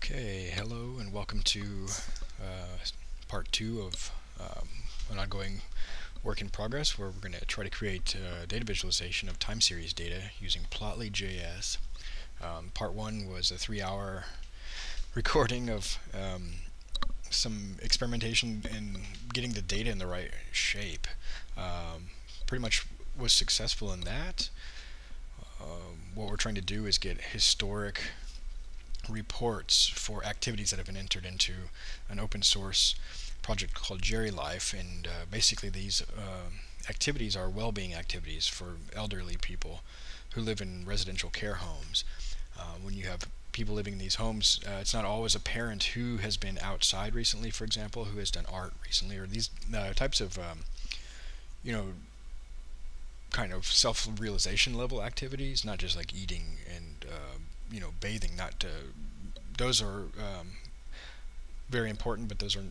Okay, hello and welcome to part 2 of an ongoing work in progress where we're going to try to create data visualization of time series data using Plotly.js. Part 1 was a 3-hour recording of some experimentation in getting the data in the right shape. Pretty much was successful in that. What we're trying to do is get historic reports for activities that have been entered into an open source project called Jerry Life, and basically these activities are well-being activities for elderly people who live in residential care homes. When you have people living in these homes, it's not always apparent who has been outside recently, for example, who has done art recently, or these types of kind of self-realization level activities, not just like eating and bathing. Those are very important, but those are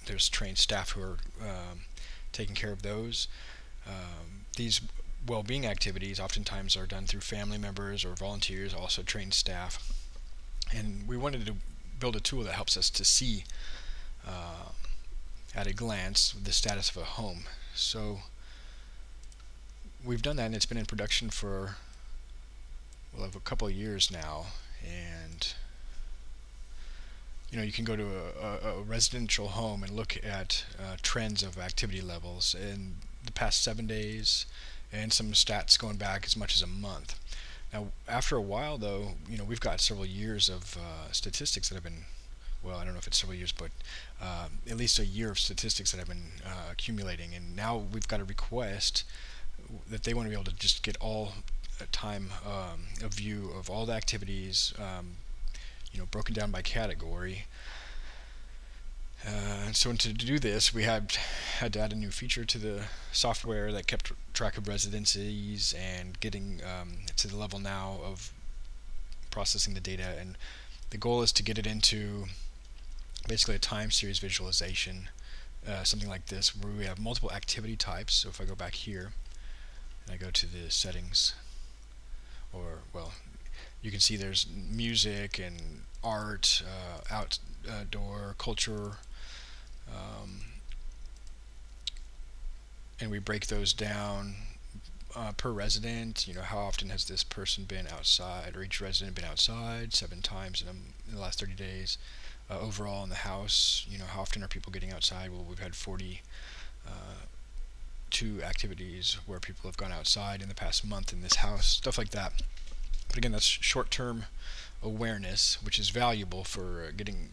there's trained staff who are taking care of those. These well-being activities oftentimes are done through family members or volunteers, also trained staff. And we wanted to build a tool that helps us to see at a glance the status of a home. So we've done that, and it's been in production for a couple of years now. And you can go to a residential home and look at trends of activity levels in the past 7 days, and some stats going back as much as a month. Now, after a while, though, we've got several years of statistics that have been, well, I don't know if it's several years, but at least a year of statistics that have been accumulating. And now we've got a request that they want to be able to just get all time a view of all the activities, broken down by category. And so to do this, we had to add a new feature to the software that kept track of residencies and getting to the level now of processing the data. And the goal is to get it into basically a time series visualization, something like this, where we have multiple activity types. So if I go back here and I go to the settings, you can see there's music and art, outdoor culture, and we break those down per resident. How often has this person been outside, or each resident been outside 7 times in the last 30 days. Overall in the house, how often are people getting outside? Well, we've had 42 activities where people have gone outside in the past month in this house, stuff like that. But again, that's short-term awareness, which is valuable for getting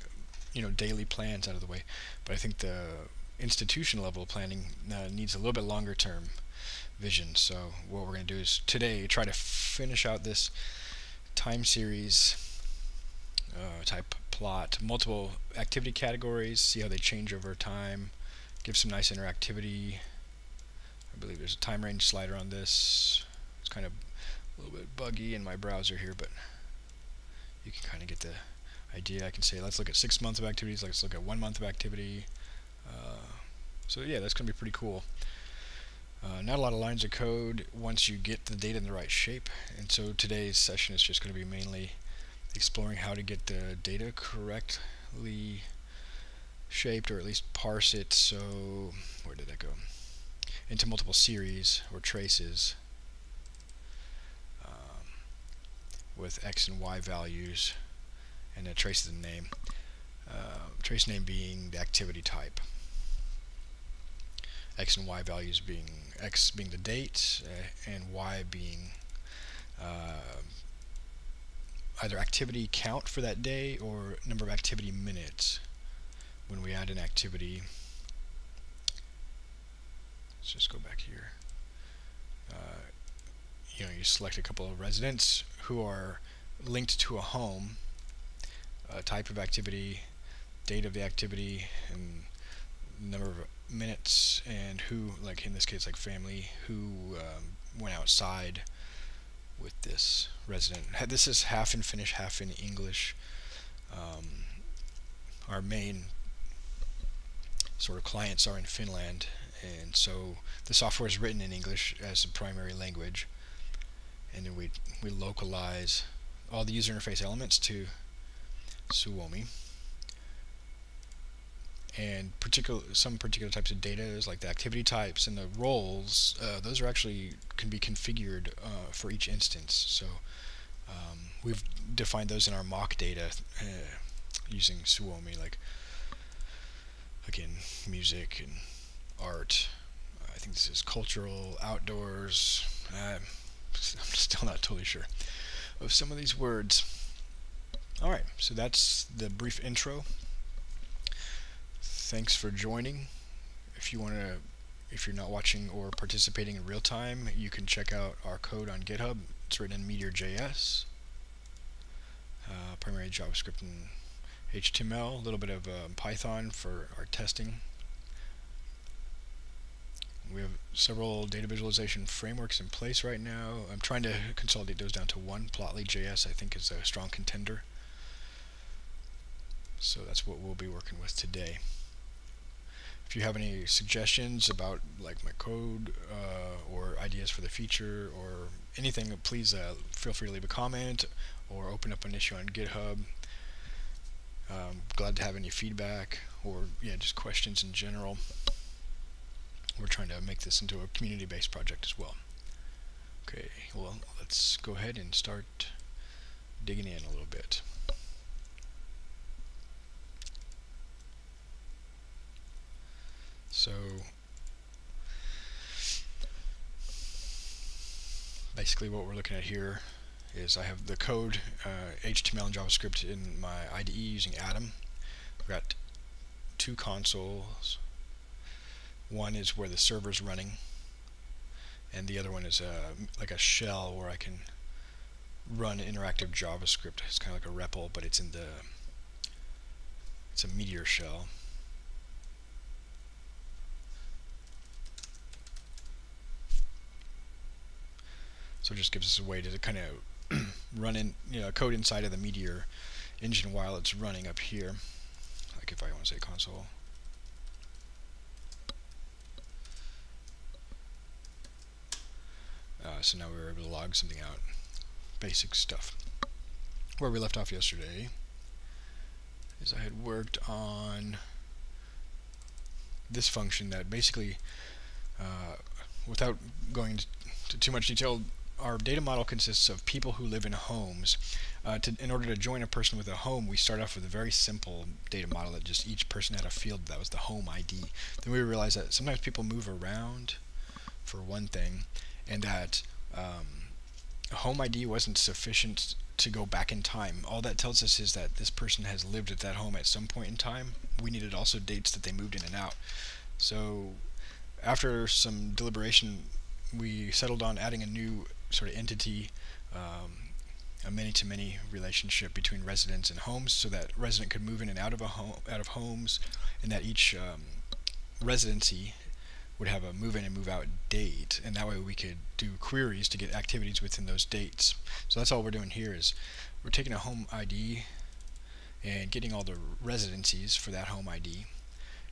daily plans out of the way. But I think the institution level planning needs a little bit longer term vision. So what we're going to do is today try to finish out this time series type plot, multiple activity categories, see how they change over time, give some nice interactivity. I believe there's a time range slider on this. It's kind of a little bit buggy in my browser here, but you can kind of get the idea. I can say let's look at 6 months of activities, let's look at 1 month of activity. So yeah, that's going to be pretty cool. Not a lot of lines of code once you get the data in the right shape. And so today's session is just going to be mainly exploring how to get the data correctly shaped, or at least parse it. So where did that go? Into multiple series or traces with X and Y values, and a trace of the name. Trace name being the activity type. X and Y values being X being the date, and Y being either activity count for that day or number of activity minutes. When we add an activity, let's just go back here. You select a couple of residents who are linked to a home, type of activity, date of the activity, and number of minutes, and who, like in this case, like family, who went outside with this resident. This is half in Finnish, half in English. Our main sort of clients are in Finland, and so the software is written in English as a primary language, and then we localize all the user interface elements to Suomi. And some particular types of data, like the activity types and the roles, those are actually can be configured for each instance. So we've defined those in our mock data using Suomi, like again, music and art. I think this is cultural, outdoors. I'm still not totally sure of some of these words. Alright, so that's the brief intro. Thanks for joining. If you're not watching or participating in real time, you can check out our code on GitHub. It's written in Meteor.js, primarily JavaScript and HTML, a little bit of Python for our testing. We have several data visualization frameworks in place right now. I'm trying to consolidate those down to one. Plotly.js I think is a strong contender. So that's what we'll be working with today. If you have any suggestions about like my code or ideas for the future or anything, please feel free to leave a comment or open up an issue on GitHub. Glad to have any feedback or just questions in general. We're trying to make this into a community-based project as well. Okay, well, let's go ahead and start digging in a little bit. So basically what we're looking at here is I have the code, HTML and JavaScript in my IDE using Atom. I've got two consoles. One is where the server's running, and the other one is like a shell where I can run interactive JavaScript. It's kind of like a REPL, but it's a Meteor shell. So it just gives us a way to kind of run in, code inside of the Meteor engine while it's running up here. Like if I want to say console. So now we're able to log something out. Basic stuff. Where we left off yesterday is I had worked on this function that basically, without going into too much detail, our data model consists of people who live in homes. In order to join a person with a home, we start off with a very simple data model that just each person had a field that was the home ID. Then we realized that sometimes people move around, for one thing, and that a home ID wasn't sufficient to go back in time. All that tells us is that this person has lived at that home at some point in time. We needed also dates that they moved in and out. So after some deliberation, we settled on adding a new sort of entity, a many-to-many relationship between residents and homes, so that resident could move in and out of homes, and that each residency would have a move in and move out date, and that way we could do queries to get activities within those dates. So that's all we're doing here is we're taking a home ID and getting all the residencies for that home ID,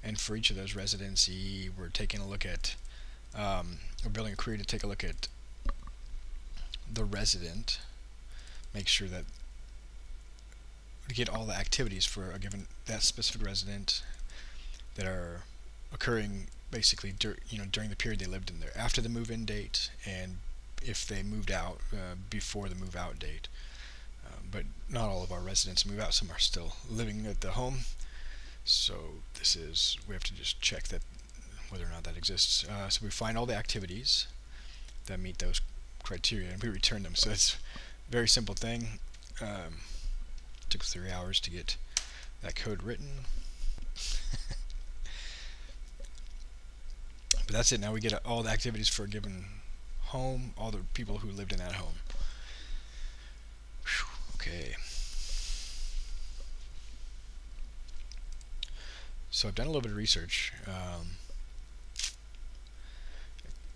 and for each of those residency we're taking a look at we're building a query to take a look at the resident, make sure that we get all the activities for a given that specific resident that are occurring basically during the period they lived in there, after the move-in date, and if they moved out before the move-out date. But not all of our residents move out. Some are still living at the home. So we have to just check that whether or not that exists. So we find all the activities that meet those criteria and we return them. So it's a very simple thing. Took 3 hours to get that code written. But that's it. Now we get all the activities for a given home, all the people who lived in that home. Okay. So I've done a little bit of research. A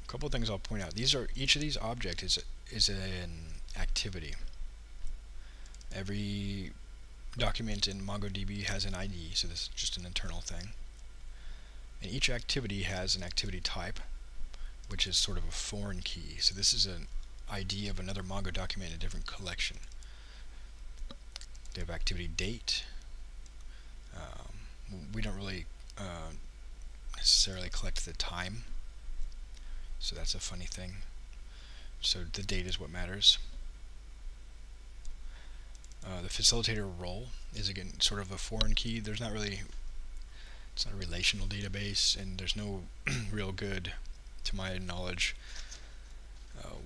couple of things I'll point out. Each of these objects is an activity. Every document in MongoDB has an ID, so this is just an internal thing. And each activity has an activity type, which is sort of a foreign key. So this is an ID of another Mongo document in a different collection. They have activity date. We don't really necessarily collect the time, so that's a funny thing. So the date is what matters. The facilitator role is again sort of a foreign key. It's not a relational database, and there's no real good, to my knowledge,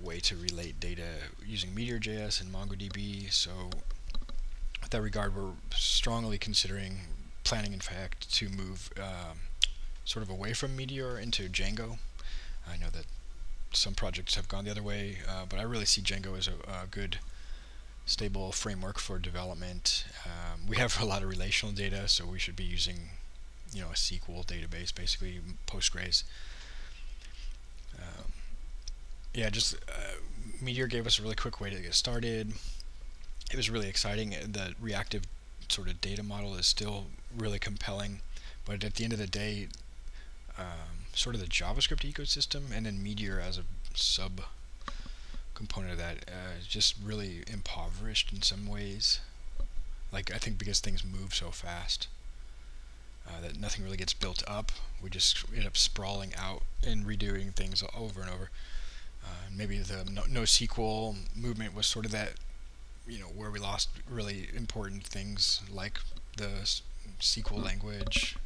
way to relate data using Meteor.js and MongoDB. So with that regard, we're strongly considering planning, in fact, to move sort of away from Meteor into Django. I know that some projects have gone the other way, but I really see Django as a good, stable framework for development. We have a lot of relational data, so we should be using, a SQL database, basically Postgres. Meteor gave us a really quick way to get started. It was really exciting. The reactive sort of data model is still really compelling, but at the end of the day, sort of the JavaScript ecosystem and then Meteor as a sub component of that is just really impoverished in some ways. Like, I think because things move so fast that nothing really gets built up. We just end up sprawling out and redoing things over and over. Maybe the NoSQL movement was sort of that, where we lost really important things like the SQL language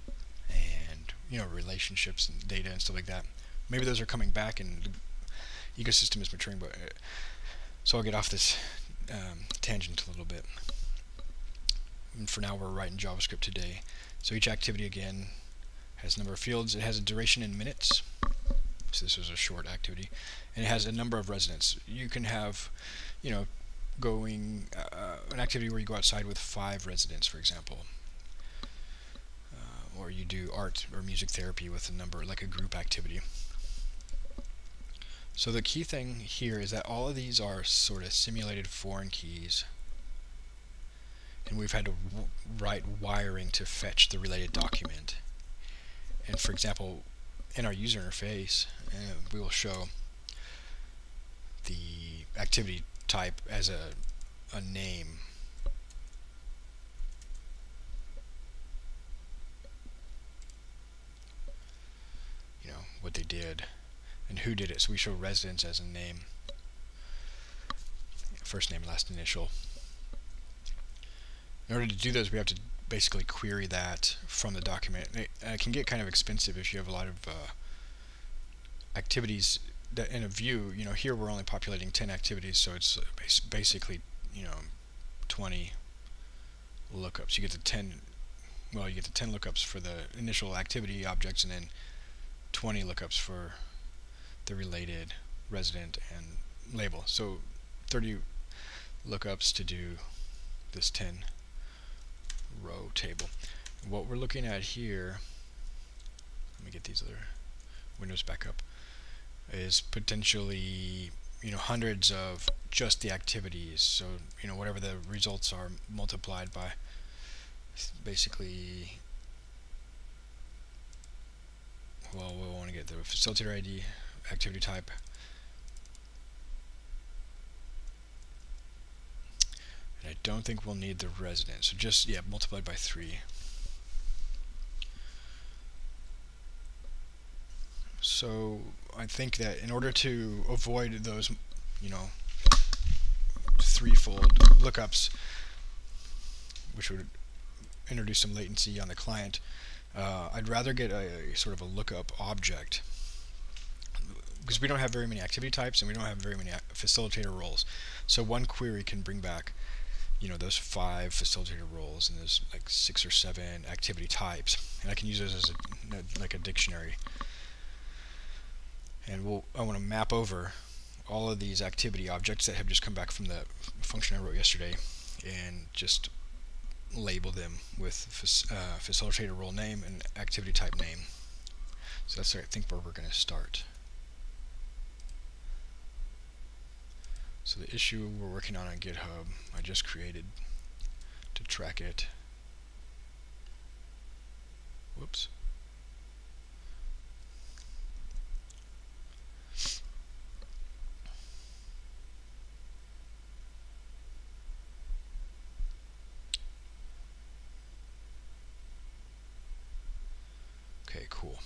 and, relationships and data and stuff like that. Maybe those are coming back and the ecosystem is maturing, but so I'll get off this tangent a little bit. And for now, we're writing JavaScript today. So each activity, again, has a number of fields. It has a duration in minutes. So this was a short activity. And it has a number of residents. You can have, going an activity where you go outside with 5 residents, for example. Or you do art or music therapy with a number, like a group activity. So the key thing here is that all of these are sort of simulated foreign keys, and we've had to write wiring to fetch the related document. And for example, in our user interface, we will show the activity type as a name. What they did and who did it. So we show residence as a name, first name, last initial. In order to do those, we have to basically query that from the document. It can get kind of expensive if you have a lot of activities that in a view. Here we're only populating 10 activities, so it's basically 20 lookups. You get the 10 lookups for the initial activity objects, and then 20 lookups for the related resident and label. So 30 lookups to do this 10 row table. What we're looking at here, let me get these other windows back up, is potentially hundreds of just the activities. So whatever the results are multiplied by basically, well, we want to get the facilitator ID, activity type, and I don't think we'll need the resident, so just multiplied by 3. So I think that in order to avoid those threefold lookups, which would introduce some latency on the client, I'd rather get a sort of a lookup object, because we don't have very many activity types and we don't have very many facilitator roles. So one query can bring back those 5 facilitator roles and there's like 6 or 7 activity types, and I can use those as like a dictionary. And I want to map over all of these activity objects that have just come back from the function I wrote yesterday and just label them with facilitator role name and activity type name. So that's, I think, where we're going to start. So the issue we're working on GitHub, I just created to track it. Whoops. cool.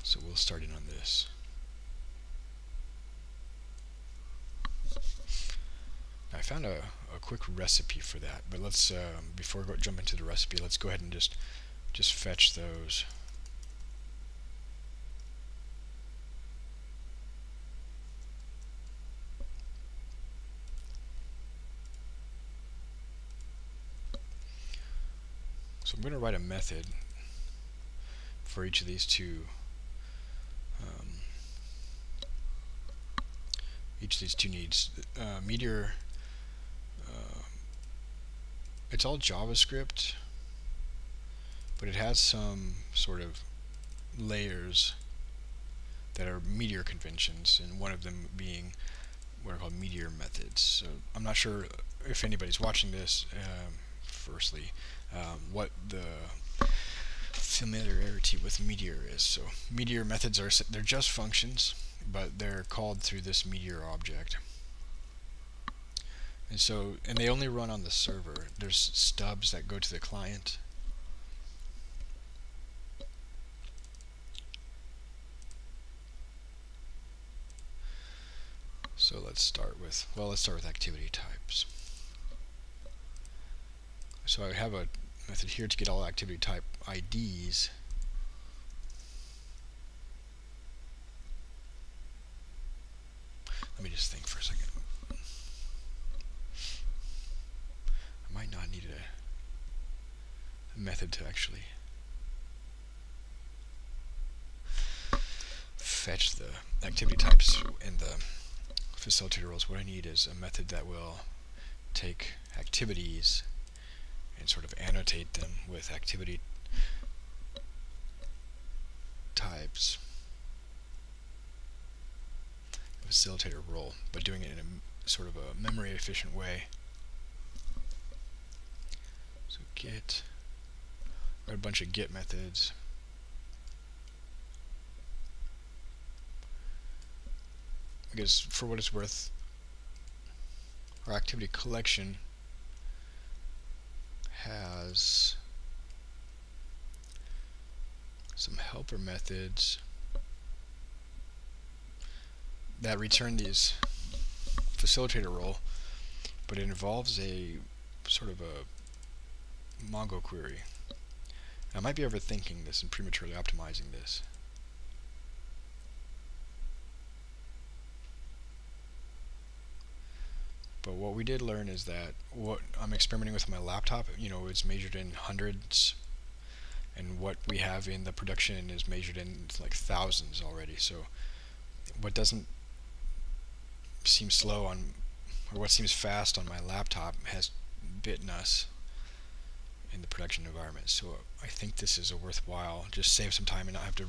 So we'll start in on this. I found a quick recipe for that, but let's before we jump into the recipe, let's go ahead and just fetch those. So I'm going to write a method for each of these two needs. Meteor, it's all JavaScript, but it has some sort of layers that are Meteor conventions, and one of them being what are called Meteor Methods. So I'm not sure if anybody's watching this, firstly, what the familiarity with Meteor is. So Meteor Methods they're just functions, but they're called through this Meteor object. And they only run on the server. There's stubs that go to the client. So let's start with activity types. So I have a method here to get all activity type IDs. Let me just think for a second. I might not need a method to actually fetch the activity types in the facilitator roles. What I need is a method that will take activities and sort of annotate them with activity types. Facilitator role, but doing it in a sort of a memory efficient way. So get, write a bunch of get methods. Because for what it's worth, our activity collection has some helper methods that return these facilitator role, but it involves a sort of a Mongo query. I might be overthinking this and prematurely optimizing this. But what we did learn is that what I'm experimenting with my laptop, it's measured in hundreds, and what we have in the production is measured in like thousands already. So what doesn't seem slow on, or what seems fast on my laptop has bitten us in the production environment. So I think this is a worthwhile, just save some time and not have to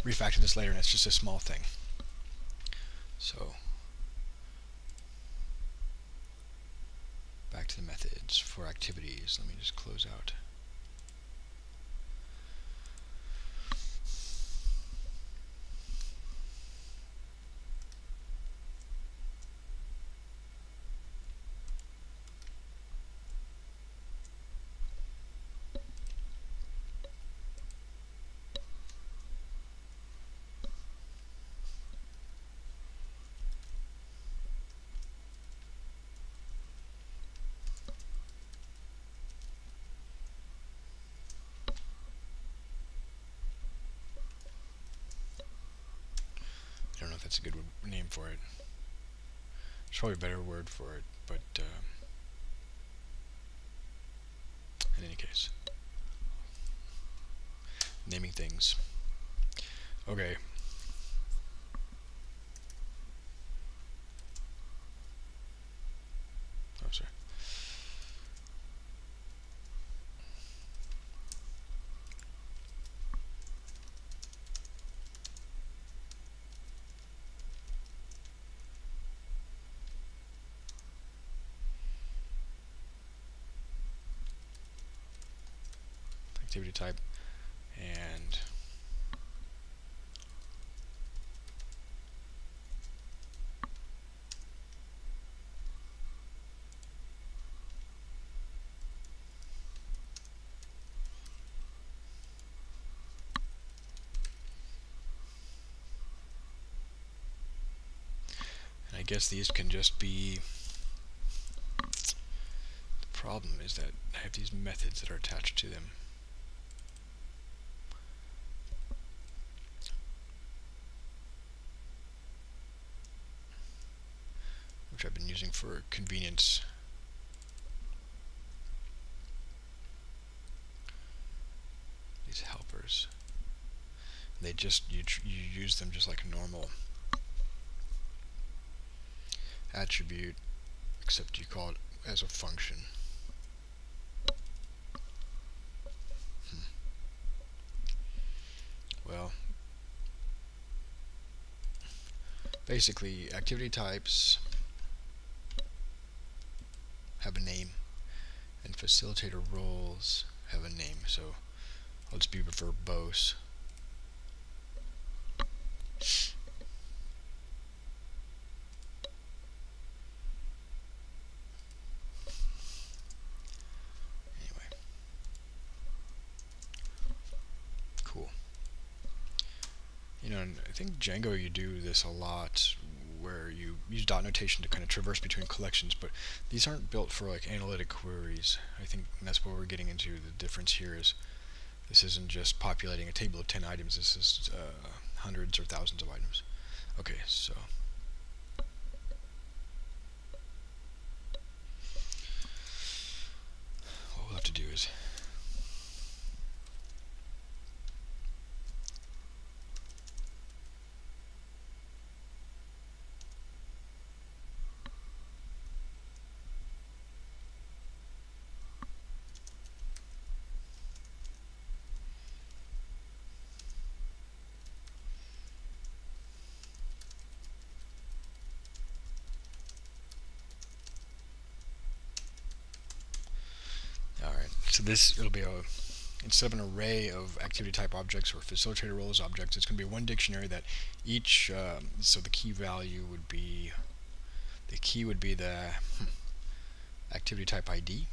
refactor this later, and it's just a small thing. So back to the methods for activities. Let me just close out. I don't know if that's a good name for it. There's probably a better word for it, but in any case, naming things. Okay. Oh, sorry. Activity type and guess these can just be, the problem is that I have these methods that are attached to them. Which I've been using for convenience. These helpers. They just, you use them just like a normal attribute, except you call it as a function. Well, basically activity types have a name and facilitator roles have a name, so I'll just be verbose. Anyway, cool. You know, and I think Django, you do this a lot, where you use dot notation to kind of traverse between collections, but these aren't built for like analytic queries. I think that's what we're getting into. The difference here is this isn't just populating a table of 10 items, this is hundreds or thousands of items. Okay, so what we'll have to do is so this, it'll be a, instead of an array of activity type objects or facilitator roles objects, it's going to be one dictionary that each, so the key value would be, the key would be the activity type ID,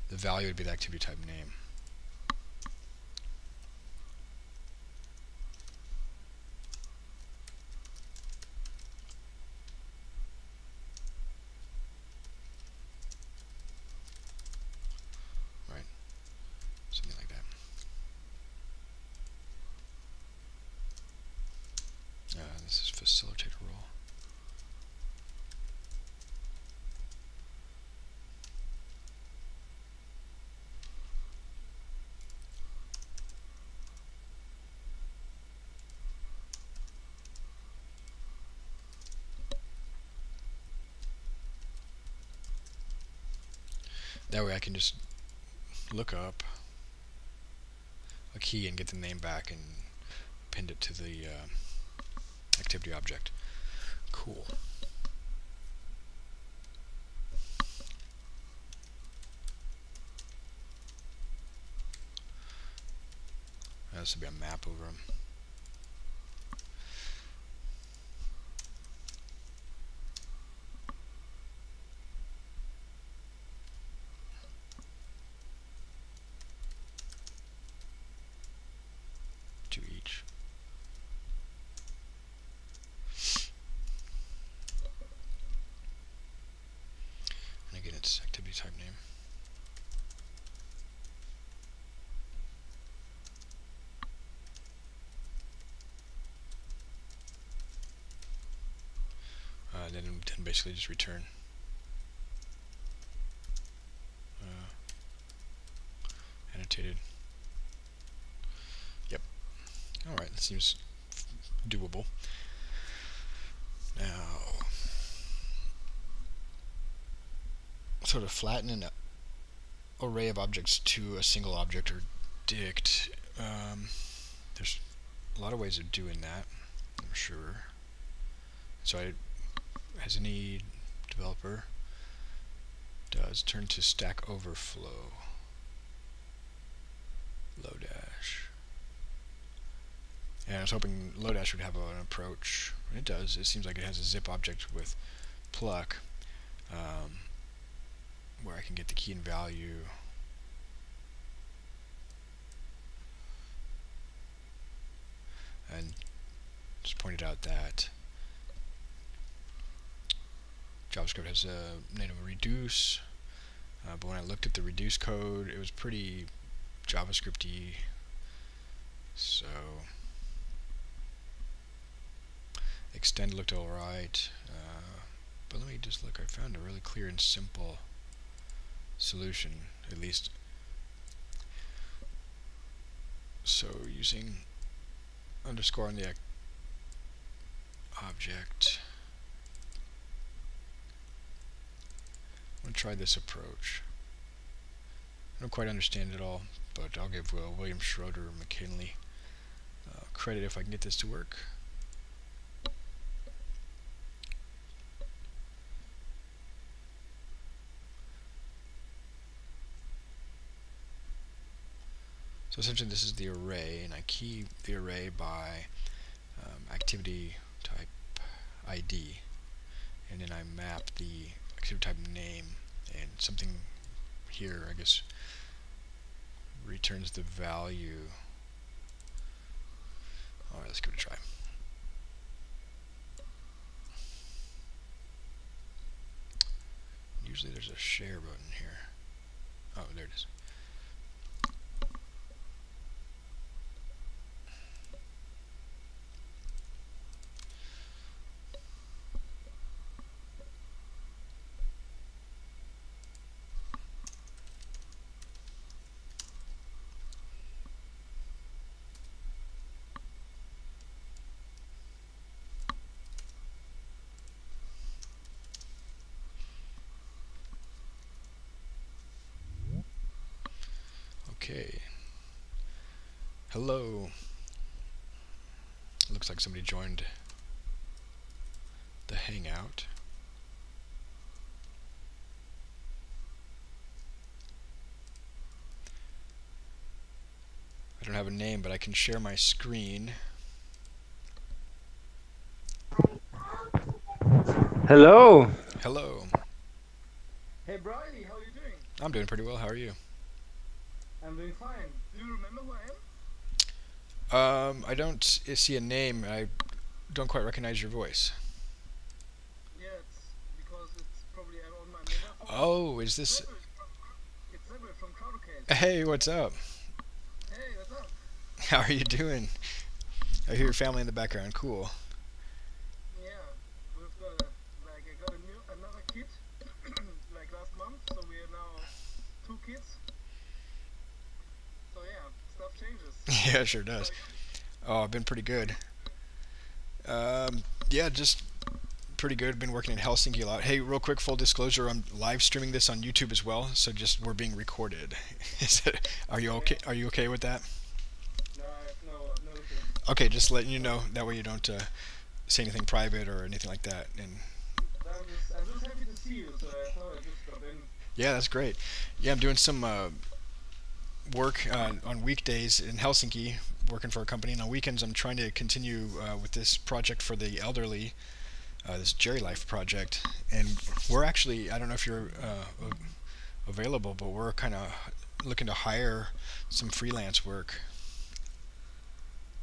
the value would be the activity type name. Something like that. This is facilitator role. That way I can just look up a key and get the name back and append it to the activity object. Cool. This would be a map over them. To each. And again, it's activity type name. Then basically just return. Annotated. Yep. Alright, that seems doable. Now, sort of flatten an array of objects to a single object or dict. There's a lot of ways of doing that, I'm sure. So as any developer does, turn to Stack Overflow. Lodash. And I was hoping Lodash would have an approach. It does. It seems like it has a zip object with pluck, where I can get the key and value. And just pointed out that JavaScript has a native reduce, but when I looked at the reduce code, it was pretty JavaScript-y. So extend looked alright, but let me just look. I found a really clear and simple solution, at least. So using underscore on the object, I'm going to try this approach. I don't quite understand it all, but I'll give William Schroeder McKinley credit if I can get this to work. So essentially this is the array, and I key the array by activity type ID, and then I map the activity type name, and something here, I guess, returns the value. Alright, let's give it a try. Usually there's a share button here. Oh, there it is. Okay. Hello. Looks like somebody joined the Hangout. I don't have a name, but I can share my screen. Hello. Hello. Hey Bridie, how are you doing? I'm doing pretty well. How are you? I'm doing fine. Do you remember who I am? I don't see a name. I don't quite recognize your voice. Yeah, it's because it's probably on my mobile phone. Oh, is this... It's Zebra from CrowdCase. Hey, what's up? Hey, what's up? How are you doing? I hear your family in the background. Cool. Yeah, we've got I got another kid like last month, so we are now 2 kids. So yeah, stuff changes. Yeah, it sure does. Oh, I've been pretty good. Yeah, just pretty good. Been working in Helsinki a lot. Hey, real quick, full disclosure, I'm live streaming this on YouTube as well, so just we're being recorded. Are you okay? Are you okay with that? No, no issue. Okay, just letting you know. That way you don't say anything private or anything like that. And I'm just happy to see you, so I thought I'd just drop in. yeah, that's great. Yeah, I'm doing some work on weekdays in Helsinki, working for a company, and on weekends I'm trying to continue with this project for the elderly, this Jerry Life project. And we're actually, I don't know if you're available, but we're kind of looking to hire some freelance work.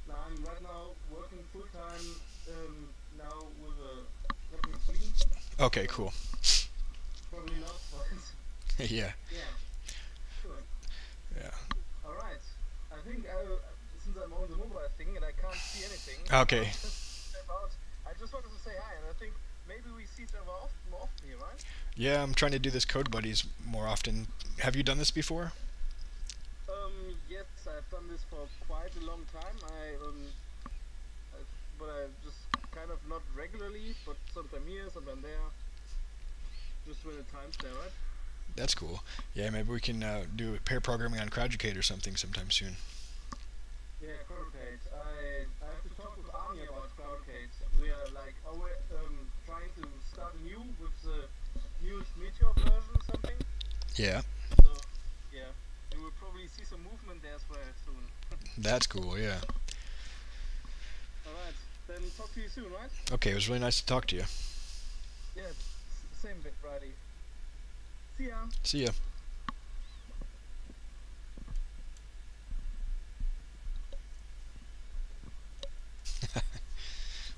Now I'm right now working full time now with a company in Sweden. Okay, cool. Probably not, but Yeah. yeah, sure. Yeah. All right. I think since I'm on the mobile thing and I can't see anything. Okay. I just wanted to say hi, and I think maybe we see each other more often here, right? Yeah, I'm trying to do this Code Buddies more often. Have you done this before? Yes, I've done this for quite a long time. But I just kind of not regularly, but sometime here, sometime there. Just when the time's there, right? That's cool. Yeah, maybe we can do pair programming on CrowdEducate or something sometime soon. Yeah, CrowdEducate. I have to talk with Arnie about CrowdEducate. We are like trying to start anew with the newest Meteor version or something. Yeah. So yeah, we will probably see some movement there as well soon. That's cool, yeah. Alright, then talk to you soon, right? Okay, it was really nice to talk to you. Yeah, same bit, Friday. See ya. See ya.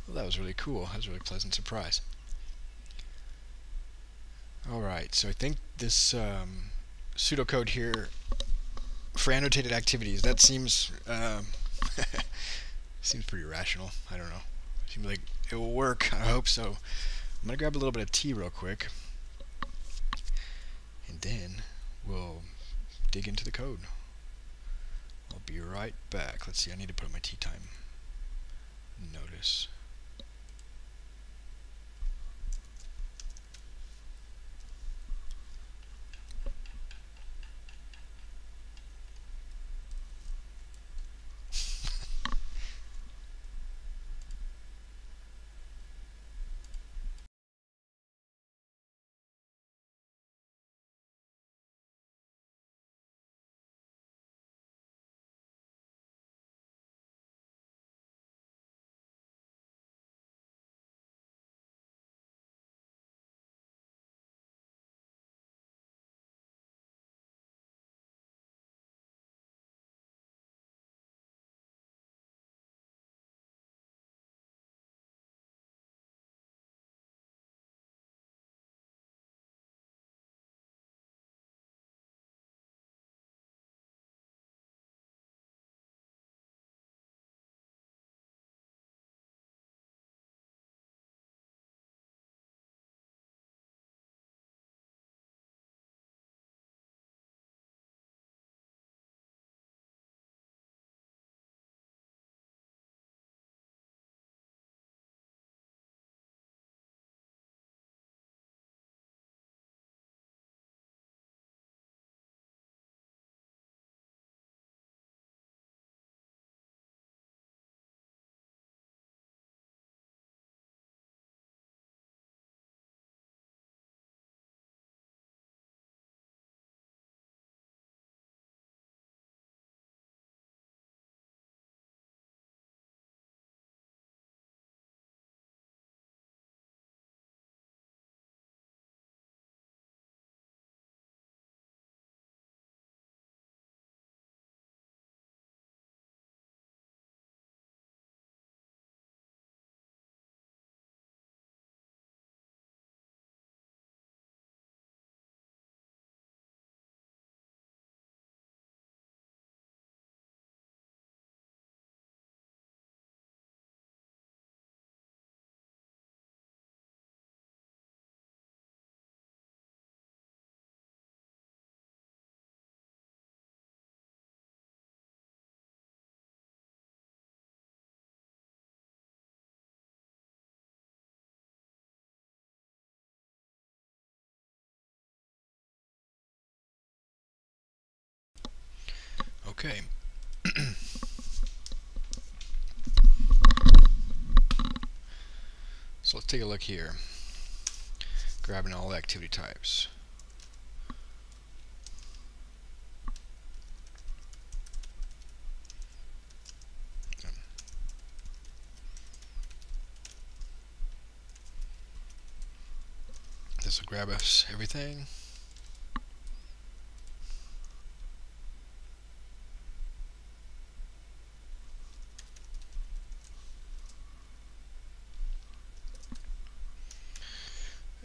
Well, that was really cool. That was a really pleasant surprise. Alright, so I think this pseudocode here for annotated activities, that seems seems pretty rational. I don't know. Seems like it will work. I hope so. I'm gonna grab a little bit of tea real quick, and then we'll dig into the code. I'll be right back. Let's see, I need to put my tea time notice. Okay. So let's take a look here. Grabbing all the activity types. This will grab us everything.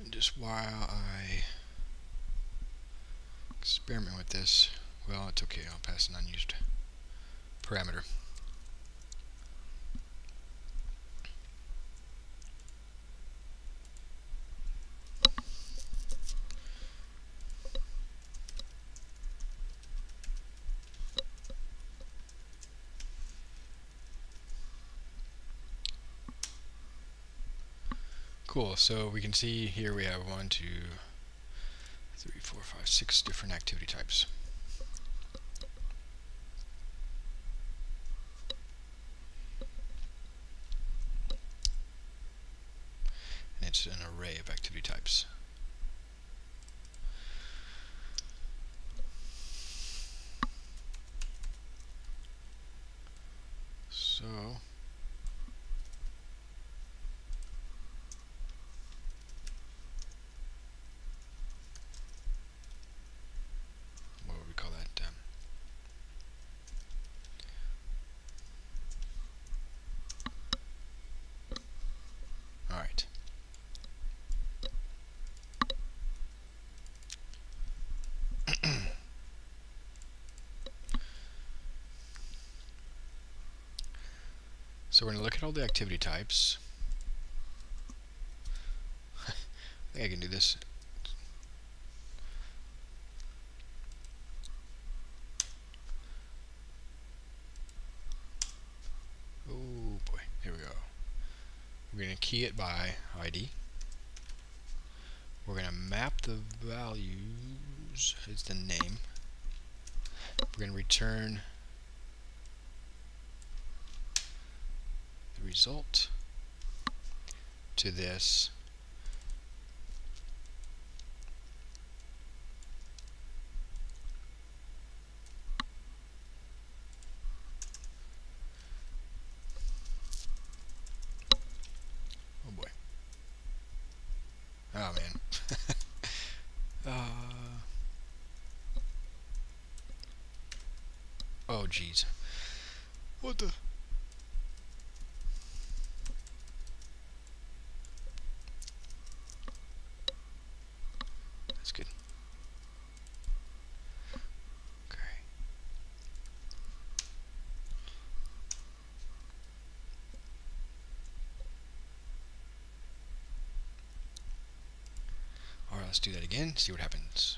And just while I experiment with this, well, it's okay, I'll pass an unused parameter. Cool, so we can see here we have 1, 2, 3, 4, 5, 6 different activity types. And it's an array of activity types. So what would we call that? Alright. So we're going to look at all the activity types. I think I can do this. Oh boy, here we go. We're going to key it by ID. We're going to map the values, it's the name. We're going to return the result to this oh boy. Oh man. Oh geez. What the? That's good. Okay. Alright, let's do that again, see what happens.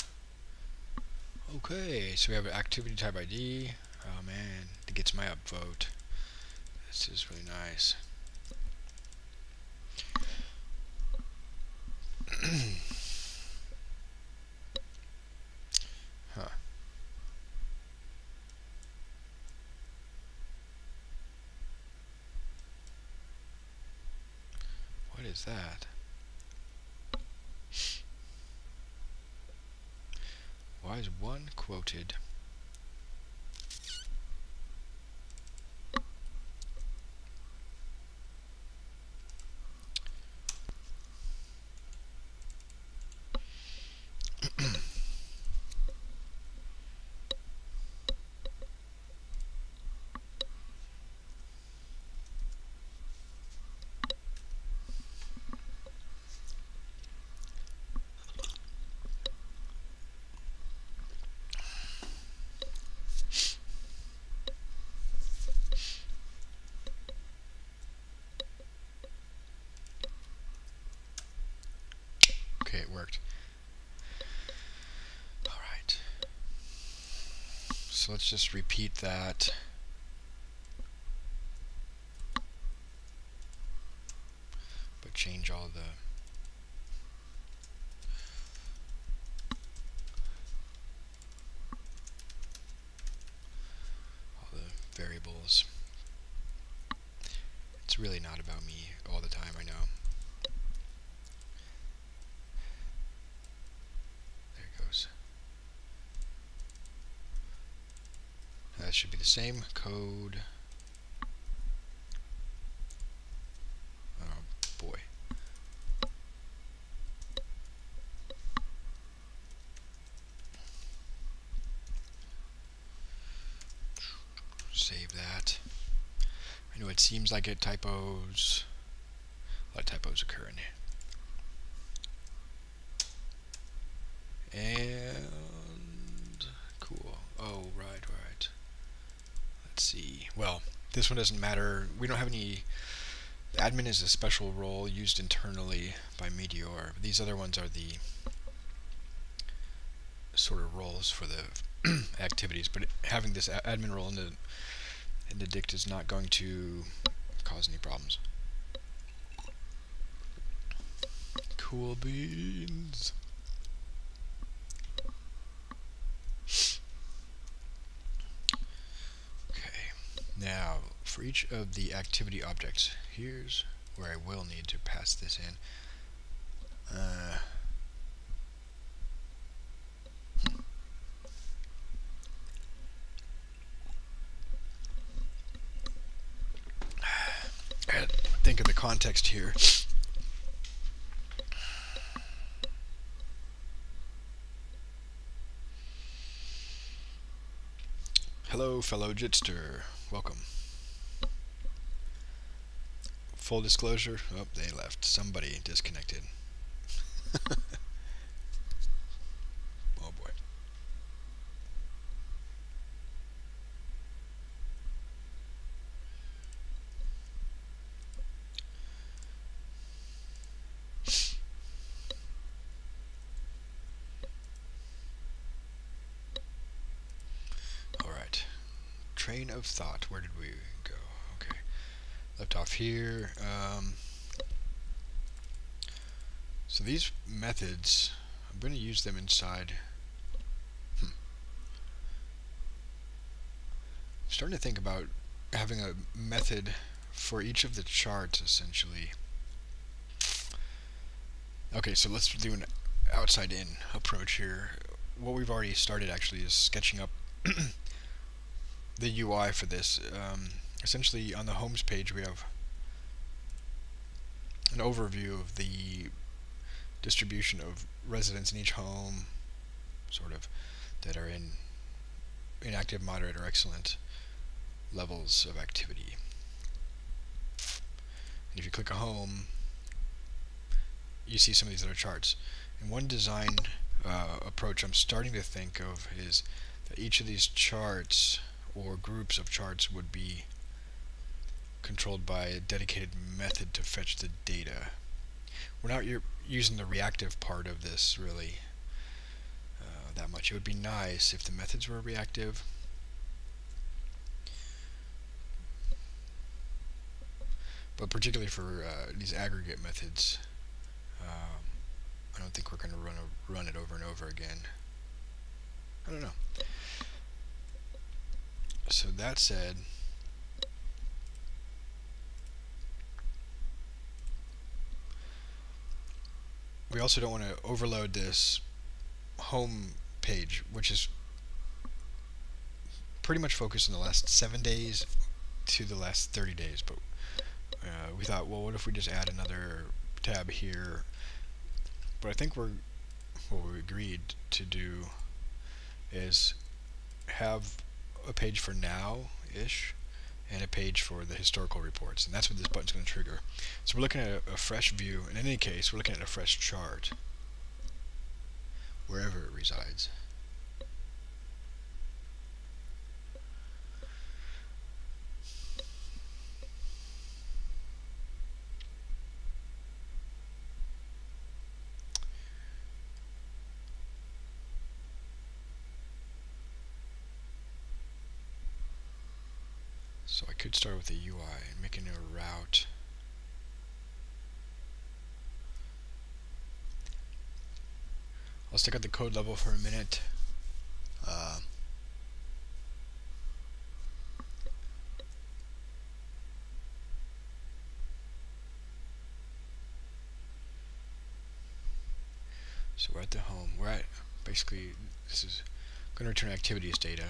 Okay, so we have an activity type ID. Oh man, it gets my upvote. This is really nice. Huh. What is that? Why is one quoted? Okay, it worked. Alright. So let's just repeat that. But change all the variables. It's really not about me all the time, I know. There it goes. That should be the same code. Oh boy. Save that. I know it seems like it typos. A lot of typos occur in here. And cool. Oh, right. Let's see. Well, this one doesn't matter. We don't have any. Admin is a special role used internally by Meteor. These other ones are the sort of roles for the activities, but having this admin role in the dict is not going to cause any problems. Cool beans. Okay, now for each of the activity objects, here's where I will need to pass this in. Think of the context here. Hello, fellow Jitster. Welcome. Full disclosure. Oh, they left. Somebody disconnected. Oh boy. train of thought. Where did we go? Okay, left off here. So these methods, I'm going to use them inside. I'm starting to think about having a method for each of the charts, essentially. Okay, so let's do an outside-in approach here. What we've already started actually is sketching up the UI for this. Essentially, on the homes page, we have an overview of the distribution of residents in each home, sort of, that are in inactive, moderate, or excellent levels of activity. And if you click a home, you see some of these other charts. And one design approach I'm starting to think of is that each of these charts or groups of charts would be controlled by a dedicated method to fetch the data. We're not using the reactive part of this really that much. It would be nice if the methods were reactive, but particularly for these aggregate methods, I don't think we're going to run it over and over again. I don't know. So that said, we also don't want to overload this home page, which is pretty much focused on the last 7 days to the last 30 days. But we thought, well, what if we just add another tab here? But I think what we agreed to do is have a page for now-ish and a page for the historical reports, and that's what this button's going to trigger. So we're looking at a fresh view. In any case, we're looking at a fresh chart wherever it resides. So I could start with the UI and make a new route. I'll stick at the code level for a minute. So we're at the home. We're at, basically, this is going to return activities data.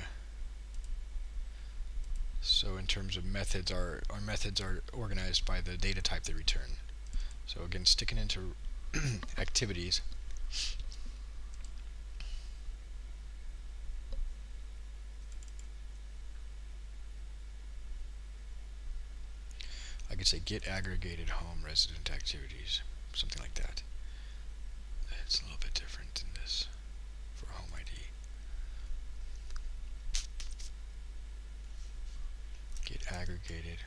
So in terms of methods, our methods are organized by the data type they return. So again, sticking into activities. I could say get aggregated home resident activities, something like that. It's a little bit different than this for home ID. Get aggregated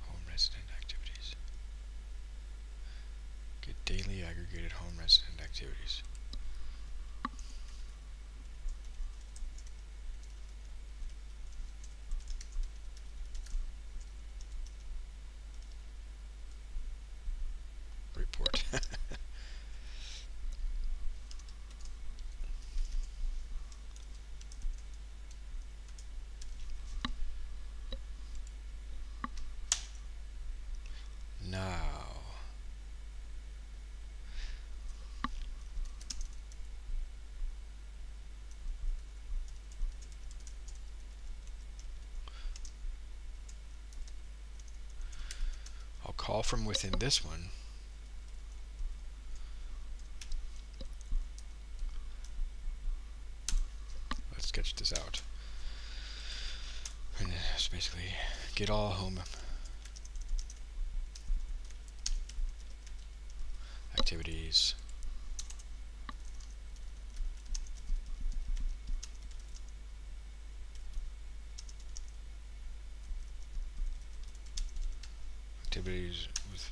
home resident activities. Get daily aggregated home resident activities. Report. Now, I'll call from within this one. Let's sketch this out. And it's basically get all home activities. Activities with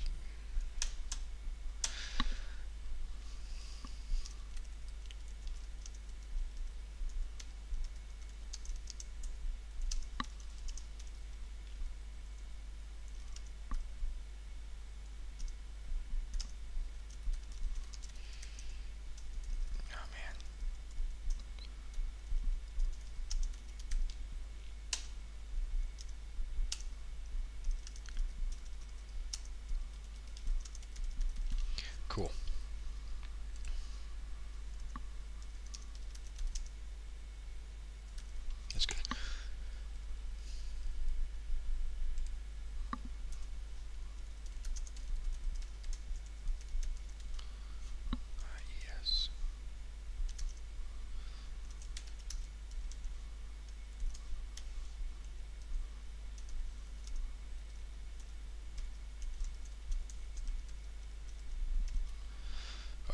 Cool. That's good. Yes.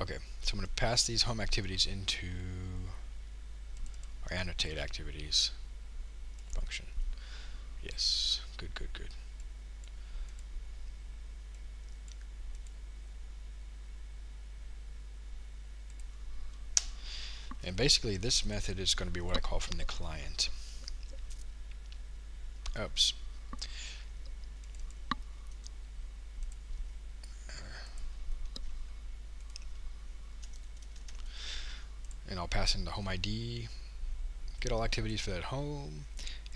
Okay, so I'm going to pass these home activities into our annotate activities function. Yes, good, good, good. And basically this method is going to be what I call from the client. Oops. And I'll pass in the home ID, get all activities for that home,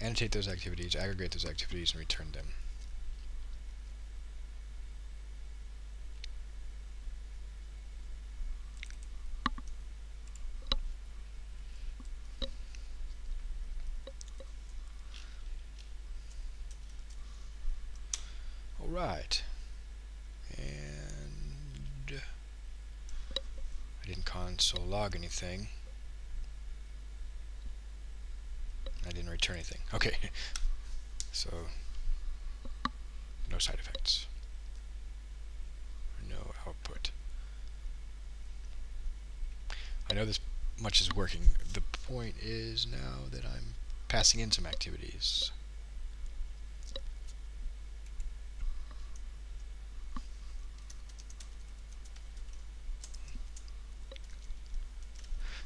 annotate those activities, aggregate those activities, and return them. Alright. And I didn't console log anything. I didn't return anything. Okay. So, no side effects. No output. I know this much is working. The point is now that I'm passing in some activities.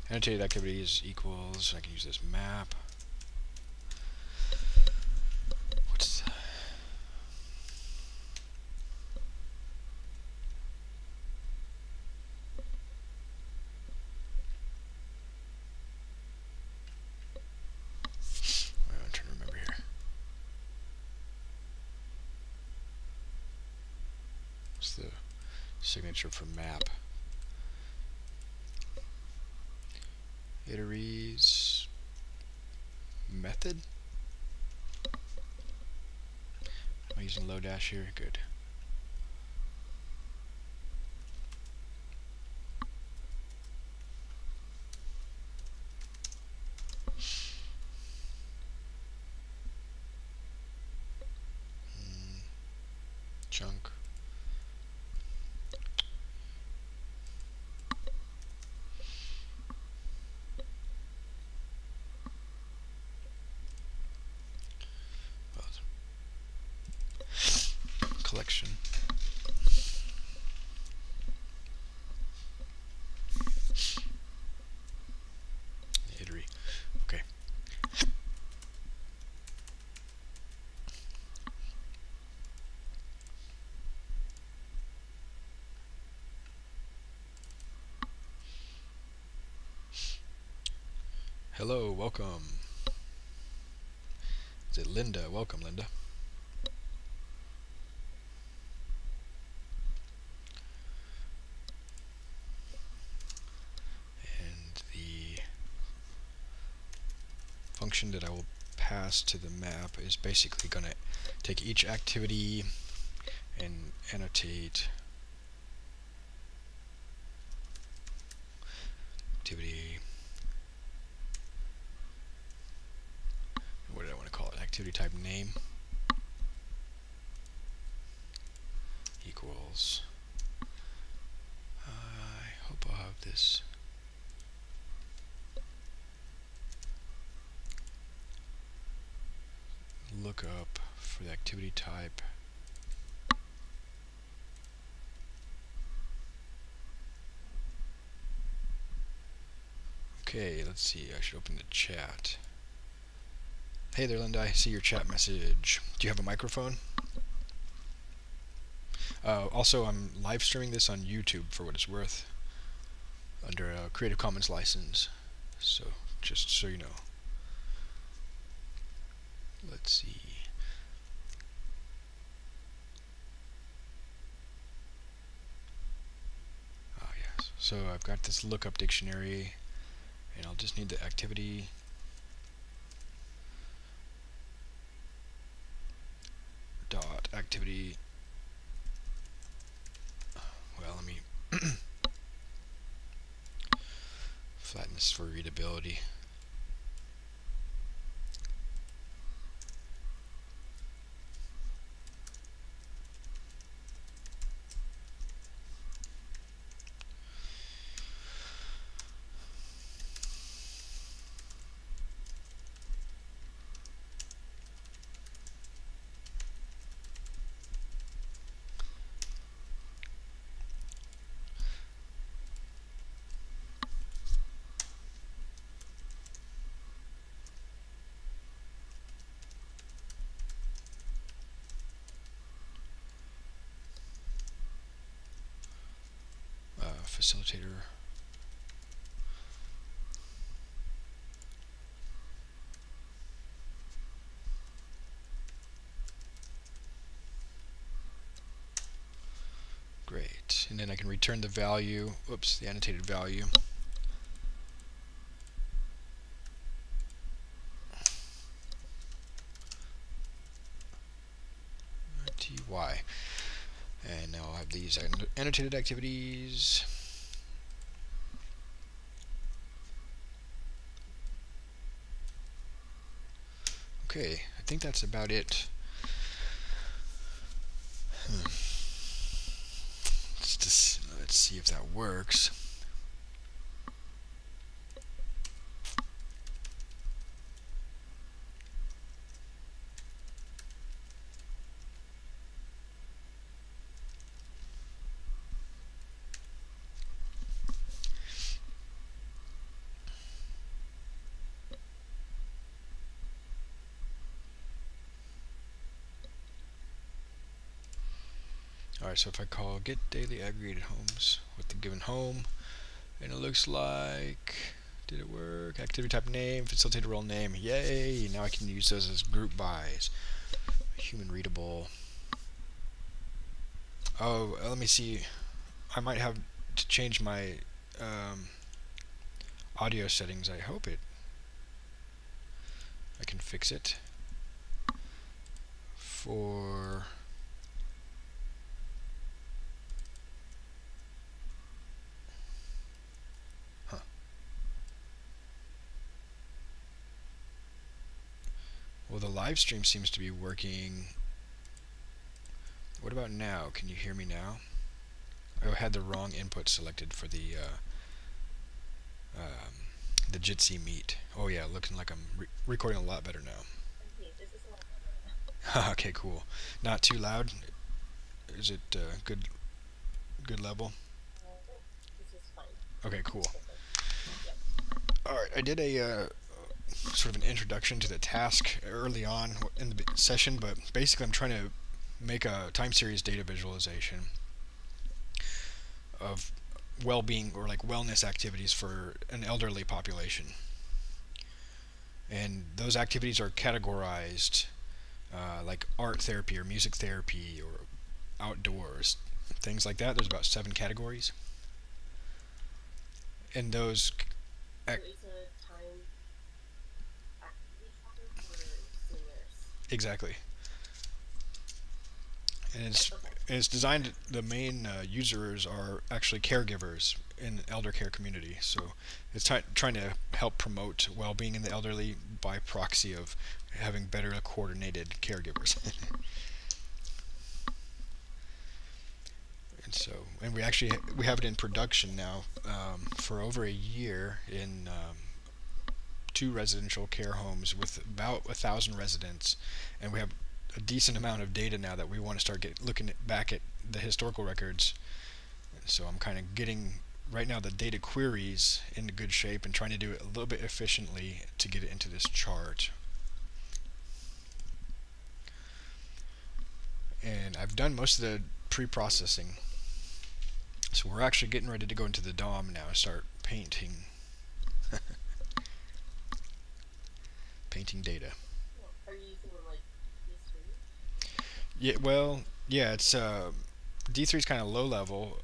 Annotated activities equals, I can use this map. What's the I'm trying to remember here. What's the signature for map? Iteries method? Am I using Lodash here? Good. Chunk. Collection. Itery. Okay. Hello, welcome. Is it Linda? Welcome, Linda. And the function that I will pass to the map is basically going to take each activity and annotate activity. What did I want to call it? Activity type name equals. I hope I'll have this. Look up for the activity type. Okay, let's see. I should open the chat. Hey there, Linda. I see your chat message. Do you have a microphone? Also, I'm live streaming this on YouTube for what it's worth, under a Creative Commons license. So, just so you know. Let's see. So I've got this lookup dictionary, and I'll just need the activity dot activity. Well, let me flatten this for readability. Facilitator. Great. And then I can return the value, oops, the annotated value. TY. And now I'll have these annotated activities. Okay, I think that's about it. Let's see if that works. Alright, so if I call get daily aggregated homes with the given home, and it looks like, did it work? Activity type name, facilitator role name, yay! Now I can use those as group bys. Human readable. Oh, let me see. I might have to change my audio settings. I hope I can fix it for well, the live stream seems to be working. What about now? Can you hear me now? I had the wrong input selected for the Jitsi Meet. Oh yeah, looking like I'm recording a lot better now. Okay, cool. Not too loud. Is it good level? This is fine. Okay, cool. Yep. Alright, I did a sort of an introduction to the task early on in the session, but basically I'm trying to make a time series data visualization of well-being or like wellness activities for an elderly population. And those activities are categorized like art therapy or music therapy or outdoors, things like that. There's about 7 categories. And those So it's a time activity tracker for seniors. exactly. And it's designed, the main users are actually caregivers in the elder care community. So it's trying to help promote well-being in the elderly by proxy of having better coordinated caregivers. And so, and we actually we have it in production now for over a year in 2 residential care homes with about 1,000 residents, and we have a decent amount of data now that we want to start looking back at the historical records. So I'm kind of getting right now the data queries into good shape and trying to do it a little bit efficiently to get it into this chart. And I've done most of the pre-processing, so we're actually getting ready to go into the DOM now and start painting painting data. Are you using like D3? Yeah, well, yeah, it's D3 is kind of low level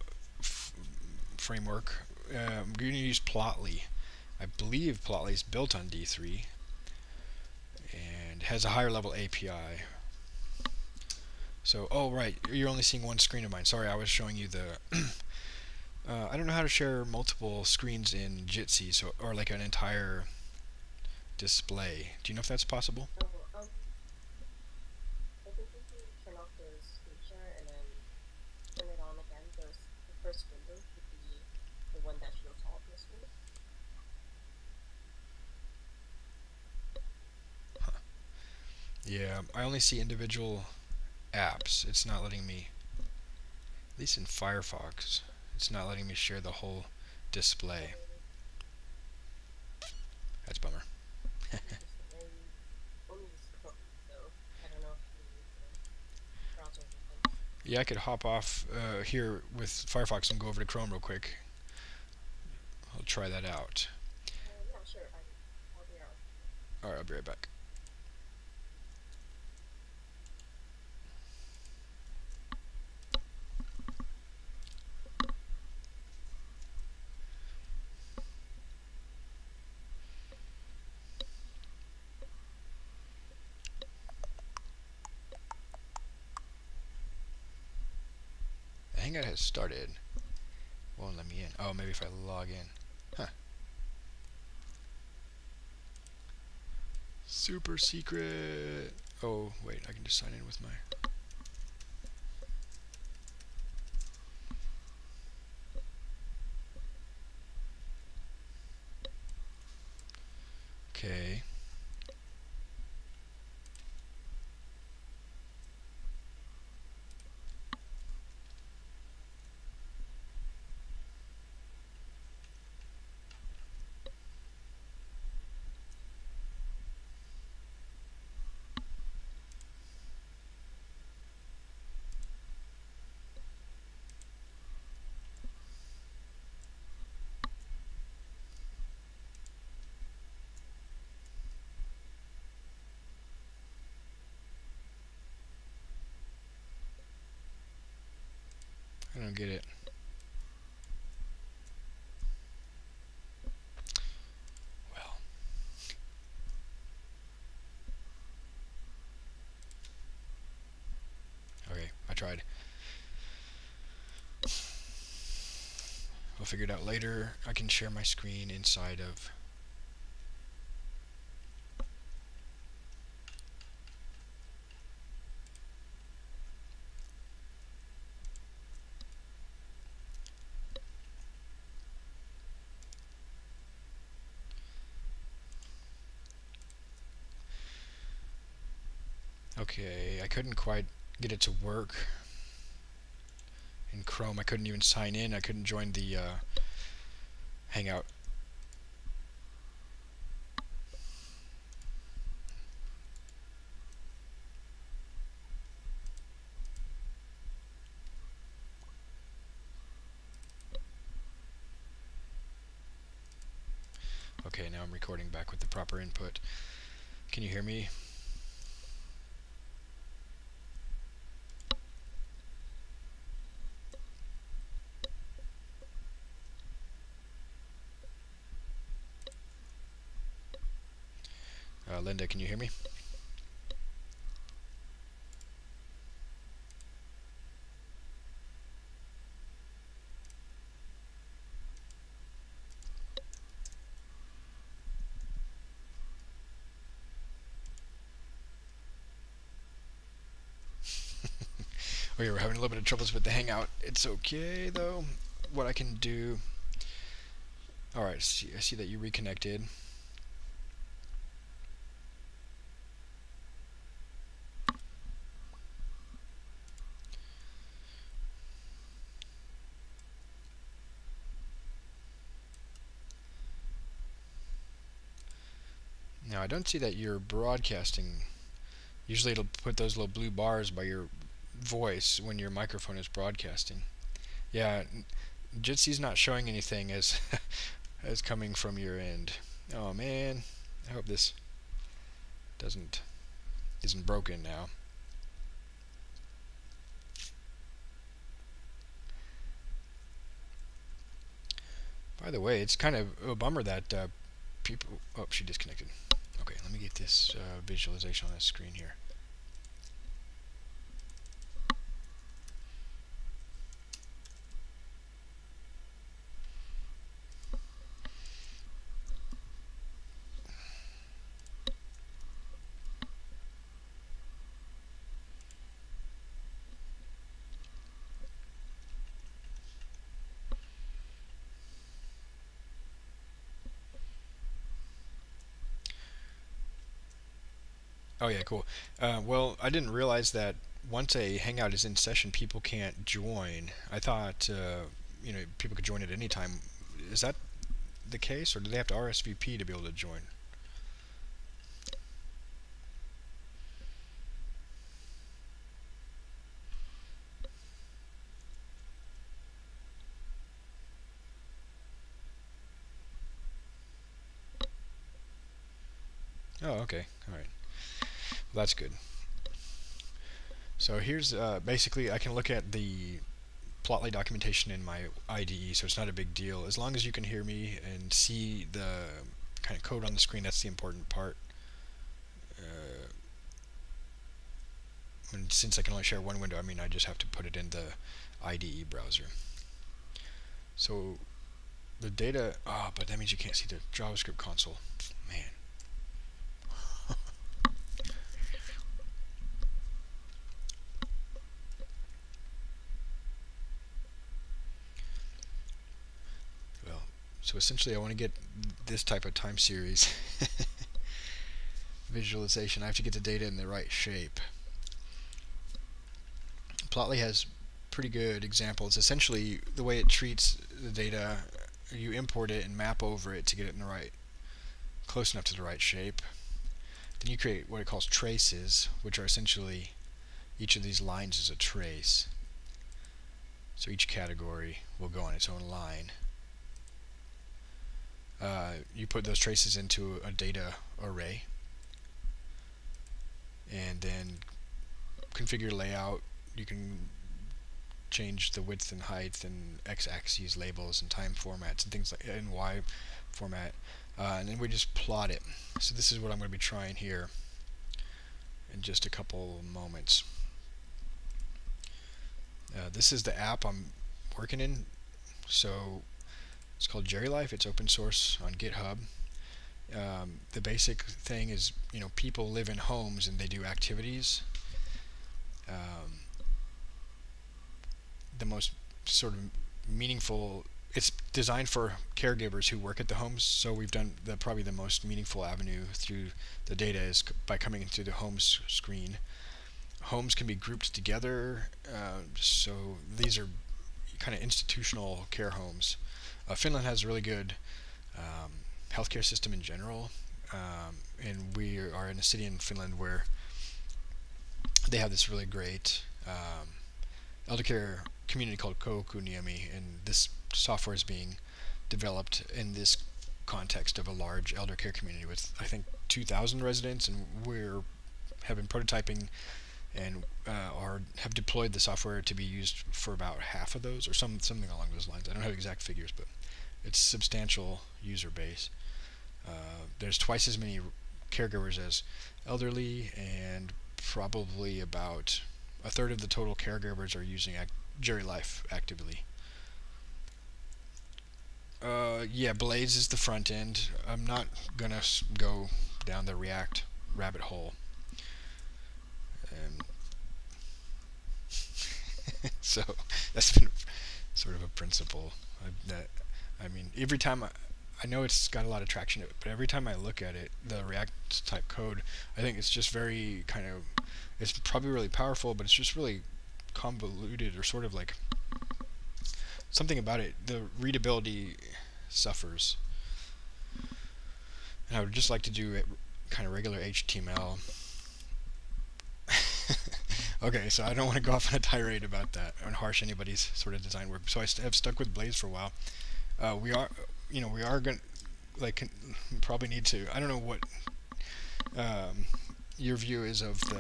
framework. I'm going to use Plotly. I believe Plotly is built on D3 and has a higher level API. So, oh right, you're only seeing one screen of mine. Sorry, I was showing you the I don't know how to share multiple screens in Jitsi, so or like an entire display. Do you know if that's possible? Oh, I think if you turn off the screen share and then turn it on again, the first window should be the one that shows all of the screen. Yeah, I only see individual apps. It's not letting me, at least in Firefox, it's not letting me share the whole display. That's a bummer. Yeah, I could hop off here with Firefox and go over to Chrome real quick. I'll try that out. Yeah, sure. I'll be right. Alright, I'll be right back. The Hangout has started. Won't let me in. Oh, maybe if I log in. Huh. Super secret. Oh, wait, I can just sign in with my... Okay. I don't get it. Well. Okay, I tried. We'll figure it out later. I can share my screen inside of... Okay, I couldn't quite get it to work. In Chrome, I couldn't even sign in. I couldn't join the Hangout. Okay, now I'm recording back with the proper input. Can you hear me? Linda, can you hear me? Okay, we're having a little bit of troubles with the Hangout. It's okay, though. What I can do... Alright, I see that you reconnected. Now, I don't see that you're broadcasting. Usually it'll put those little blue bars by your voice when your microphone is broadcasting. Yeah, Jitsi's not showing anything as as coming from your end. Oh man, I hope this isn't broken now. By the way, it's kind of a bummer that people... Oh, she disconnected. Okay, let me get this visualization on this screen here. Oh yeah, cool. Well, I didn't realize that once a Hangout is in session, people can't join. I thought people could join at any time. Is that the case, or do they have to RSVP to be able to join? Oh, okay. All right. Well, that's good. So here's basically I can look at the Plotly documentation in my IDE, so it's not a big deal. As long as you can hear me and see the kind of code on the screen, that's the important part. And since I can only share one window, I mean I just have to put it in the IDE browser. So the data, but that means you can't see the JavaScript console. Man. So essentially I want to get this type of time series visualization. I have to get the data in the right shape. Plotly has pretty good examples. Essentially the way it treats the data, you import it and map over it to get it in the right, close enough to the right shape. Then you create what it calls traces, which are essentially each of these lines is a trace. So each category will go on its own line. You put those traces into a data array and then configure layout. You can change the width and height and x-axis labels and time formats and things like and y format, and then we just plot it. So this is what I'm going to be trying here in just a couple moments. This is the app I'm working in. So it's called Jerry Life. It's open source on GitHub. The basic thing is, people live in homes and they do activities. The most sort of meaningful, it's designed for caregivers who work at the homes, so we've done probably the most meaningful avenue through the data is by coming into the homes screen. Homes can be grouped together, so these are kind of institutional care homes. Finland has a really good healthcare system in general, and we are in a city in Finland where they have this really great eldercare community called Koukuniemi, and this software is being developed in this context of a large eldercare community with I think 2,000 residents, and have been prototyping and have deployed the software to be used for about half of those, or something along those lines. I don't have exact figures, but it's substantial user base. There's twice as many caregivers as elderly, and probably about a third of the total caregivers are using Jerry Life actively. Yeah, Blaze is the front end. I'm not gonna go down the React rabbit hole. So that's been sort of a principle I mean, every time I know it's got a lot of traction, but every time I look at it, the React type code, I think it's just very it's probably really powerful, but it's just really convoluted, or sort of like something about it, the readability suffers. And I would just like to do kind of regular HTML. Okay, so I don't want to go off on a tirade about that and harsh anybody's sort of design work. So I have stuck with Blaze for a while. We are going to probably need to. I don't know what your view is of the.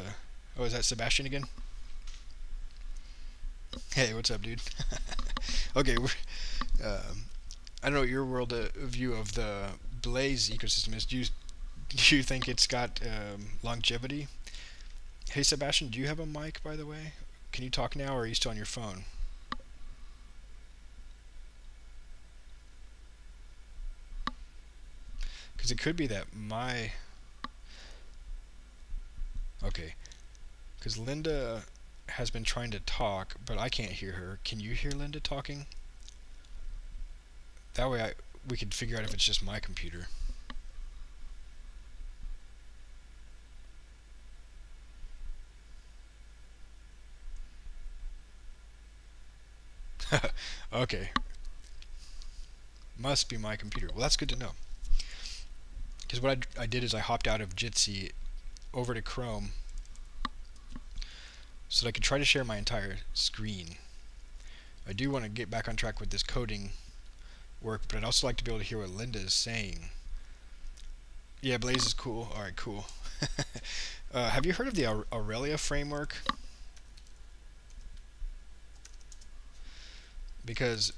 Oh, is that Sebastian again? Hey, what's up, dude? Okay, I don't know what your world view of the Blaze ecosystem is. Do you think it's got longevity? Hey Sebastian, do you have a mic, by the way? Can you talk now, or are you still on your phone? Because it could be that my... Okay. Because Linda has been trying to talk, but I can't hear her. Can you hear Linda talking? That way we could figure out if it's just my computer. Okay. Must be my computer. Well, that's good to know. Because what I did is I hopped out of Jitsi over to Chrome so that I could try to share my entire screen. I do want to get back on track with this coding work, but I'd also like to be able to hear what Linda is saying. Yeah, Blaze is cool. Alright, cool. Have you heard of the Aurelia framework? Because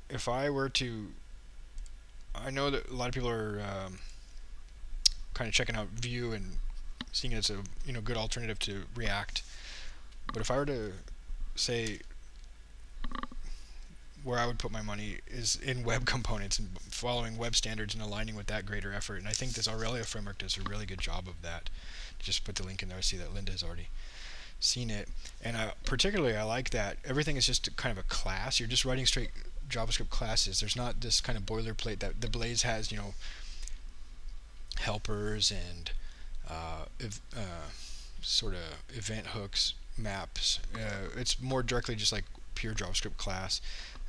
if I were to... I know that a lot of people are kind of checking out Vue and seeing it as a good alternative to React. But if I were to say where I would put my money is in web components and following web standards and aligning with that greater effort, and I think this Aurelia framework does a really good job of that. Just put the link in there. I see that Linda has already seen it, and particularly I like that everything is just kind of a class. You're just writing straight JavaScript classes. There's not this kind of boilerplate that the Blaze has, helpers and sort of event hooks, maps. It's more directly just like pure JavaScript class,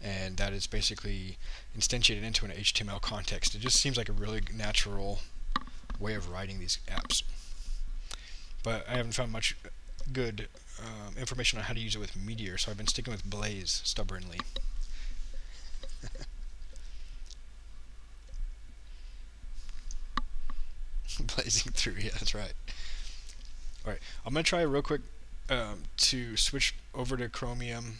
and that is basically instantiated into an HTML context. It just seems like a really natural way of writing these apps. But I haven't found much good information on how to use it with Meteor, so I've been sticking with Blaze stubbornly. Blazing through, yeah, that's right. Alright, I'm going to try real quick to switch over to Chromium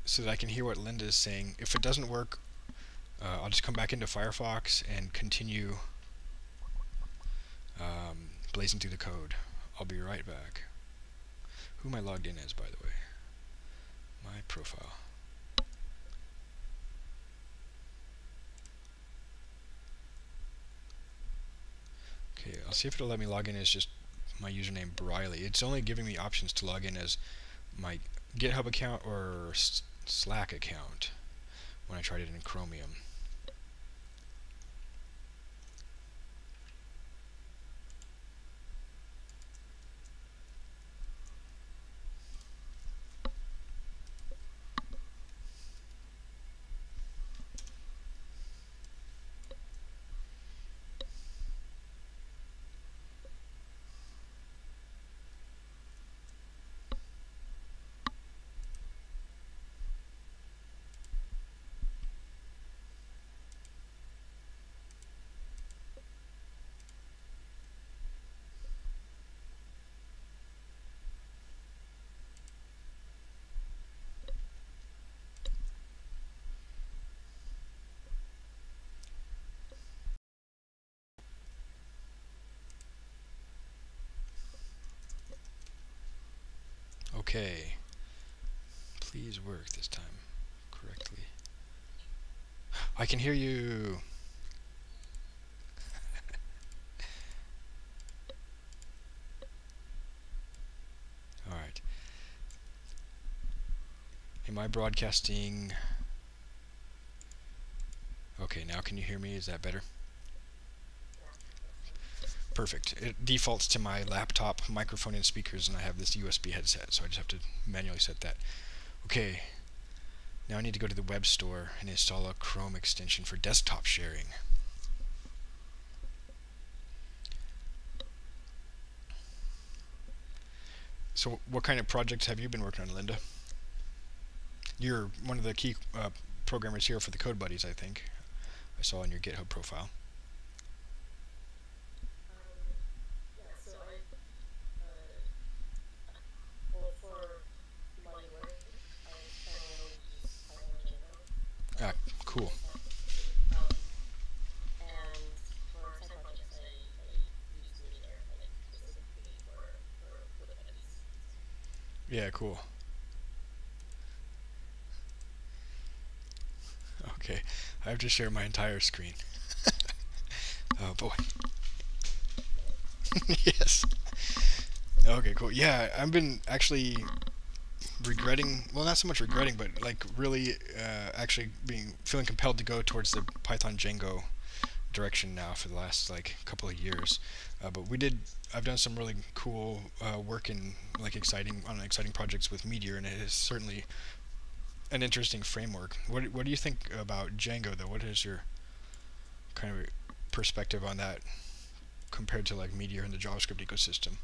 so that I can hear what Linda is saying. If it doesn't work, I'll just come back into Firefox and continue blazing through the code. I'll be right back. Who am I logged in as, by the way? My profile. Okay, I'll see if it'll let me log in as just my username Briley. It's only giving me options to log in as my GitHub account or Slack account when I tried it in Chromium. Okay. Please work this time correctly. I can hear you. Alright. Am I broadcasting? Okay, now can you hear me? Is that better? Perfect. It defaults to my laptop microphone and speakers, and I have this USB headset, so I just have to manually set that. Okay. Now I need to go to the web store and install a Chrome extension for desktop sharing. So what kind of projects have you been working on, Linda? You're one of the key programmers here for the Code Buddies, I think. I saw on your GitHub profile. Ah, cool. Yeah, cool. Okay, I have to share my entire screen. Oh boy. Yes. Okay, cool. Yeah, I've been actually regretting, well, not so much regretting, but like really actually feeling compelled to go towards the Python Django direction now for the last like couple of years. But I've done some really cool work in like exciting projects with Meteor, and it is certainly an interesting framework. What do you think about Django though? What is your kind of perspective on that compared to like Meteor and the JavaScript ecosystem?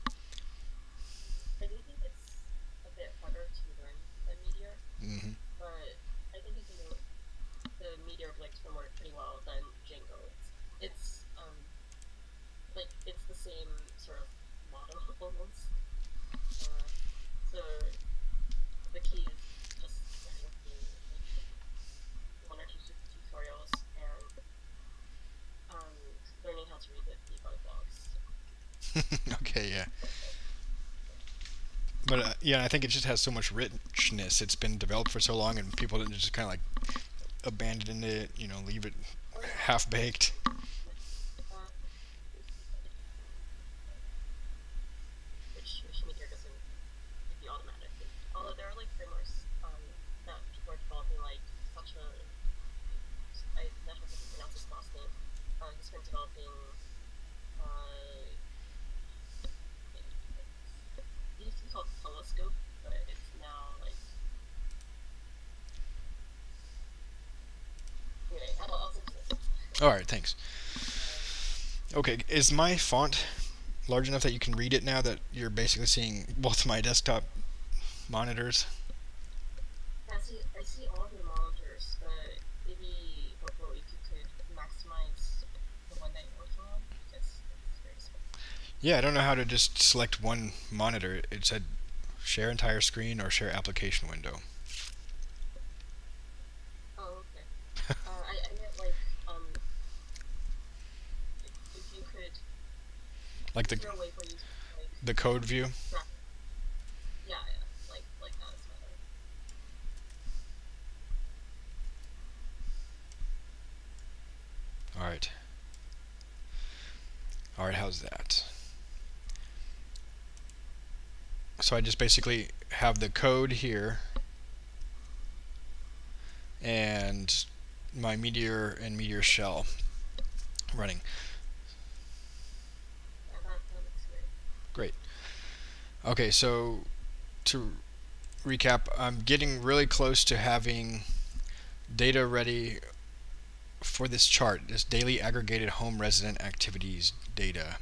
I do think it's a bit harder to learn than Meteor, Mm-hmm. but I think you can do the Meteor Blix framework pretty well than Django. It's like it's the same sort of model almost. So the key is just getting through like one or two tutorials and learning how to read the debug logs. Okay, yeah. But yeah, I think it just has so much richness. It's been developed for so long, and people didn't just kind of like abandon it, leave it half baked. Which Meteor doesn't give you automatically. Although there are like frameworks that people are developing, like such a I not sure if I can pronounce his last name. He's been developing it used to be called Telescope, but it's now like anyway, I'll send you this. All right, thanks. Okay, is my font large enough that you can read it now that you're basically seeing both my desktop monitors? I see all of your monitors, but maybe hopefully if you could maximize the one that you're working on, because it's very small. Yeah, I don't know how to just select one monitor. It said share entire screen or share application window. Oh, okay. I meant like if you could. Like Is there a way for you to like? the code view? Yeah, like that is better. All right. All right, how's that? So I just basically have the code here and my Meteor and Meteor shell running. Yeah, that looks great. Great. Okay, so to recap, I'm getting really close to having data ready for this chart, this daily aggregated home resident activities data.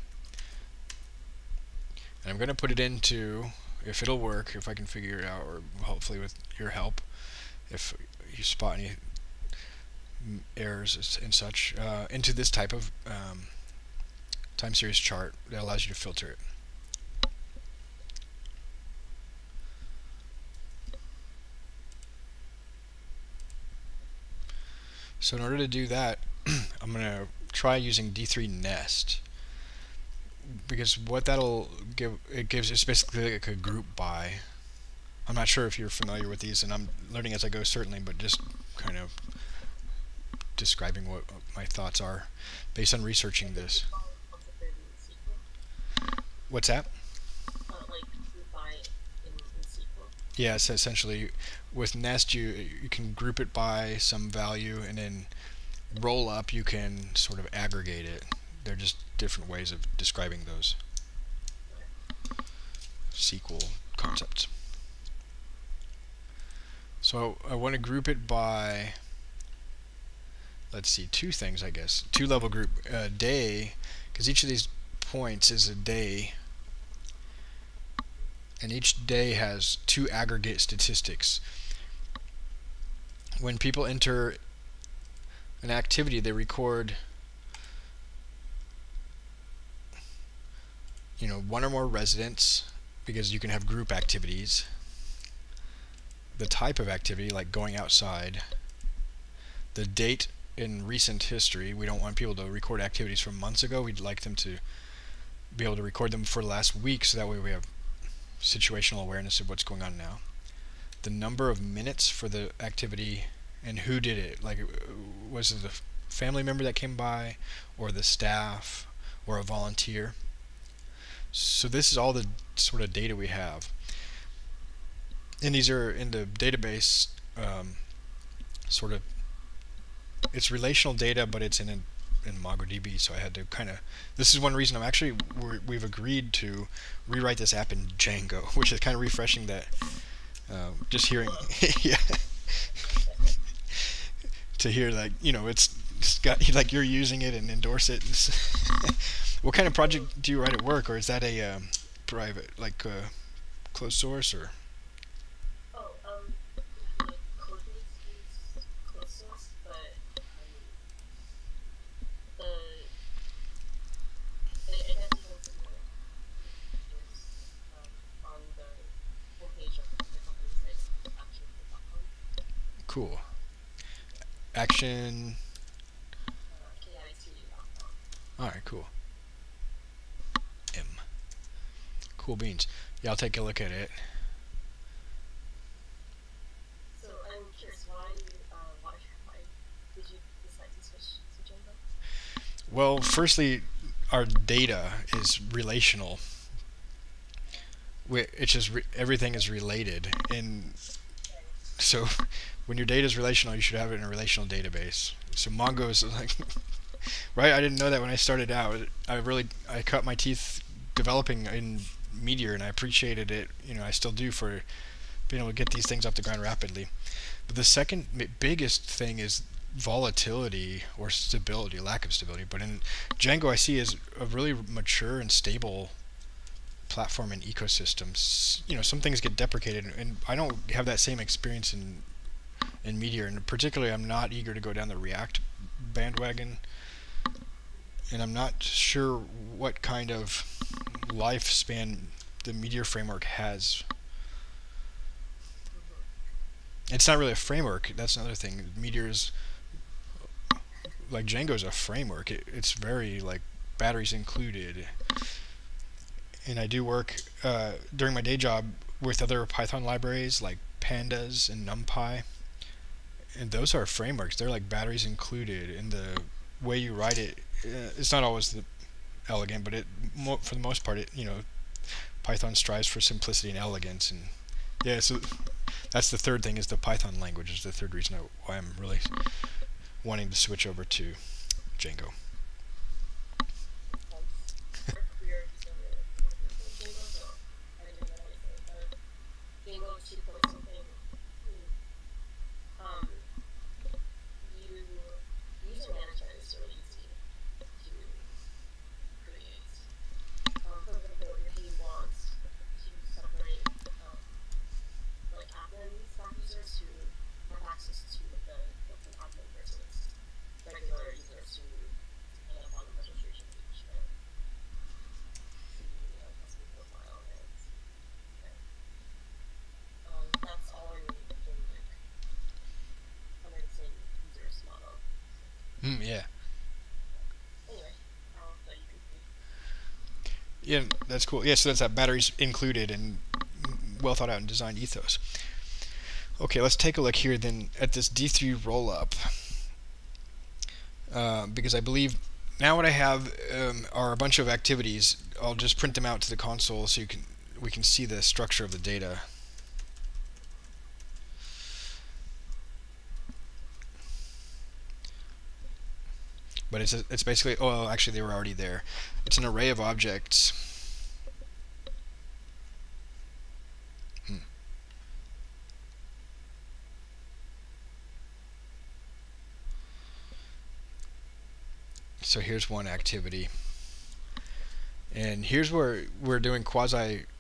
And I'm going to put it into, if it'll work, if I can figure it out, or hopefully with your help, if you spot any errors and such, into this type of time series chart that allows you to filter it. So in order to do that, I'm going to try using D3 nest, because what that'll give, it's basically like a group by. I'm not sure if you're familiar with these, and I'm learning as I go certainly, but just kind of describing what my thoughts are based on researching this. What's that? Like group by in SQL. Yeah, so essentially with nest you can group it by some value, and then roll up you can sort of aggregate it. They're just different ways of describing those SQL concepts. So I want to group it by, let's see, two things, I guess. Two level group, day, because each of these points is a day, and each day has two aggregate statistics. When people enter an activity, they record one or more residents, because you can have group activities, the type of activity like going outside, the date in recent history. We don't want people to record activities from months ago. We'd like them to be able to record them for the last week, so that way we have situational awareness of what's going on now, the number of minutes for the activity, and who did it. Like, was it a family member that came by, or the staff, or a volunteer? So this is all the sort of data we have, and these are in the database. Sort of, it's relational data, but it's in MongoDB. So I had to kind of. This is one reason we've agreed to rewrite this app in Django, which is kind of refreshing. That just hearing, yeah, to hear like it's got like you're using it and endorse it. What kind of project do you write at work, or is that a private, like closed source, or? Oh, the code base is closed source, but I guess you can see it on the homepage of the company's site, action.com. Cool. Action. KIT.com. All right, cool. Cool beans. Yeah, I'll take a look at it. So I'm curious, why did you decide to switch to Django? Well, firstly, our data is relational. It's just everything is related, and so when your data is relational, you should have it in a relational database. So Mongo is like, right? I didn't know that when I started out. I cut my teeth developing in Meteor, and I appreciated it. I still do, for being able to get these things off the ground rapidly. But the second biggest thing is volatility or stability, lack of stability. But in Django, I see as a really mature and stable platform and ecosystems. Some things get deprecated, and I don't have that same experience in Meteor. And particularly, I'm not eager to go down the React bandwagon, and I'm not sure what kind of lifespan the Meteor framework has. It's not really a framework. That's another thing. Meteor's, like Django's, a framework. It's very like batteries included. And I do work during my day job with other Python libraries like Pandas and NumPy, and those are frameworks. They're like batteries included, and the way you write it, it's not always elegant, but for the most part, Python strives for simplicity and elegance. And yeah, so that's the third thing, is the Python language is the third reason why I'm really wanting to switch over to Django. User management is really easy to create. For example, if you want to separate like admin staff users who have access to the admin versus regular users who end up on the registration page and see customer profile, and that's all I need in like under the same users model. Yeah. Anyway, I'll let you complete. Yeah, that's cool. Yeah, so that's that batteries included and well thought out and designed ethos. Okay, let's take a look here then at this D3 rollup, because I believe now what I have are a bunch of activities. I'll just print them out to the console so we can see the structure of the data. But it's basically, actually they were already there. It's an array of objects. So here's one activity. And here's where we're doing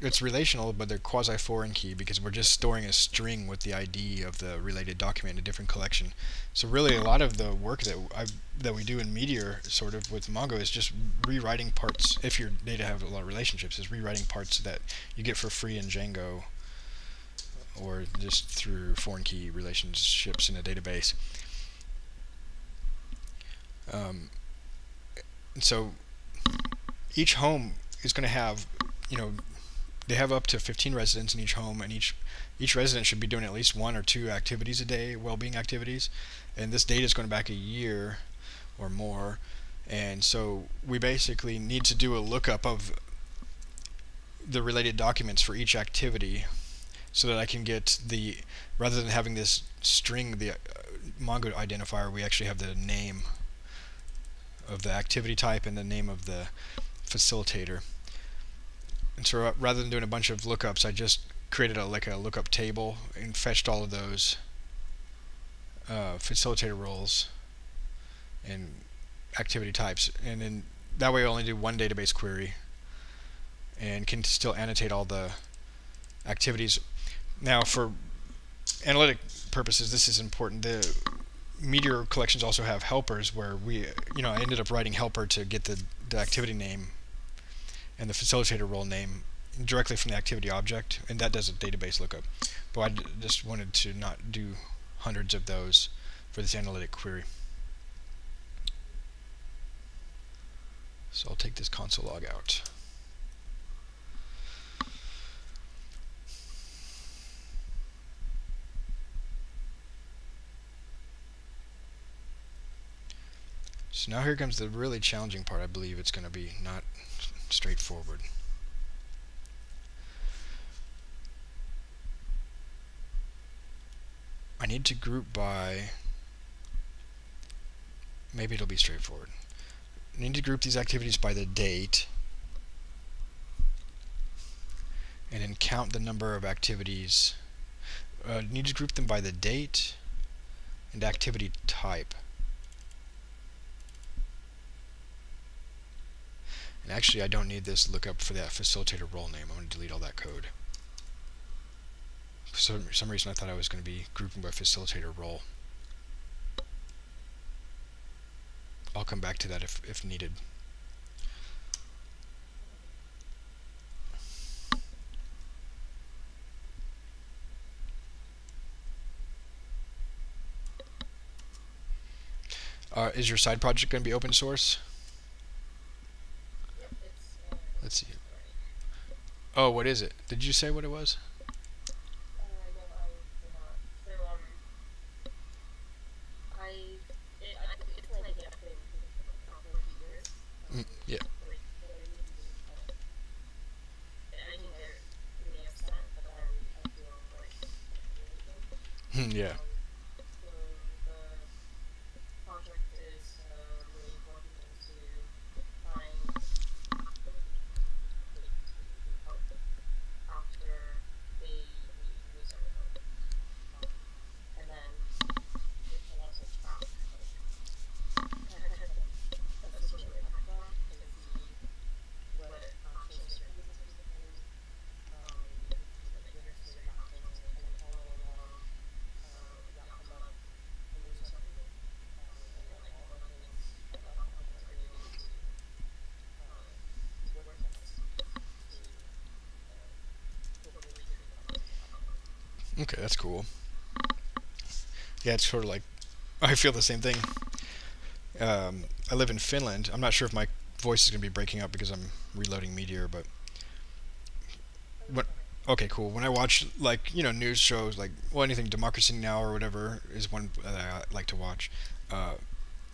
it's relational, but they're quasi-foreign key, because we're just storing a string with the ID of the related document in a different collection. So really a lot of the work that we do in Meteor, sort of with Mongo, is just rewriting parts. If your data have a lot of relationships, is rewriting parts that you get for free in Django, or just through foreign key relationships in a database. And so each home is going to have, they have up to 15 residents in each home, and each resident should be doing at least 1 or 2 activities a day, well-being activities. And this data is going back a year or more, and so we basically need to do a lookup of the related documents for each activity, so that I can get the, rather than having this string, the Mongo identifier, we actually have the name of the activity type and the name of the facilitator. And so rather than doing a bunch of lookups, I just created a lookup table and fetched all of those facilitator roles and activity types, and then that way I only do one database query and can still annotate all the activities. Now, for analytic purposes, this is important. The Meteor collections also have helpers where I ended up writing helper to get the activity name and the facilitator role name directly from the activity object, and that does a database lookup. But I just wanted to not do hundreds of those for this analytic query. So I'll take this console log out. So now here comes the really challenging part. I believe it's going to be not straightforward. I need to group by, maybe it'll be straightforward. I need to group these activities by the date, and then count the number of activities. I need to group them by the date and activity type. And actually, I don't need this lookup for that facilitator role name. I'm going to delete all that code. For some reason, I thought I was going to be grouping by facilitator role. I'll come back to that if needed. Is your side project going to be open source? Let's see. Oh, what is it? Did you say what it was? Yeah. Yeah. Okay, that's cool. Yeah, it's sort of like, I feel the same thing. I live in Finland. I'm not sure if my voice is going to be breaking up because I'm reloading Meteor, but okay, cool. When I watch, like, news shows, like, well, anything Democracy Now! Or whatever is one that I like to watch.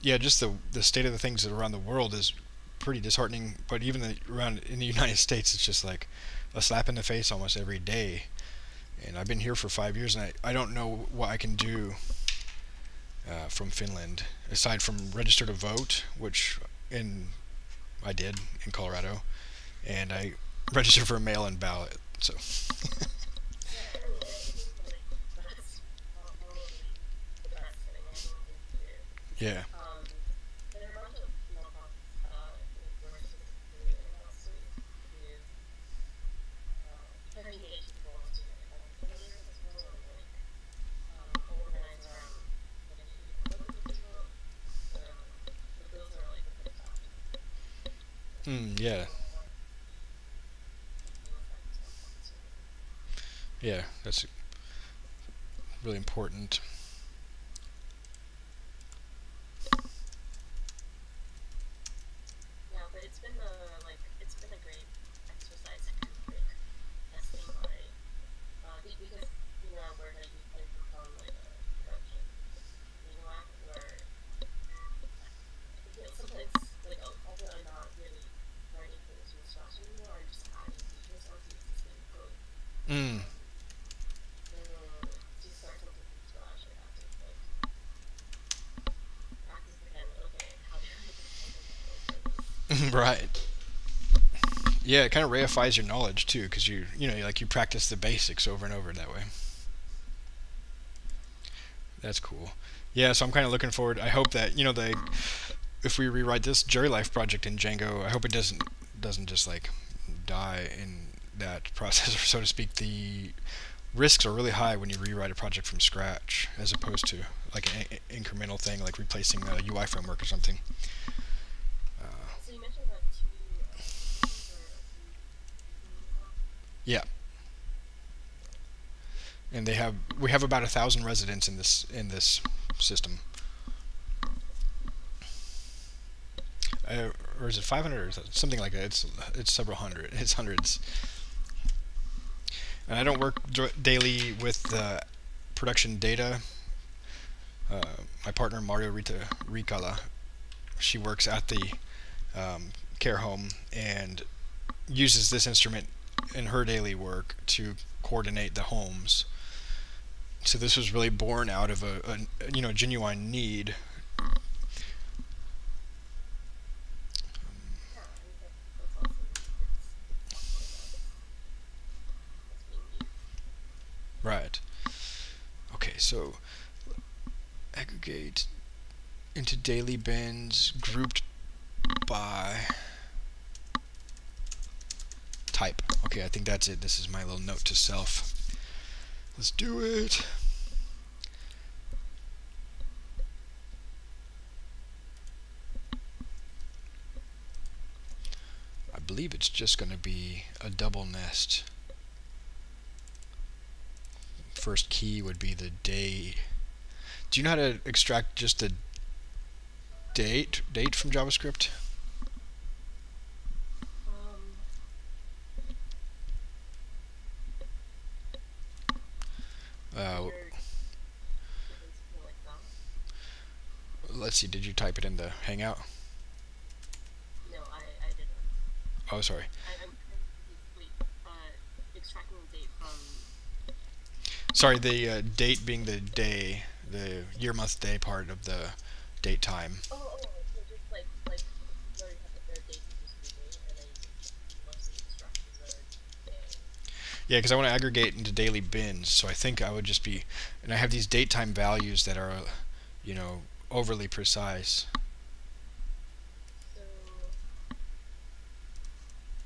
Yeah, just the state of the things around the world is pretty disheartening, but even around in the United States, it's just like a slap in the face almost every day. And I've been here for 5 years, and I don't know what I can do from Finland, aside from register to vote, which I did in Colorado, and I registered for a mail-in ballot, so. Yeah. Yeah. Yeah, that's really important. Yeah, but it's been a great exercise. Right. Yeah, it kind of reifies your knowledge too, because you practice the basics over and over that way. That's cool. Yeah, so I'm kind of looking forward. I hope that if we rewrite this Jerry Life project in Django, I hope it doesn't just like die in that process, or so to speak. The risks are really high when you rewrite a project from scratch, as opposed to like an incremental thing, like replacing a UI framework or something. So you mentioned that two systems are Yeah, and we have about 1,000 residents in this system. Or is it 500 or something like that? It's several hundred. It's hundreds. And I don't work daily with the production data. My partner Mario Ricala, she works at the care home and uses this instrument in her daily work to coordinate the homes. So this was really born out of a genuine need. Right. Okay, so aggregate into daily bins grouped by type. Okay, I think that's it. This is my little note to self. Let's do it. I believe it's just going to be a double nest. First key would be the day. Do you know how to extract just the date from JavaScript? Let's see, did you type it in the Hangout? No, I didn't. Oh, sorry. Extracting the date from... Sorry, the date being the day, the year, month, day part of the date time. So just like you already have the date equals to date, and then you mostly extract the day. Yeah, because I want to aggregate into daily bins, so I think I would just be, and I have these date time values that are, overly precise. So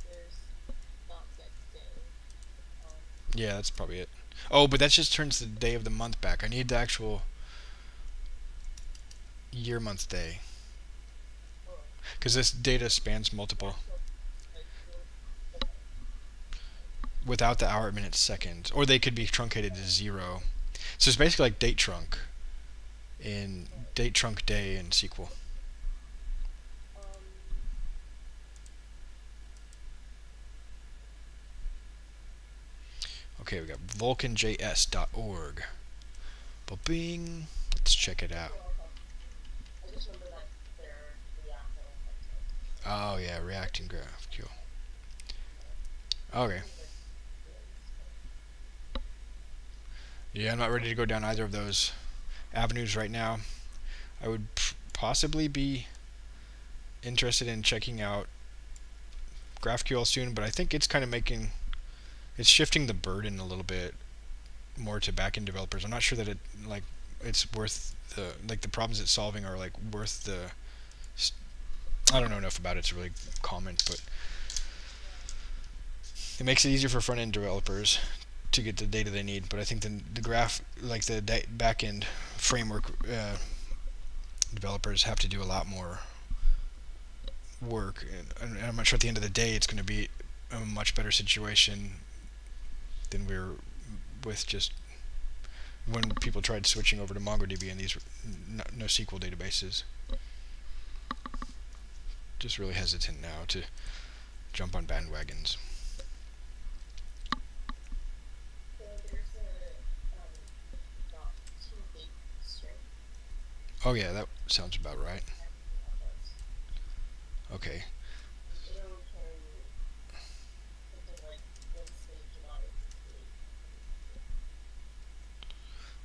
there's not get day. Yeah, that's probably it. Oh, but that just turns the day of the month back. I need the actual year, month, day. Because this data spans multiple. Without the hour, minute, second. Or they could be truncated to 0. So it's basically like date trunk in date trunk day in SQL. Okay, we got vulcanjs.org. Wellbeing. Let's check it out. I just remember that they're React. Oh yeah, React and GraphQL. Okay. Yeah, I'm not ready to go down either of those avenues right now. I would possibly be interested in checking out GraphQL soon, but I think it's kind of it's shifting the burden a little bit more to backend developers. I'm not sure that it's worth the problems it's solving are worth the. I don't know enough about it to really comment, but it makes it easier for front end developers to get the data they need. But I think the graph, the backend framework developers have to do a lot more work, and I'm not sure at the end of the day it's going to be a much better situation than we're with just when people tried switching over to MongoDB and these NoSQL databases. Just really hesitant now to jump on bandwagons. So there's two big string. Oh yeah, that sounds about right. Okay.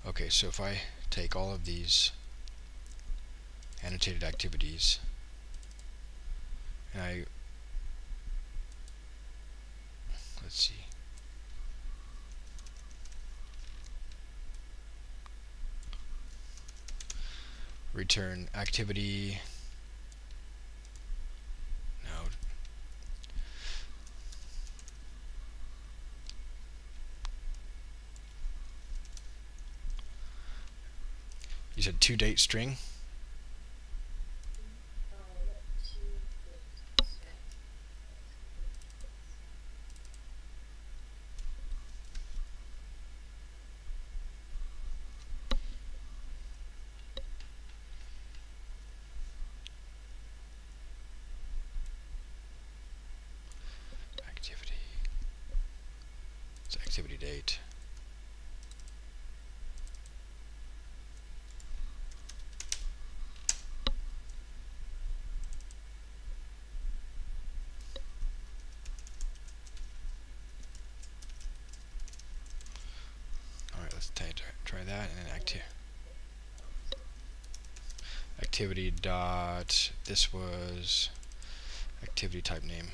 Okay, so if I take all of these annotated activities And let's see. Return activity. No. You said toDate string? Activity. It's activity date. Try that, and then activity dot, this was activity type name.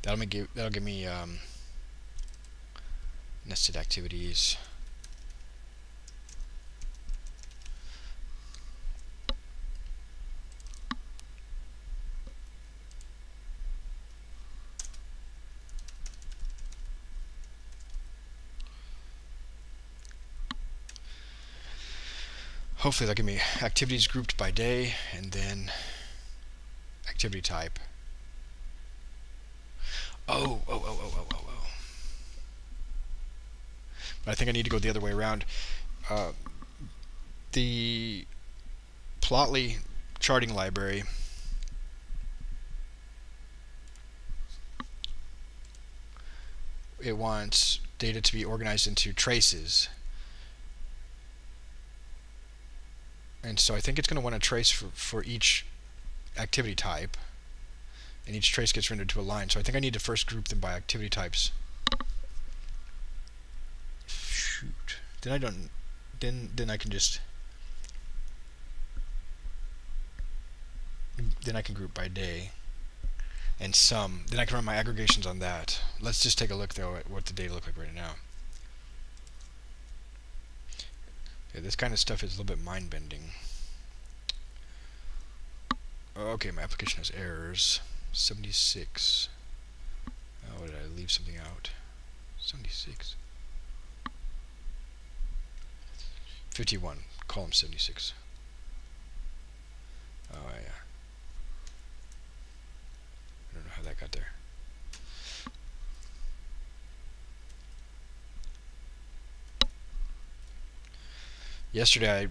That'll give me nested activities. Hopefully that'll give me activities grouped by day, and then activity type. Oh. But I think I need to go the other way around. The Plotly charting library it wants data to be organized into traces. And so I think it's going to want a trace for each activity type, and each trace gets rendered to a line. So I think I need to first group them by activity types. Shoot. Then I don't. Then I can just. Then I can group by day and sum. Then I can run my aggregations on that. Let's just take a look though at what the data look like right now. Yeah, this kind of stuff is a little bit mind-bending. Okay, my application has errors. 76. Oh, did I leave something out? 76. 51. Column 76. Oh, yeah. I don't know how that got there. Yesterday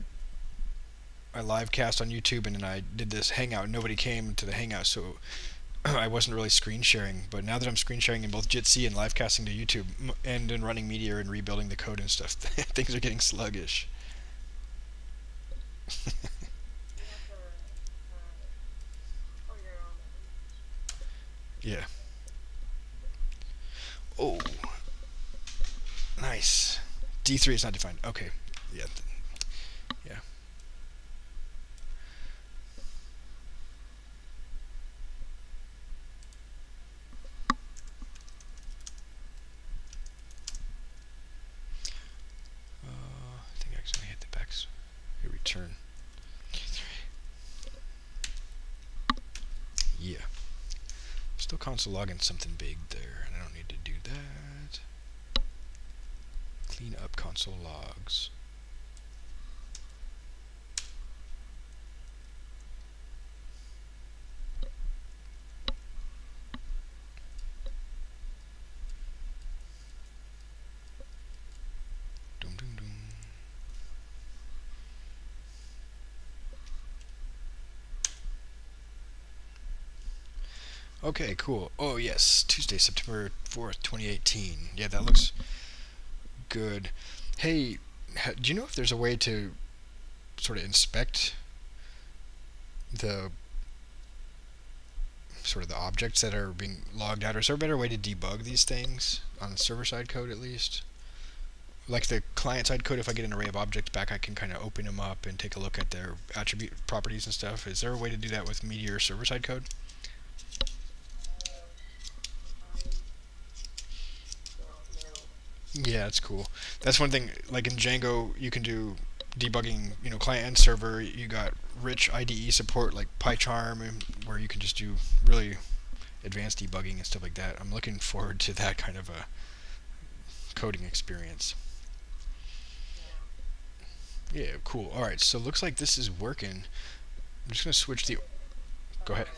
I live cast on YouTube, and then I did this hangout. Nobody came to the hangout, so I wasn't really screen sharing. But now that I'm screen sharing in both Jitsi and live casting to YouTube, and then running Meteor and rebuilding the code and stuff, things are getting sluggish. Yeah. Oh, nice. D3 is not defined. Okay. Yeah. Yeah. I think I accidentally hit the backs. Hit return. Yeah. Still console logging something big there, and I don't need to do that. Clean up console logs. Dum dum dum. Okay, cool. Oh yes, Tuesday, September 4th, 2018. Yeah, that looks good. Hey, do you know if there's a way to sort of inspect the objects that are being logged out, or is there a better way to debug these things on the server-side code at least? like the client-side code, if I get an array of objects back, I can kind of open them up and take a look at their attribute properties and stuff. Is there a way to do that with Meteor server-side code? Yeah, that's cool. That's one thing. Like in Django, you can do debugging, client and server. You got rich IDE support like PyCharm, where you can just do really advanced debugging and stuff like that. I'm looking forward to that kind of a coding experience. Yeah, cool. All right, so looks like this is working. I'm just gonna switch the. Go ahead.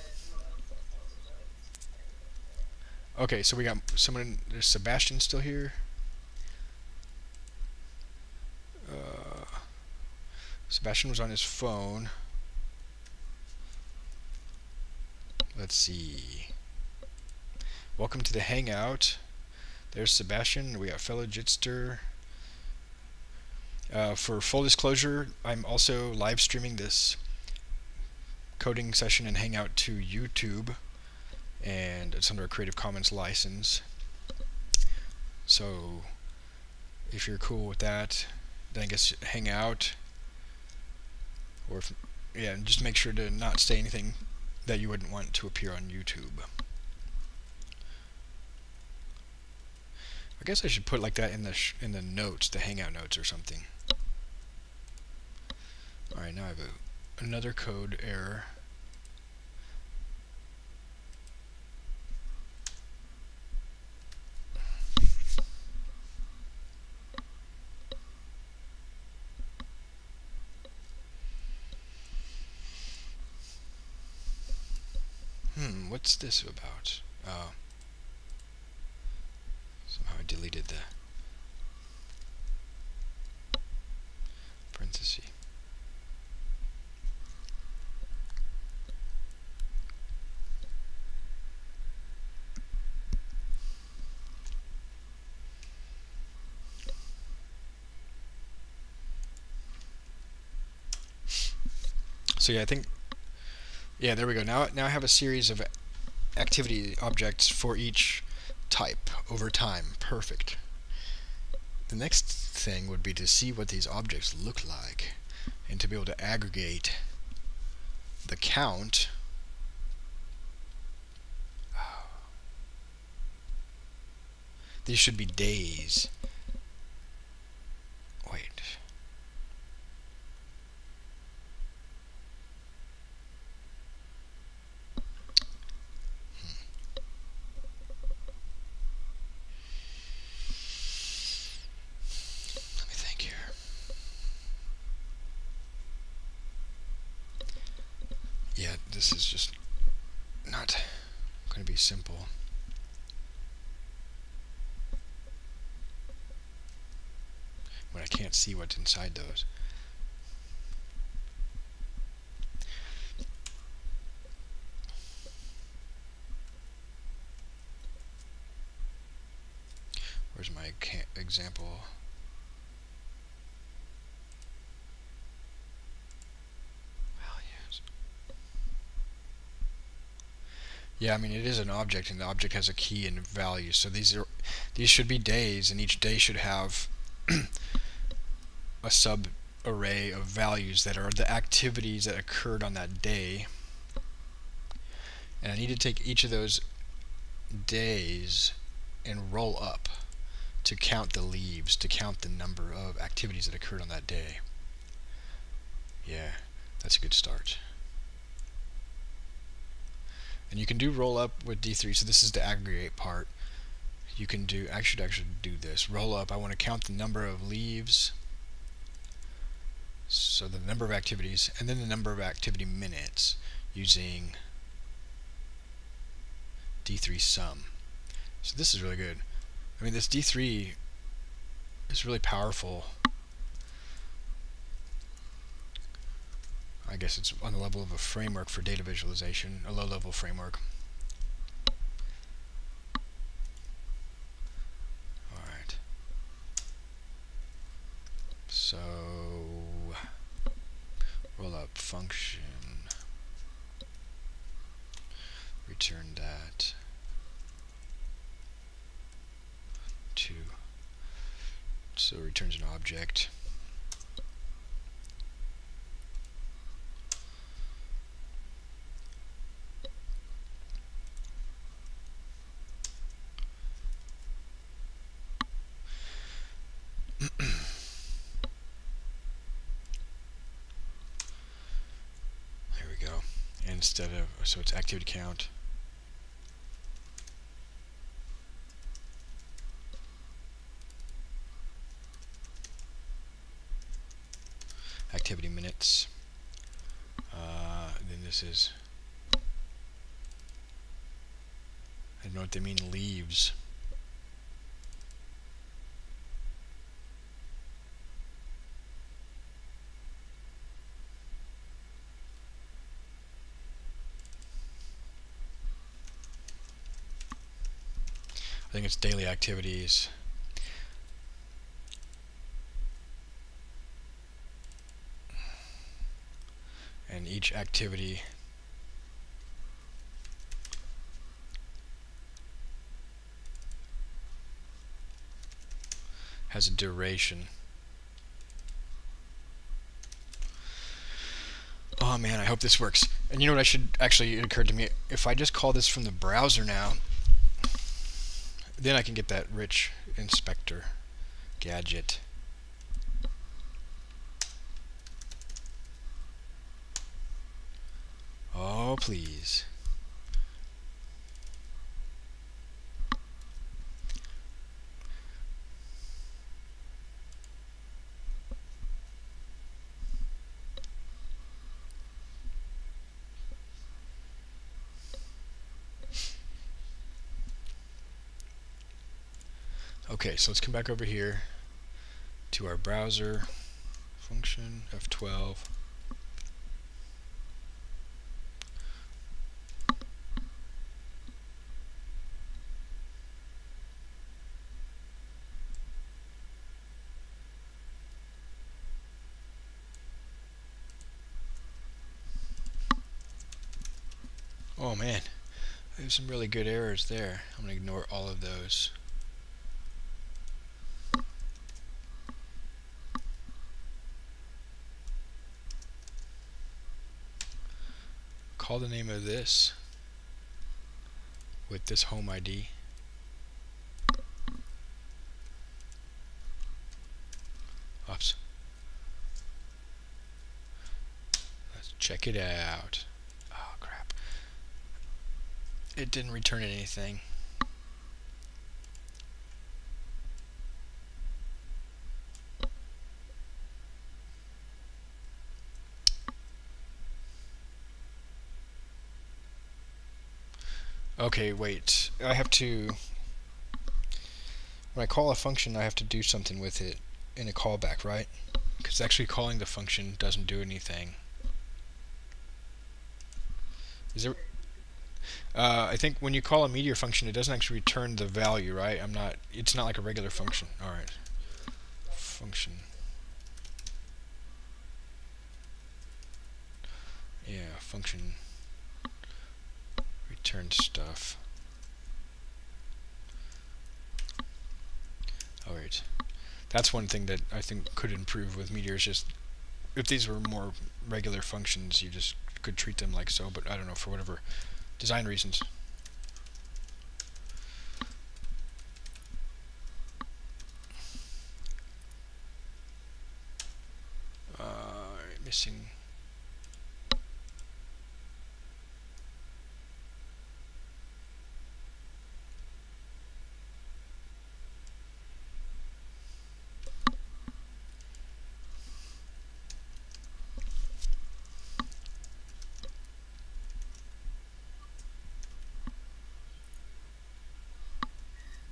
Okay, so we got someone. There's Sebastian still here. Sebastian was on his phone. Let's see. Welcome to the Hangout. There's Sebastian. We got fellow Jitster. For full disclosure, I'm also live streaming this coding session and Hangout to YouTube, and it's under a Creative Commons license. So if you're cool with that, then I guess hang out, or if, yeah, and just make sure to not say anything that you wouldn't want to appear on YouTube. I guess I should put like that in the notes, the Hangout notes or something. All right, now I have another code error. What's this about? Oh. Somehow I deleted the parenthesis. So yeah, I think, yeah, there we go. Now I have a series of activity objects for each type over time. Perfect. The next thing would be to see what these objects look like and to be able to aggregate the count. These should be days. Wait. Yeah, this is just not going to be simple. When I can't see what's inside those. Where's my example? Yeah, I mean it is an object, and the object has a key and value. So these should be days, and each day should have a sub array of values that are the activities that occurred on that day. And I need to take each of those days and roll up to count the leaves, to count the number of activities that occurred on that day. Yeah, that's a good start. And you can do roll up with D3, so this is the aggregate part. You can do, I should actually do this. Roll up, I want to count the number of leaves, so the number of activities, and then the number of activity minutes using D3 sum. So this is really good. I mean, this D3 is really powerful. I guess it's on the level of a framework for data visualization, a low-level framework. Alright. So, roll up function, return that to, so return returns an object. There we go. And instead of, so it's activity count. Activity minutes. Then this is, I don't know what they mean, leaves. I think it's daily activities. And each activity has a duration. Oh man, I hope this works. And you know what it occurred to me, if I just call this from the browser now, then I can get that rich inspector gadget. Oh, please. Okay, so let's come back over here to our browser function F12. Oh man, I have some really good errors there. I'm going to ignore all of those. Call the name of this with this home ID. Oops. Let's check it out. Oh crap. It didn't return anything. Okay, wait. I have to, when I call a function, I have to do something with it in a callback, right? Because actually calling the function doesn't do anything. Is there? I think when you call a Meteor function, it doesn't actually return the value, right? It's not like a regular function. All right. Function. Yeah, function returns stuff. Alright. That's one thing that I think could improve with Meteor, is just if these were more regular functions, you just could treat them like so, but I don't know, for whatever design reasons. Missing.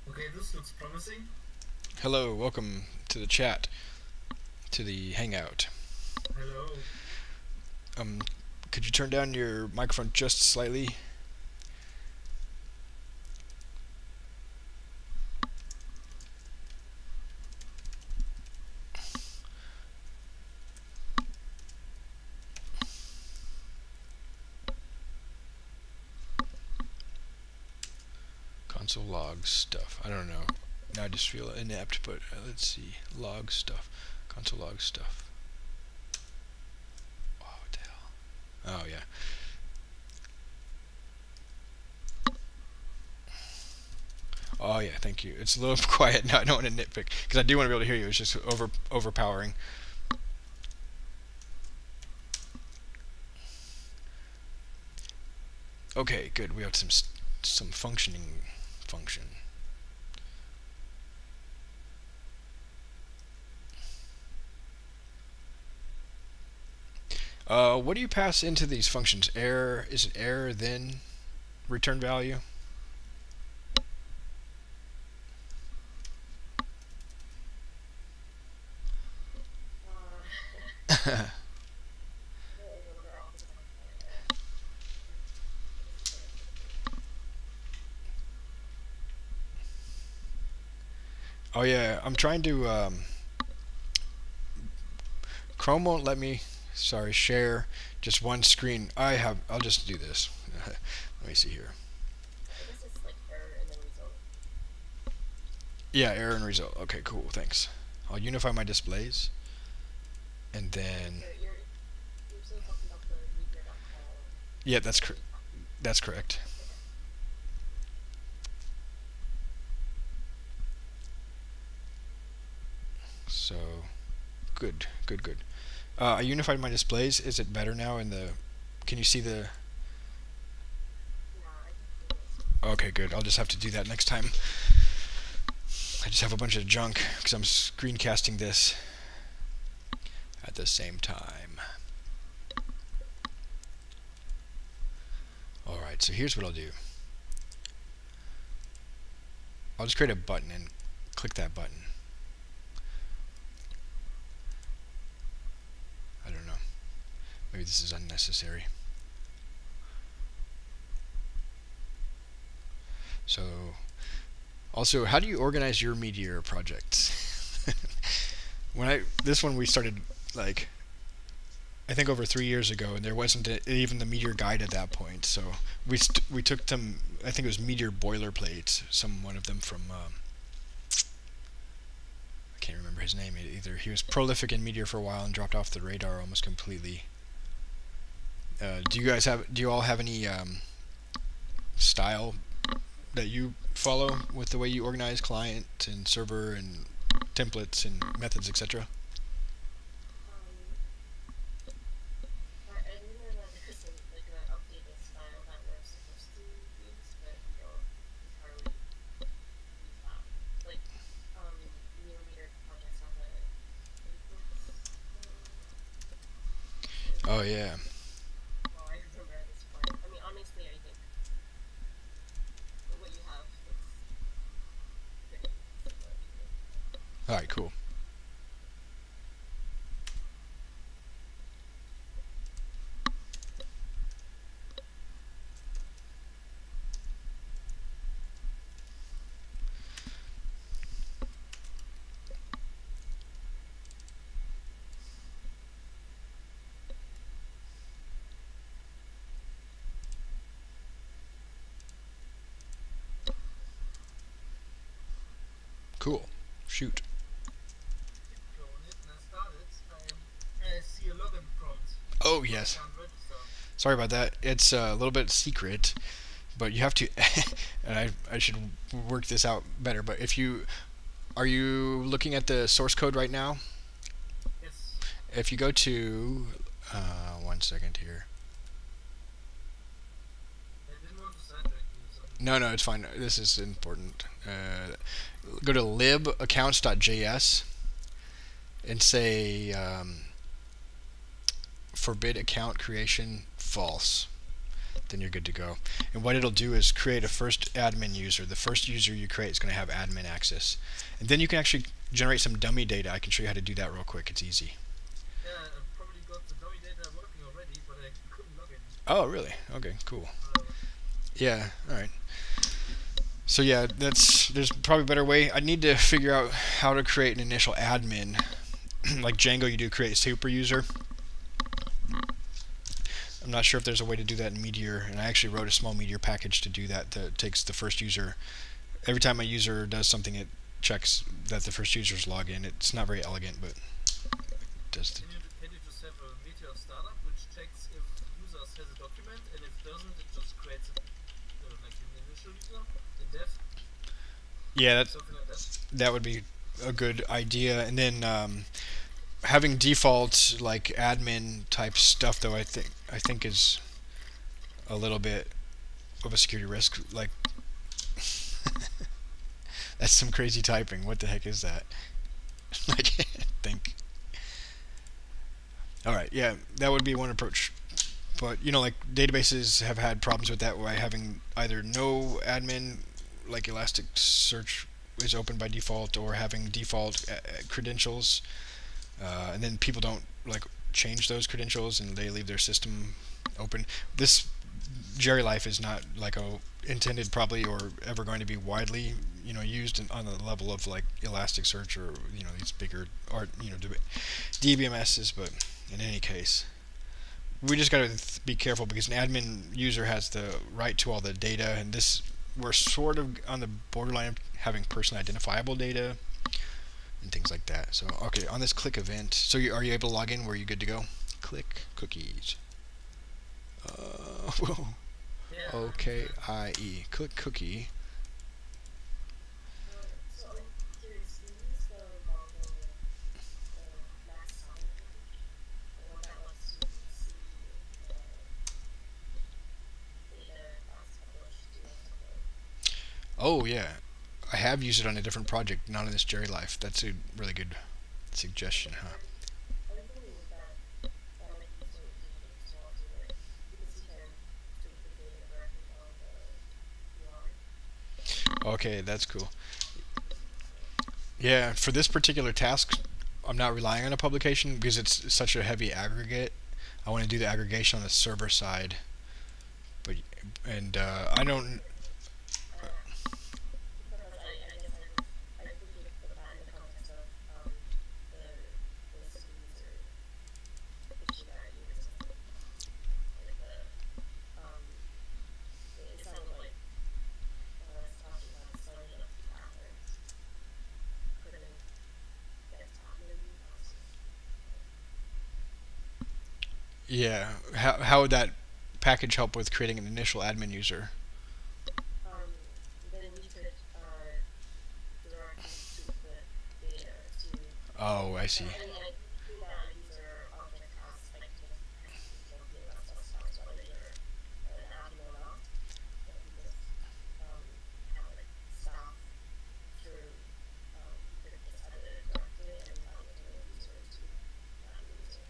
Okay, this looks promising. Hello, welcome to the chat, to the Hangout. Hello. Could you turn down your microphone just slightly? Console log stuff. I don't know. now I just feel inept, but let's see. Log stuff. Console log stuff. Oh, what the hell? Oh, yeah. Oh, yeah, thank you. It's a little quiet now. I don't want to nitpick, because I do want to be able to hear you. It's just overpowering. Okay, good. We have some functioning function. What do you pass into these functions? Error, is it error then return value? Oh yeah, I'm trying to Chrome won't let me, sorry, share just one screen. I'll just do this. Let me see here. I guess it's like error in the result. Yeah, error and result. Okay, cool, thanks. I'll unify my displays, and then You're still talking about the meteor.call. yeah, that's correct. So good. I unified my displays. Is it better now in the, can you see the, Yeah, I can see this. okay, good. I'll just have to do that next time. I just have a bunch of junk because I'm screencasting this at the same time. Alright, so here's what I'll do. I'll just create a button and click that button. I don't know. Maybe this is unnecessary. So, also, how do you organize your Meteor projects? This one we started like, I think over 3 years ago, and there wasn't even the Meteor guide at that point. So we took them. I think it was Meteor boilerplates. One of them from I can't remember his name either. He was prolific in Meteor for a while and dropped off the radar almost completely. Do you all have any style that you follow with the way you organize client and server and templates and methods, etc.? I didn't know that there's like an updated style that we're supposed to use, but we don't entirely use that. Like, Meteor projects have a inputs. Oh yeah. Well, I remember at this point. I mean, honestly, I think what you have is pretty similar to me. Alright, cool. Cool. Shoot. Clone it and I start it. I see a login prompt. Oh yes. Can't register. Sorry about that. It's a little bit secret, but you have to and I should work this out better, but are you looking at the source code right now? Yes. If you go to 1 second here. I didn't want to sidetrack you. So No, it's fine. This is important. Go to libaccounts.js and say forbid account creation false. Then you're good to go. And what it'll do is create a first admin user. The first user you create is going to have admin access. And then you can actually generate some dummy data. I can show you how to do that real quick. It's easy. yeah, I probably got the dummy data working already, but I couldn't log in. Oh, really? Okay, cool. Uh, Yeah, alright. So yeah, there's probably a better way. I need to figure out how to create an initial admin. Like Django, you do create a super user. I'm not sure if there's a way to do that in Meteor, and I actually wrote a small Meteor package to do that takes the first user. Every time a user does something, it checks that the first users log in. It's not very elegant, but it does. Can you just have a Meteor startup which checks if users has a document, and if doesn't, it just creates like an initial user in dev, Yeah, something like that? that would be a good idea. And then having default like admin type stuff, though, I think is a little bit of a security risk. Like that's some crazy typing. What the heck is that? I can't think. All right, yeah, that would be one approach. But like databases have had problems with that by having either no admin, like Elasticsearch is open by default, or having default credentials, and then people don't like change those credentials and they leave their system open. This Jerry life is not like intended probably or ever going to be widely used on the level of like Elasticsearch or these bigger DBMSs, but in any case, we just got to be careful because an admin user has the right to all the data, and we're sort of on the borderline of having personally identifiable data and things like that. So okay, on this click event, so are you able to log in? Were you good to go? Click cookies. Yeah. OKIE. Click cookie. So I'm curious, you use the Mongo max time package, the one that lets you see data that's published to the Oh yeah, I have used it on a different project, not in this Jerry life. That's a really good suggestion, huh? I believe that might be so easy to well too, like, because you can tweak the data directly on the UI. Okay, that's cool. Yeah, for this particular task, I'm not relying on a publication because it's such a heavy aggregate. I want to do the aggregation on the server side, but I don't. Because I guess I thinking of that in the context of the super user issue that you were discussing. Like it sounded like it's talking about signing up patterns couldn't get admin access. Yeah, how would that package help with creating an initial admin user? Then you could directly tweak the data to Oh, I see. and do that user object as like just something that specifies whether you're an admin or not. But you just have like staff through you could just edit it directly and validate the user to admin user.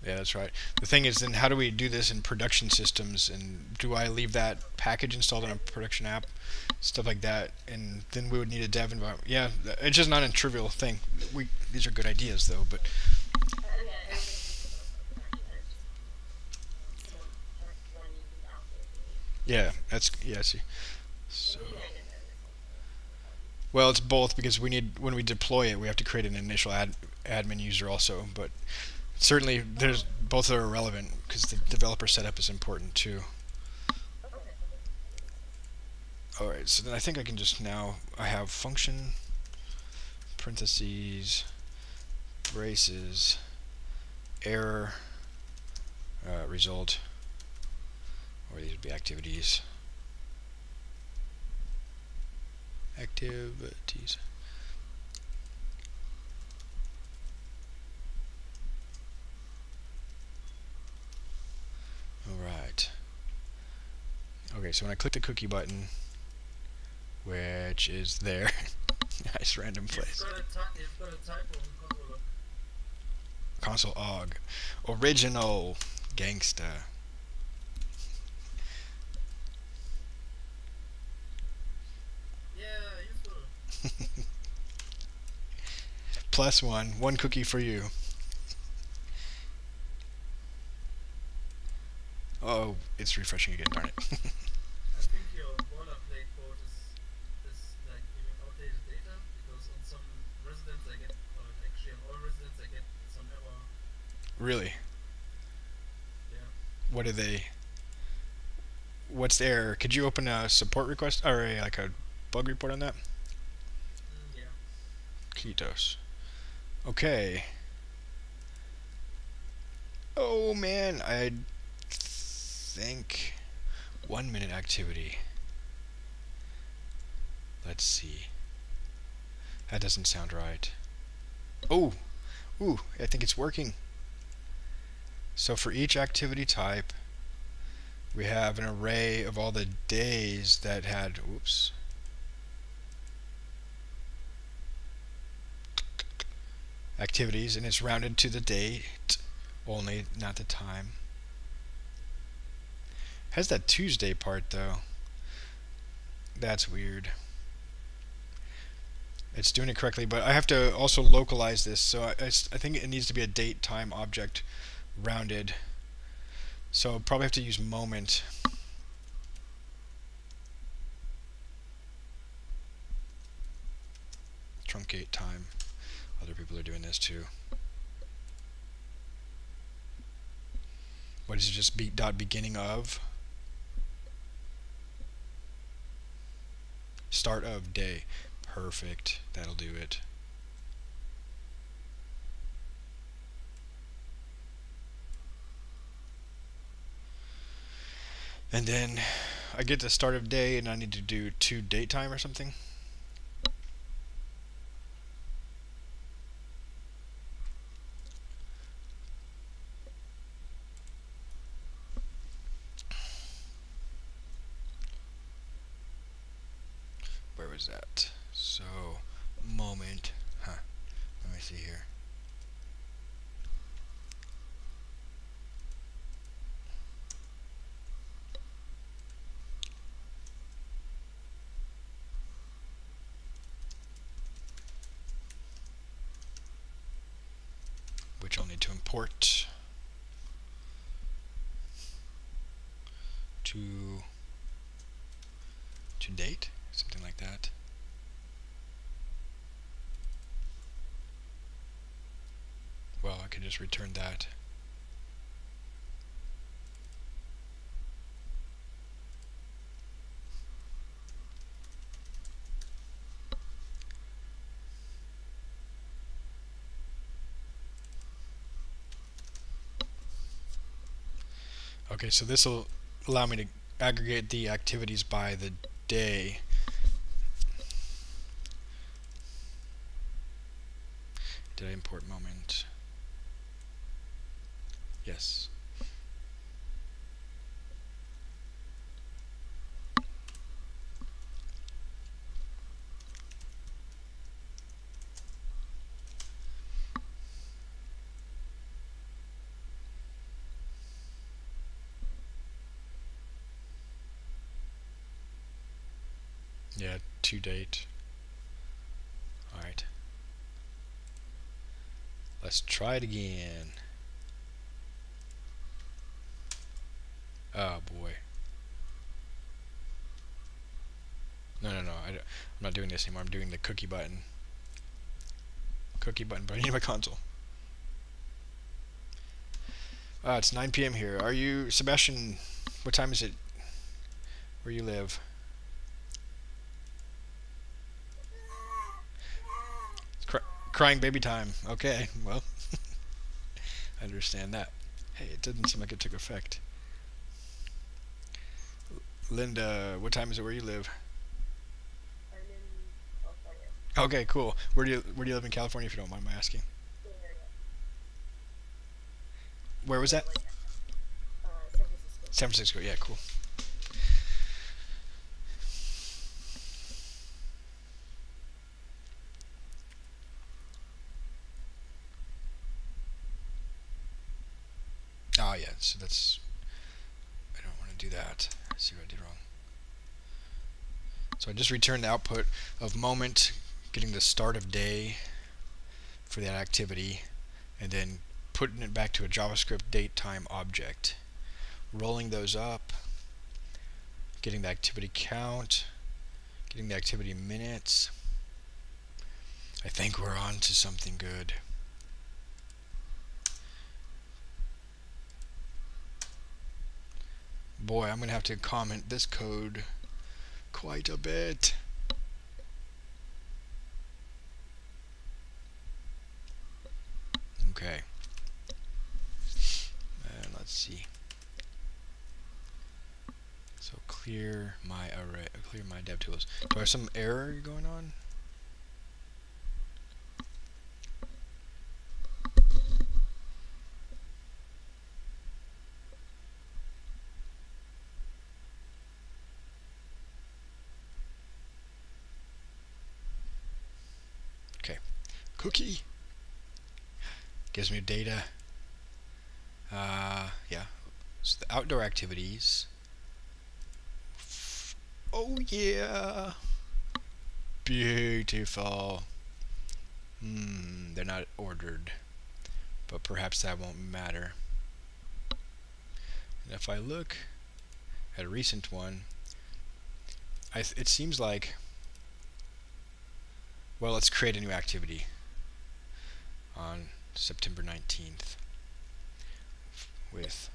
Yeah, that's right. The thing is, then how do we do this in production systems? And do I leave that package installed in a production app, stuff like that? And then we would need a dev environment. Yeah, it's just not a trivial thing. These are good ideas, though. But Yeah, everything is someone running the output. yeah, I see. So, well, it's both because when we deploy it, we have to create an initial admin user also. But certainly, both are relevant because the developer setup is important too. All right, so then I think I can just I have function parentheses braces error result, or these would be activities. Alright. Okay, so when I click the cookie button, which is there, nice random place. You've got a typo in Console og. Original gangsta. Yeah, useful. Plus one cookie for you. Oh, it's refreshing again, darn it. I think your boilerplate code is like giving outdated data because on some residents I get, or actually on all residents I get some error. Really? Yeah. What's the error? Could you open a support request or like a bug report on that? Yeah. Mosquitoes. Okay. Oh man, I think 1 minute activity. Let's see. That doesn't sound right. Oh! Ooh, I think it's working. So for each activity type, we have an array of all the days that had, oops, activities, and it's rounded to the date only, not the time. Has that Tuesday part though. That's weird. It's doing it correctly, but I have to also localize this, so I think it needs to be a date time object rounded. So I'll probably have to use moment. Truncate time. Other people are doing this too. What is it, just beginning of? Start of day. Perfect. That'll do it. And then I get the start of day and I need to do to date time or something. Where was that? So, moment. Huh. Let me see here. Which I'll need to import to date, something like that. Well, I could just return that. Okay, so this will allow me to aggregate the activities by the day. Did I import moment? Yes. Yeah, to date. Alright. Let's try it again. Oh boy. No, I'm not doing this anymore. I'm doing the cookie button. Cookie button, but I need my console. It's 9 p.m. here. Are you, Sebastian, what time is it where you live? Crying baby time. Okay, well, I understand that. Hey, it doesn't seem like it took effect. Linda, what time is it where you live? I'm in California. Okay, cool. Where do you live in California, if you don't mind my asking? Bay Area. Where was that? San Francisco. San Francisco. Yeah, cool. Oh yeah, so that's, I don't want to do that. Let's see what I did wrong. So I just returned the output of moment, getting the start of day for that activity, and then putting it back to a JavaScript date time object. Rolling those up, getting the activity count, getting the activity minutes. I think we're on to something good. Boy, I'm going to have to comment this code quite a bit. So clear my array, clear my DevTools. Do I have some error going on? Okay, cookie gives me data. Yeah, so the outdoor activities. Oh yeah, beautiful. They're not ordered, but perhaps that won't matter. And if I look at a recent one, it seems like, well, let's create a new activity on September 19th with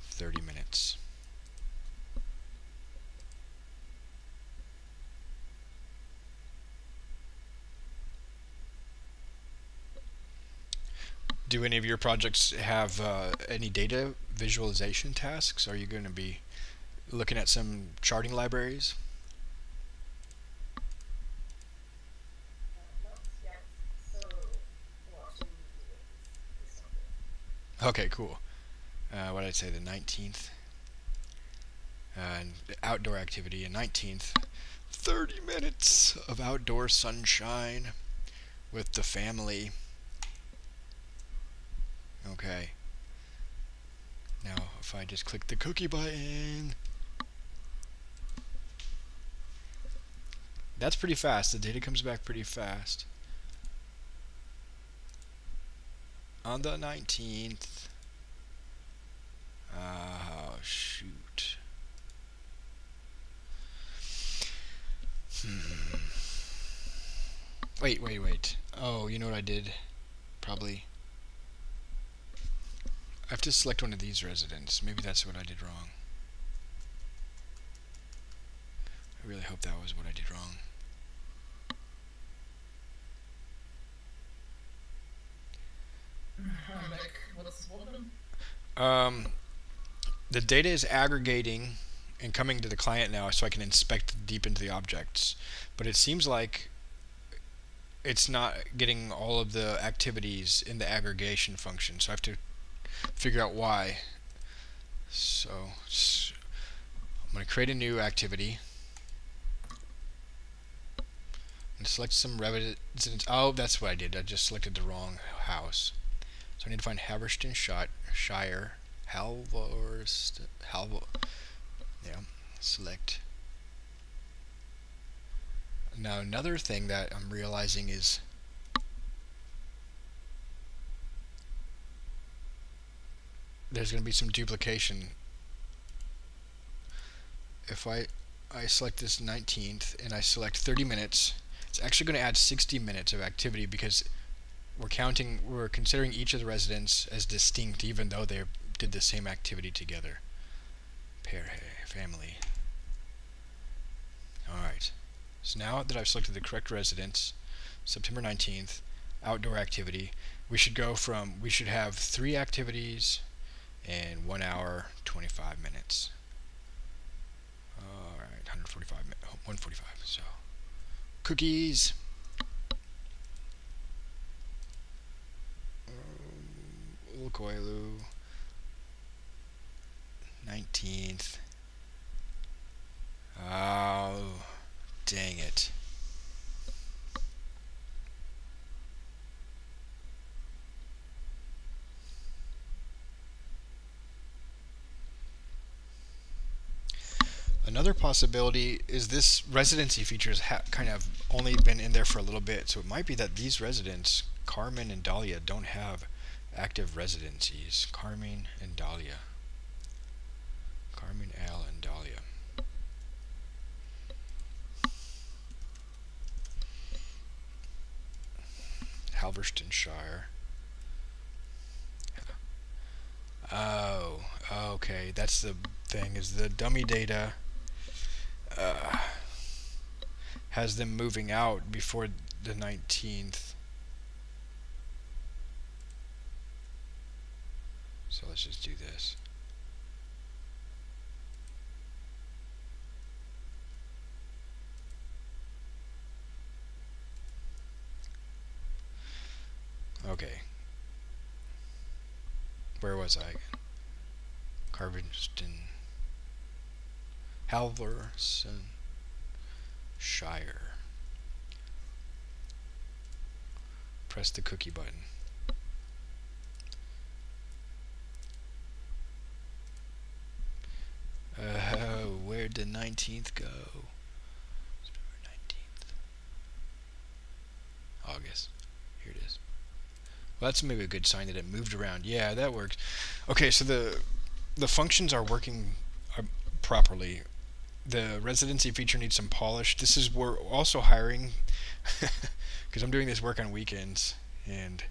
30 minutes. Do any of your projects have any data visualization tasks? Are you going to be looking at some charting libraries? Not yet. So watching videos is something. Okay, cool. What did I say, the 19th? And outdoor activity, and 19th, 30 minutes of outdoor sunshine with the family. Okay. Now, if I just click the cookie button, that's pretty fast. The data comes back pretty fast. On the 19th. Oh, shoot. Wait. Oh, you know what I did? Probably. I have to select one of these residents. Maybe that's what I did wrong. I really hope that was what I did wrong. I'm back. What's the problem? The data is aggregating and coming to the client now, so I can inspect deep into the objects. But it seems like it's not getting all of the activities in the aggregation function, so I have to figure out why. So I'm going to create a new activity and select some residents. Oh, that's what I did. I just selected the wrong house. So I need to find Haversham Shire, yeah, select. Now another thing that I'm realizing is there's going to be some duplication. If I select this 19th and I select 30 minutes, it's actually going to add 60 minutes of activity because we're considering each of the residents as distinct even though they did the same activity together. Pair, family. Alright. So now that I've selected the correct residence, September 19th, outdoor activity, we should have 3 activities in 1 hour, 25 minutes. Alright, 145. So, cookies. Ulkoilu. 19th. Oh, dang it. Another possibility is this residency features kind of only been in there for a little bit, so it might be that these residents, Carmen and Dahlia, don't have active residencies. Carmen and Dahlia. Carmen, Al, and Dahlia. Halvertonshire. Oh, okay. That's the thing, is the dummy data has them moving out before the 19th. So let's just do this. was I again? Carveston, Halverson, Shire. Press the cookie button. Where'd the 19th go? September 19th. August. Here it is. Well, that's maybe a good sign that it moved around. Yeah, that works. Okay, so the functions are working properly. The residency feature needs some polish. We're also hiring because I'm doing this work on weekends, and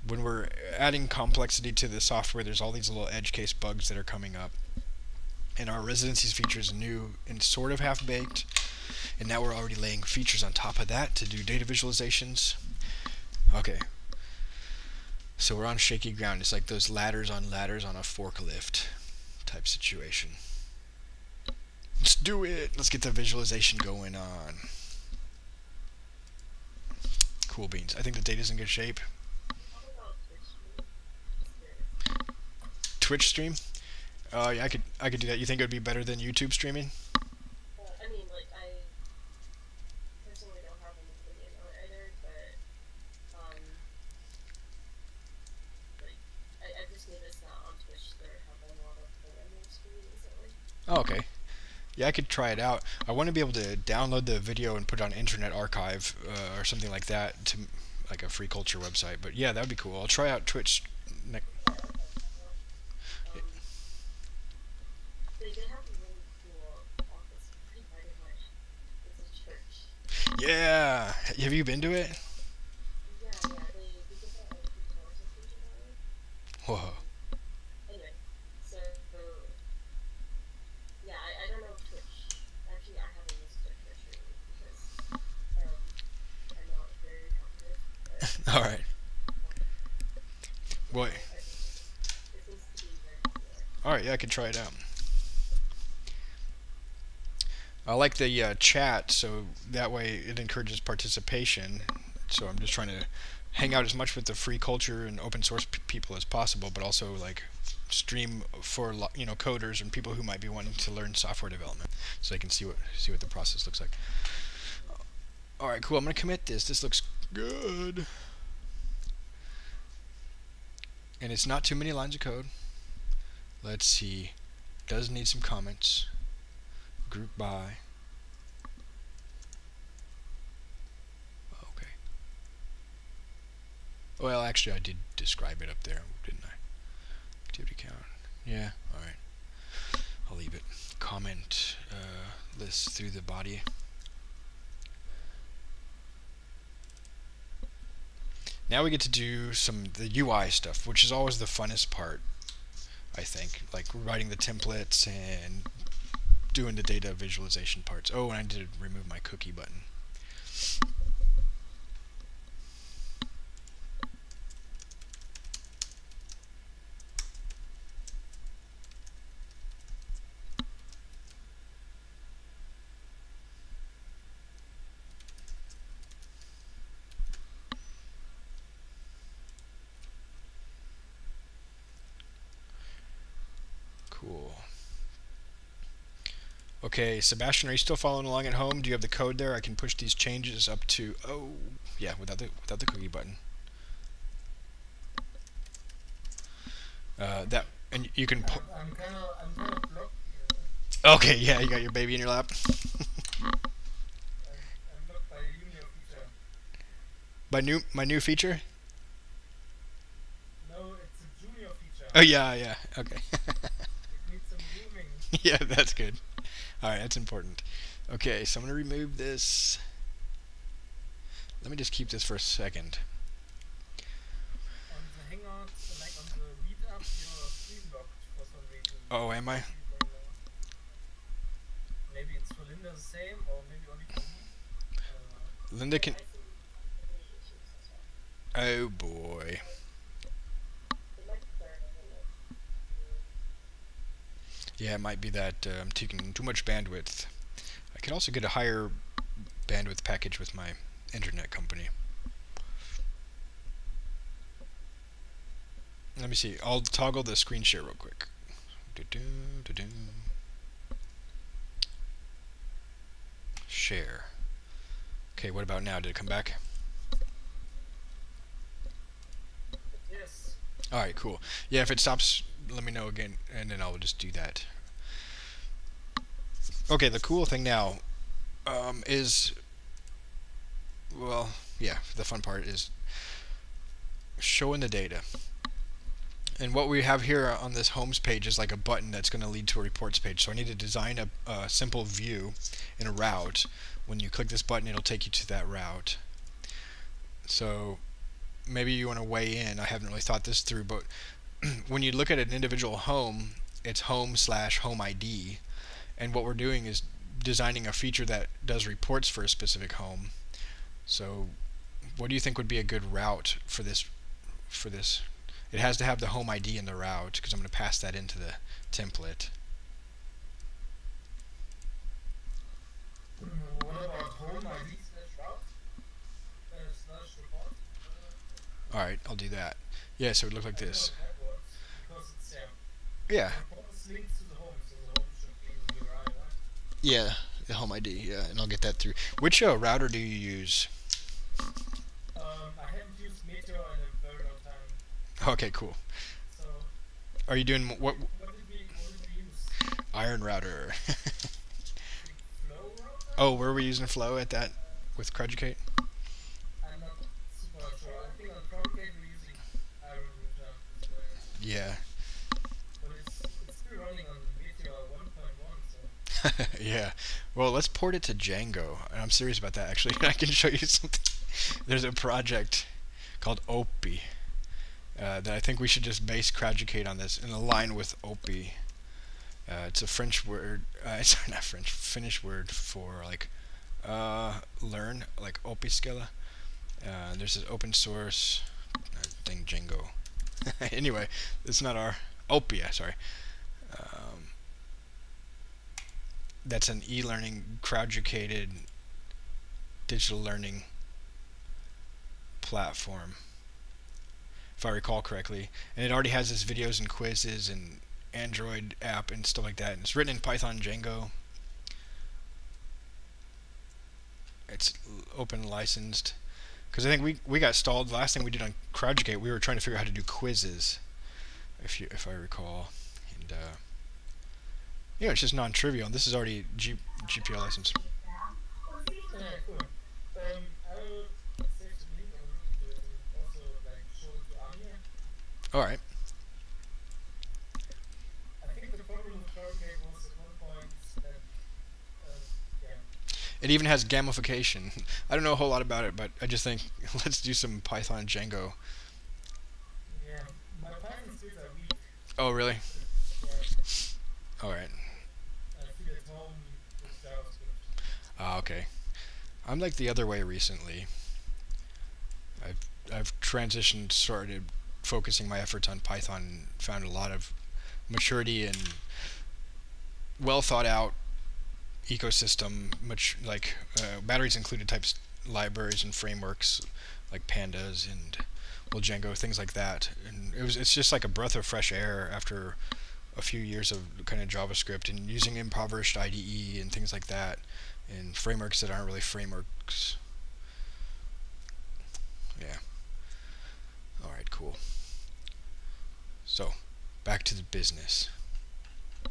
when we're adding complexity to the software, there's all these little edge case bugs that are coming up. And our residencies feature is new and sort of half-baked, and now we're already laying features on top of that to do data visualizations. Okay, so we're on shaky ground. It's like those ladders on a forklift type situation. Let's do it. Let's get the visualization going on. Cool beans. I think the data's in good shape. Twitch stream? Yeah, I could do that. You think it would be better than YouTube streaming? I mean, like, I personally don't have an opinion on either, but, like, I just noticed that on Twitch they're having a lot of the random streaming recently. Oh, okay. Yeah, I could try it out. I want to be able to download the video and put it on Internet Archive or something like that, to like a free culture website. But yeah, that would be cool. I'll try out Twitch. They did have a really cool office right by my, it's a church. Yeah. Have you been to it? Yeah, they did that like 3 conversation earlier. Whoa. Anyway, so yeah, I don't know Twitch. Actually, I haven't used Twitch recently because I'm not very confident. But All right. Boy. it seems to be very popular. All right. Yeah, I could try it out. I like the chat, so that way it encourages participation. So I'm just trying to hang out as much with the free culture and open source people as possible, but also like stream for coders and people who might be wanting to learn software development, so they can see what the process looks like. All right, cool. I'm gonna commit this. This looks good, and it's not too many lines of code. Let's see. Does need some comments. Group by. Okay. Well, actually, I did describe it up there, didn't I? Activity count. Yeah. All right. I'll leave it. Comment list through the body. Now we get to do the UI stuff, which is always the funnest part, I think. Like writing the templates and doing the data visualization parts. Oh, and I did remove my cookie button. Cool. Okay, Sebastian, are you still following along at home? Do you have the code there? I can push these changes up to, oh, yeah, without the cookie button. And you can. I'm kind of blocked here. Okay, yeah, you got your baby in your lap. I'm blocked by a junior feature. My new feature? No, it's a junior feature. Oh yeah, okay. It needs some grooming. Yeah, that's good. All right, that's important. Okay, so I'm gonna remove this. Let me just keep this for a second. On the Hangouts, like on the meetup, you're screen locked for some reason. Oh, am I? Maybe it's for Linda the same, or maybe only for me. Linda can. I see any issues as well. Oh boy. It might be better than it. Yeah, it might be that I'm taking too much bandwidth. I could also get a higher bandwidth package with my internet company. Let me see. I'll toggle the screen share real quick. Share. Okay, what about now? Did it come back? Yes. Alright, cool. Yeah, if it stops, let me know again, and then I'll just do that. Okay, the cool thing now is, well, yeah, the fun part is showing the data. And what we have here on this homes page is like a button that's going to lead to a reports page. So I need to design a simple view in a route. When you click this button, it'll take you to that route. So maybe you want to weigh in. I haven't really thought this through, but when you look at an individual home, it's home/home ID. And what we're doing is designing a feature that does reports for a specific home. So what do you think would be a good route for this? It has to have the home ID in the route, because I'm going to pass that into the template. What about home ID slash route slash report? Alright, I'll do that. Yeah, so it would look like this. Because it's Yeah. report is linked to the home, so the home should be the URI, right? Yeah, the home ID, yeah, and I'll get that through. Which router do you use? I haven't used Meteor in a very long time, Okay, cool. so Are you doing what? what did we use? Iron router. Flow router? Oh, were we using Flow at that with Crudgicate? I'm not super sure. I think on Propagate we're using Iron router as well. Yeah. But it's still running on Meteor 1.1, so Yeah. Well, let's port it to Django. And I'm serious about that, actually. I can show you something. There's a project called Opie that I think we should just base Crudgicate on this and align with Opie. It's a French word. Sorry, not French. Finnish word for like learn, like Opiskelä. There's this open source thing, Django. Anyway, it's not our Opia. Sorry. That's an e-learning, crowd-educated digital learning platform, if I recall correctly. And it already has its videos and quizzes and Android app and stuff like that. And it's written in Python Django. It's open licensed. Because I think we got stalled. The last thing we did on CrowdEducate, we were trying to figure out how to do quizzes, if I recall. And yeah, it's just non-trivial. And this is already GPL licensed. yeah, cool. I will save the link and also like show it to Anya. All right. I think the problem with Propagate was at one point that yeah. It even has gamification. I don't know a whole lot about it, but I just think let's do some Python Django. Yeah, my Python skills are weak. Oh, really? Yeah, All right. I feel at home with JavaScript. Ah, okay. I'm like the other way recently. I've transitioned, started focusing my efforts on Python, found a lot of maturity and well thought out ecosystem, much like batteries included types libraries and frameworks like pandas and well Django, things like that. And it's just like a breath of fresh air after a few years of kind of JavaScript and using impoverished IDE and things like that, and frameworks that aren't really frameworks. Yeah. All right, cool. So, back to the business. Did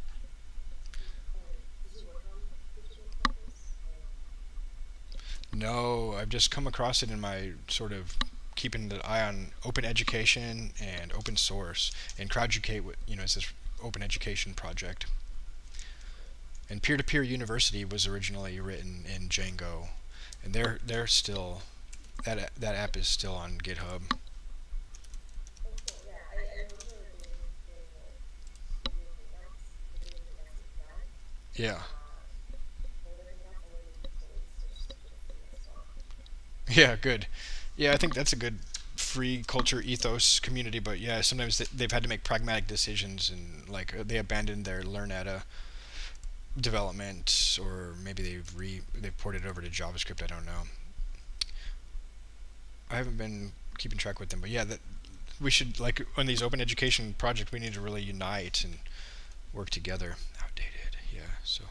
you work on digital campus? No, I've just come across it in my sort of keeping the eye on open education and open source, and CrowdEducate, you know, is this open education project. And peer-to-peer university was originally written in Django, and they're still that app is still on GitHub. Oh, cool. Yeah, I remember doing Yeah. the Yeah, good. Yeah, I think that's a good free culture ethos community, but yeah, sometimes they've had to make pragmatic decisions, and like they abandoned their Learnata development, or maybe they've ported it over to JavaScript, I don't know. I haven't been keeping track with them, but yeah, we should, like on these open education projects, we need to really unite and work together. Outdated, yeah. So.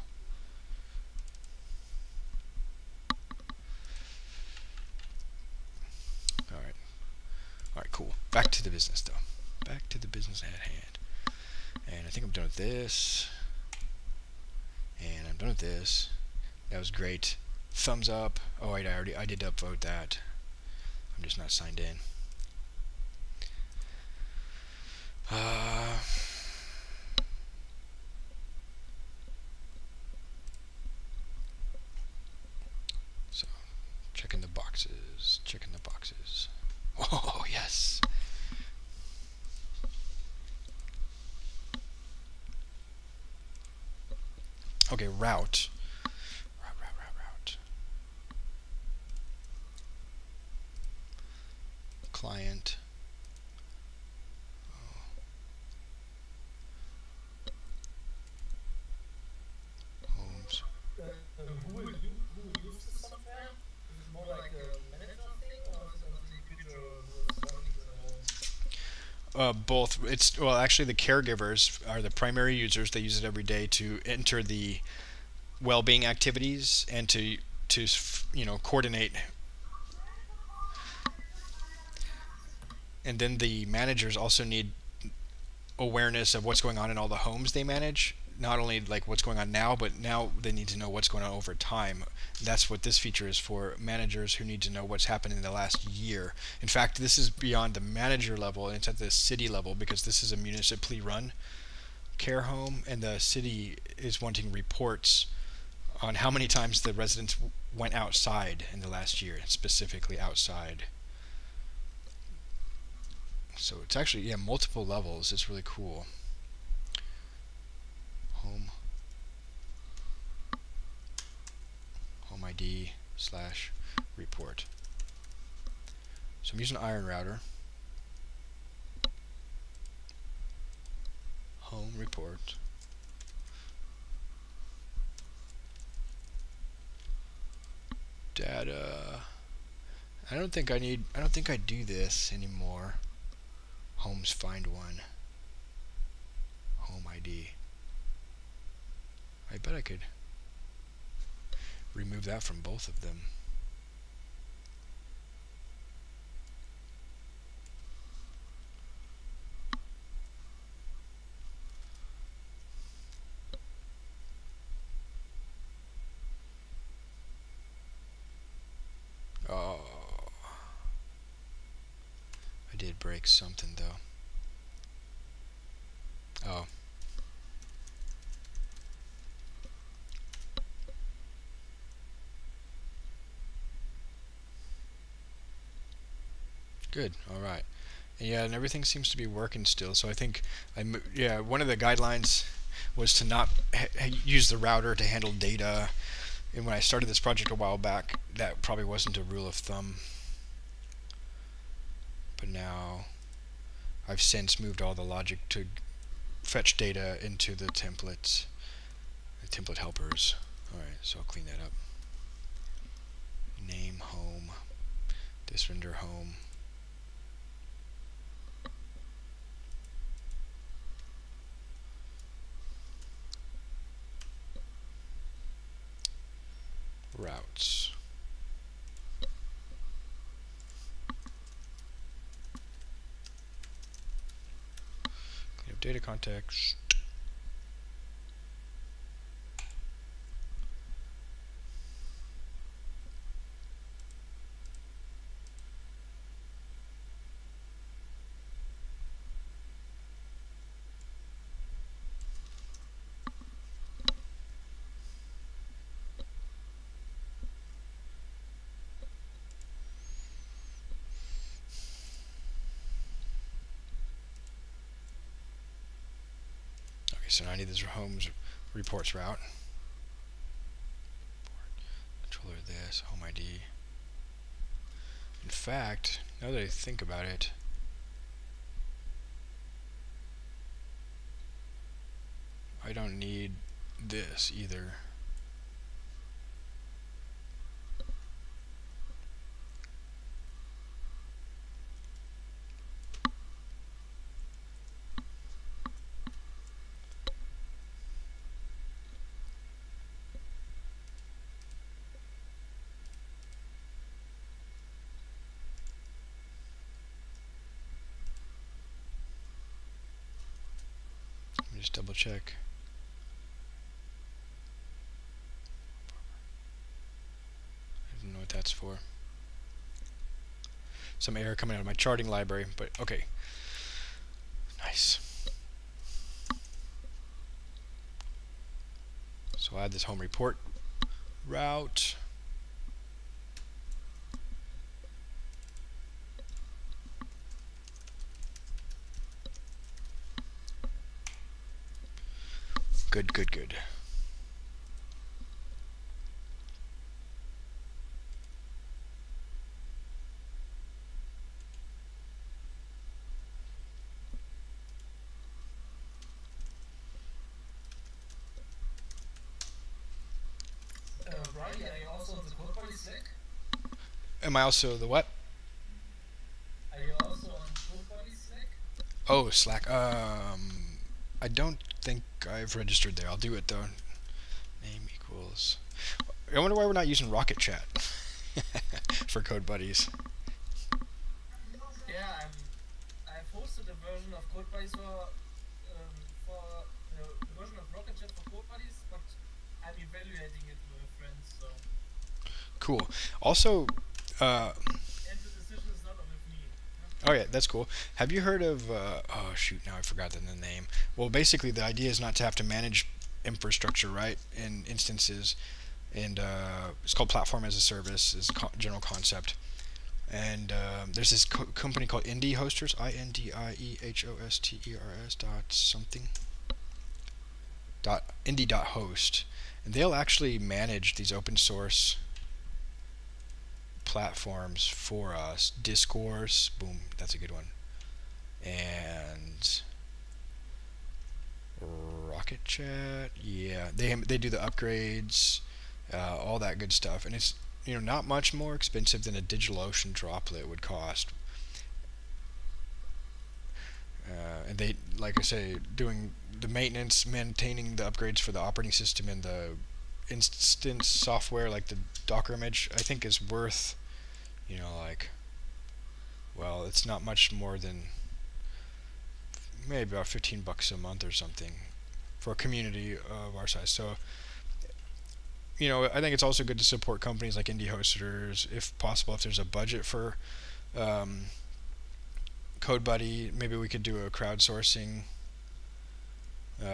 All right, cool. Back to the business, though. Back to the business at hand. And I think I'm done with this. And I'm done with this. That was great. Thumbs up. Oh wait, I did upvote that. I'm just not signed in. So, checking the boxes. Checking the boxes. Oh yes. Okay, route. Route. Client. Homes. Who would use the software? Is it more like a manager thing, or is it also the individual who is running the home? Both. Well, actually, the caregivers are the primary users. They use it every day to enter the well-being activities and to coordinate. And then the managers also need awareness of what's going on in all the homes they manage. Not only like what's going on now, but now they need to know what's going on over time. That's what this feature is for, managers who need to know what's happened in the last year. In fact, this is beyond the manager level, and it's at the city level, because this is a municipally run care home, and the city is wanting reports on how many times the residents went outside in the last year, specifically outside. So it's actually, yeah, multiple levels. It's really cool. Home ID / report. So I'm using Iron Router. Home report. Data. I don't think I do this anymore. Homes find one. Home ID. I bet I could remove that from both of them. Oh, I did break something though. Oh. Good. All right. Yeah, and everything seems to be working still. So I think one of the guidelines was to not use the router to handle data. And when I started this project a while back, that probably wasn't a rule of thumb. But now I've since moved all the logic to fetch data into the templates, the template helpers. All right, so I'll clean that up. Name home. This render home. Routes. Clean up data context. So now I need this homes reports route. Controller this, home ID. In fact, now that I think about it, I don't need this either. just double check. I don't know what that's for. Some error coming out of my charting library, but okay. Nice. So I'll add this home report route. Good, good, good. Brady, are you also on the code body Slack? Am I also the what? Are you also on code body Slack? Oh, Slack. I don't think I've registered there. I'll do it though. Name equals. I wonder why we're not using Rocket Chat for Code Buddies. Yeah, I posted a version of code buddies for the version of Rocket Chat for code buddies, but I'm evaluating it with friends, so. Cool. Also, And the decision is not with me. oh yeah, that's cool. Have you heard of, oh shoot, now I forgot the name. Well, basically the idea is not to have to manage infrastructure, right, in instances, and it's called Platform as a Service, is a general concept. And there's this company called Indie Hosters, INDIEHOSTERS dot something, indie.host, and they'll actually manage these open source platforms for us. Discourse, boom, that's a good one, and Rocket Chat, yeah, they do the upgrades, all that good stuff, and it's, you know, not much more expensive than a DigitalOcean droplet would cost. And they, like I say, doing the maintenance, maintaining the upgrades for the operating system and the instance software, like the Docker image, I think is worth, you know, like, well, it's not much more than maybe about $15 a month or something for a community of our size. So, you know, I think it's also good to support companies like Indie Hosters, if possible. If there's a budget for CodeBuddy, maybe we could do a crowdsourcing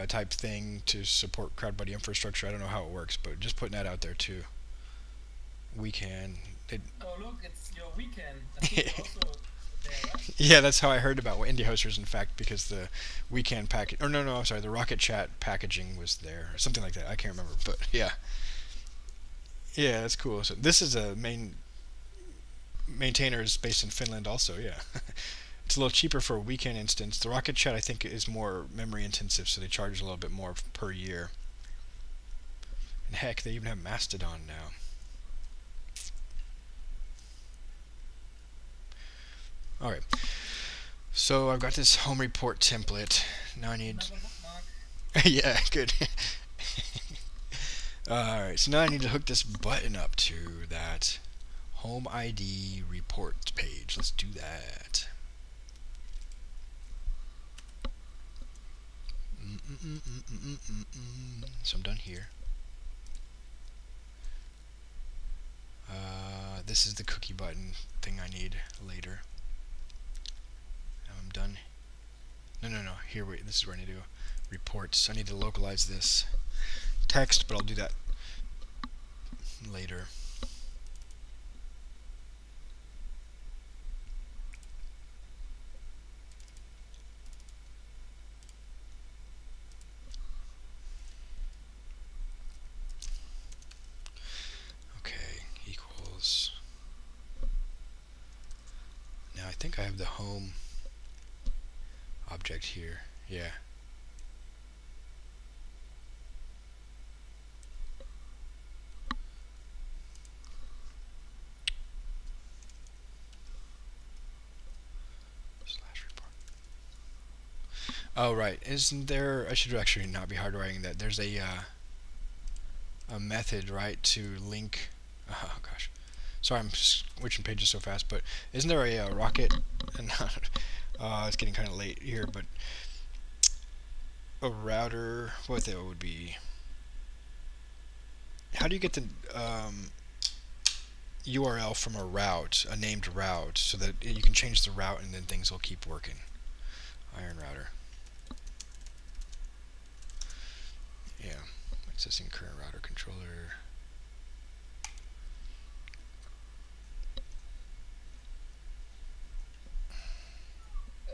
type thing to support CrowdBuddy infrastructure. I don't know how it works, but just putting that out there too. We can. Oh look, it's your weekend. I think you're also there, right? Yeah, that's how I heard about Indie Hosters, in fact, because the weekend package, or no, I'm sorry, the Rocket Chat packaging was there, or something like that. I can't remember, but yeah. Yeah, that's cool. So this is a maintainer is based in Finland also, yeah. It's a little cheaper for a weekend instance. The Rocket Chat, I think, is more memory intensive, so they charge a little bit more per year. And heck, they even have Mastodon now. Alright, so I've got this home report template. Now I need... yeah, good. Alright, so now I need to hook this button up to that home ID report page. Let's do that. So I'm done here. This is the cookie button thing I need later. Now I'm done. No. Here, wait. This is where I need to go. Reports. I need to localize this text, but I'll do that later. Okay, equals. Now I think I have the home object here. Yeah. Oh right, isn't there? I should actually not be hardwiring that. There's a method, right, to link. Oh gosh, sorry, I'm switching pages so fast. But isn't there a rocket? And it's getting kind of late here, but a router, what that would be. How do you get the URL from a route, a named route, so that you can change the route and then things will keep working? Iron router. Yeah, accessing current router controller.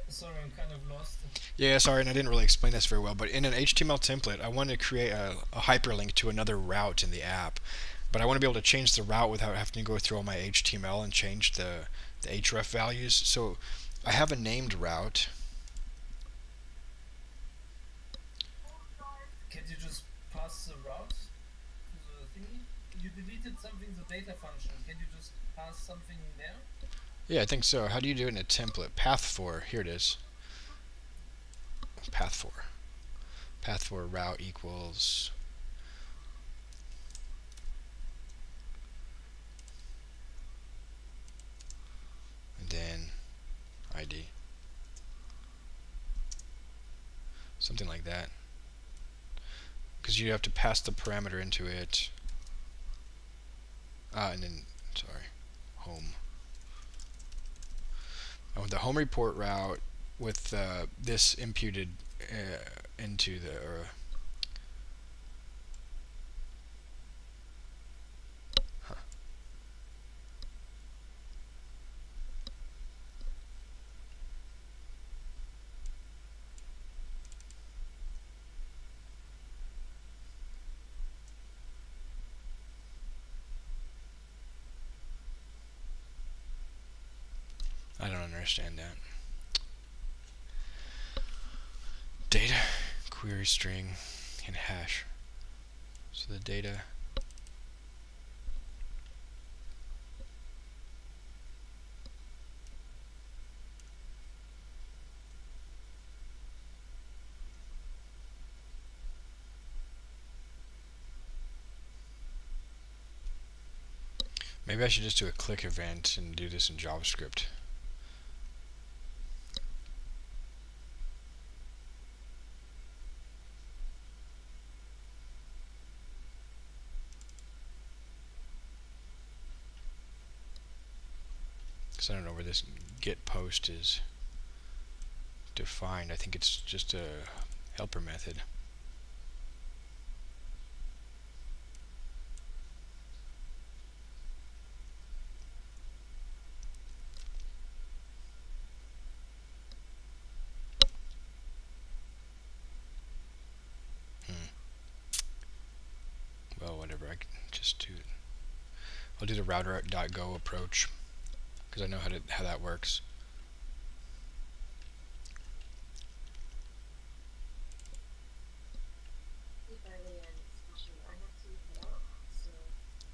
Sorry, I'm kind of lost. Yeah, sorry, and I didn't really explain this very well, but in an HTML template, I want to create a hyperlink to another route in the app, but I want to be able to change the route without having to go through all my HTML and change the href values. So I have a named route. Can't you just pass the route to the thingy? You deleted something, the data function. Can you just pass something there? Yeah, I think so. How do you do it in a template? Path for, here it is. Path for route equals and then ID. Something like that. Because you have to pass the parameter into it. And then, sorry, home. I want the home report route with this imputed into the I don't understand that. Data, query string, and hash. So the data. Maybe I should just do a click event and do this in JavaScript. Because I don't know where this get post is defined. I think it's just a helper method. Well, whatever, I can just do it. I'll do the router.go approach because I know how that works.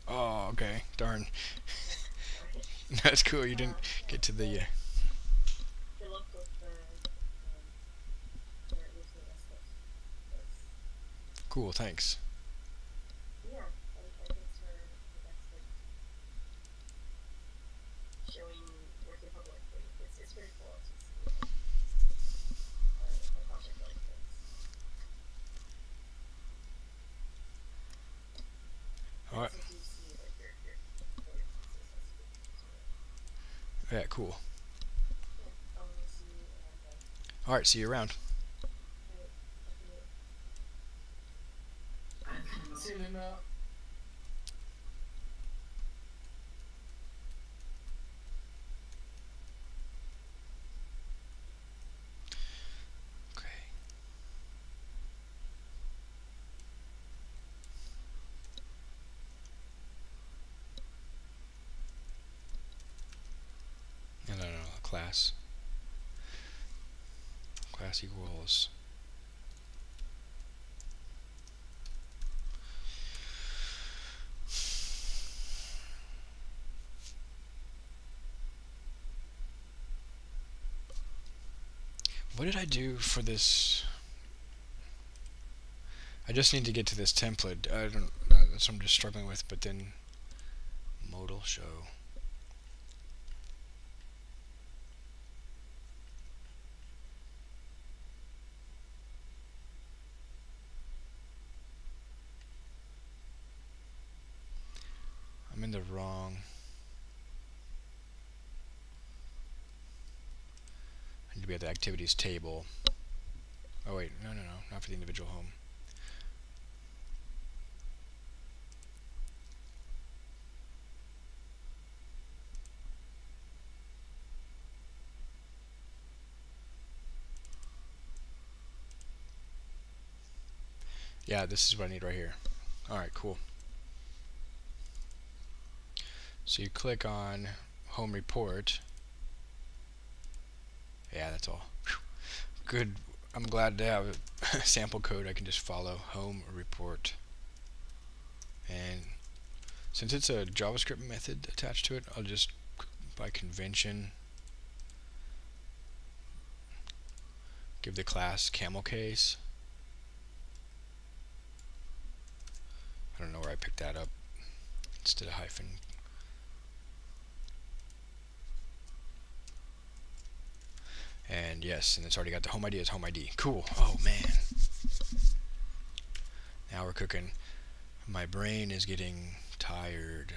Oh, okay. Darn. That's cool. You didn't get to the. Cool. Thanks. Yeah, I think it's for the best of showing working public. It's pretty cool to see a project like this. All right. So you see like your code pieces as you do. Yeah. Cool. Yeah, I'll see you around. All right. See you around. See you later. Okay. No, class. Class equals. What did I do for this? I just need to get to this template. I don't. That's what I'm just struggling with. But then, modal show. in the wrong. I need to be at the activities table. Oh wait, no, not for the individual home. Yeah, this is what I need right here. Alright, cool. So you click on home report. Yeah, that's all. Whew. Good. I'm glad to have a sample code I can just follow. Home report. And since it's a JavaScript method attached to it, I'll just, by convention, give the class camel case. I don't know where I picked that up instead of hyphen. And yes, and it's already got the home ID as home ID. Cool. Oh man. Now we're cooking. My brain is getting tired.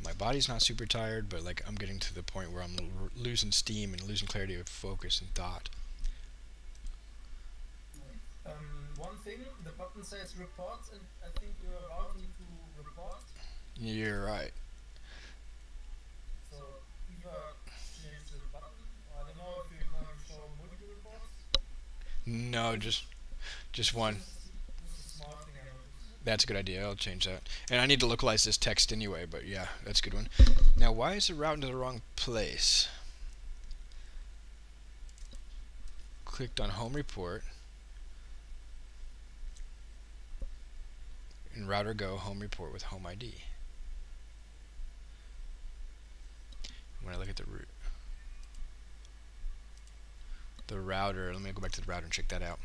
My body's not super tired, but like I'm getting to the point where I'm losing steam and losing clarity of focus and thought. One thing, the button says reports, and I think you're routing to report. You're right. So either change the button, or I don't know if you're going to show multiple reports. No, just one. This is a small thing I noticed. That's a good idea. I'll change that. And I need to localize this text anyway, but yeah, that's a good one. Now, why is it routing to the wrong place? Clicked on home report. And router go home report with home ID. When I look at the router, let me go back to the router and check that out.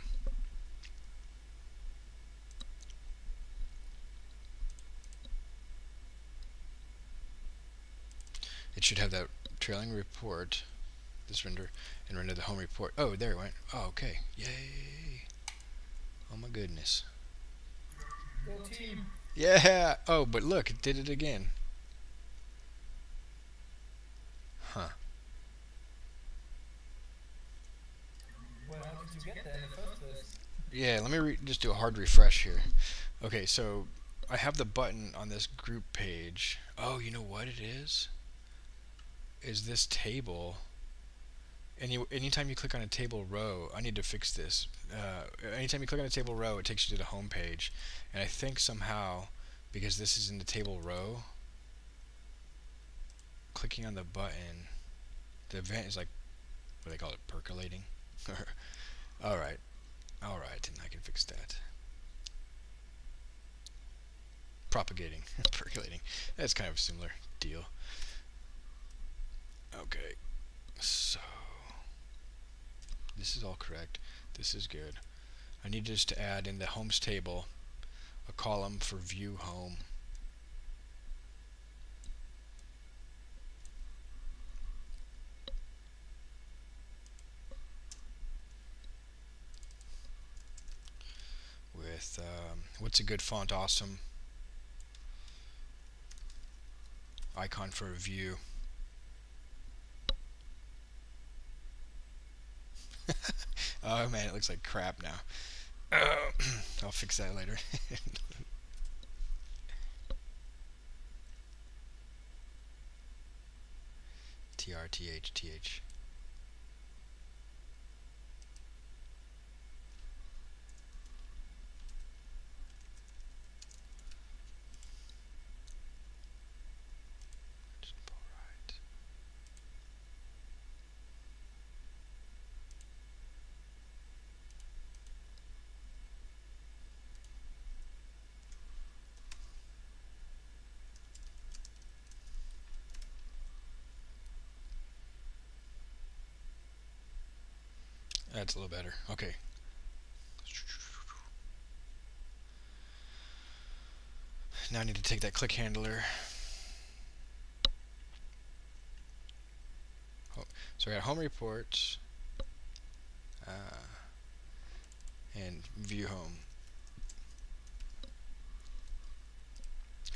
It should have that trailing report, this render, and render the home report. Oh, there it went. Oh, okay. Yay. Oh my goodness. Go team! Yeah! Oh, but look, it did it again. Huh. Well, how did you get there in the first place? Yeah, let me just do a hard refresh here. Okay, so I have the button on this group page. Oh, you know what it is? Is this table. Anytime you click on a table row, I need to fix this. Anytime you click on a table row, it takes you to the home page. And I think somehow, because this is in the table row, clicking on the button, the event is like, what do they call it, percolating? Alright, and I can fix that. Propagating, percolating. That's kind of a similar deal. Okay, so this is all correct. This is good. I need just to add in the homes table a column for view home. With what's a good font? Awesome icon for a view. Oh man, it looks like crap now. I'll fix that later. TRTH. Just pull right. That's a little better. Okay. Now I need to take that click handler. Oh, so I got home reports and view home.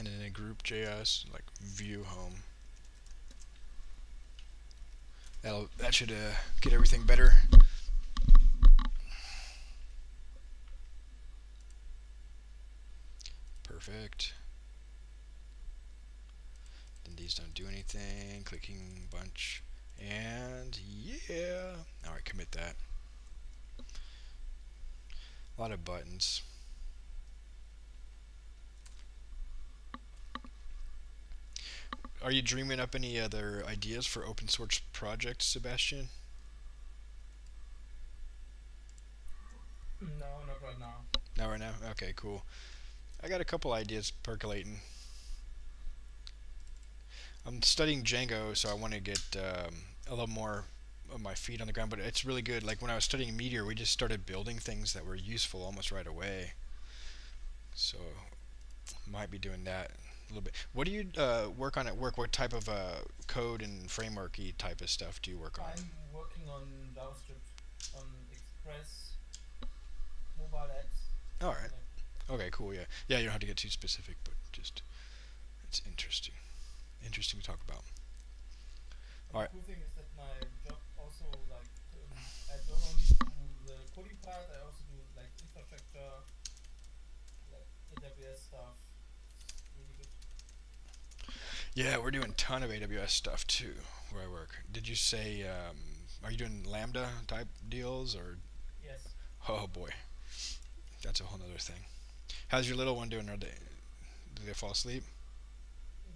And then a group JS, like view home. That should get everything better. Perfect. Then these don't do anything. Clicking bunch. And yeah. Alright, commit that. A lot of buttons. Are you dreaming up any other ideas for open source projects, Sebastian? No, not right now. Not right now? Okay, cool. I got a couple ideas percolating. I'm studying Django, so I want to get a little more of my feet on the ground, but it's really good. Like when I was studying Meteor, we just started building things that were useful almost right away. So might be doing that a little bit. What do you work on at work? What type of code and frameworky type of stuff do you work on? I'm working on JavaScript, on Express, mobile apps. Alright. Okay, cool, yeah. Yeah, you don't have to get too specific, but just, it's interesting. Interesting to talk about. The cool thing is that my job also, like, I don't only do the coding part, I also do, like, infrastructure, like, AWS stuff. It's really good. Yeah, we're doing a ton of AWS stuff, too, where I work. Did you say, are you doing Lambda type deals, or? Yes. Oh, boy. That's a whole nother thing. How's your little one doing? Do they fall asleep?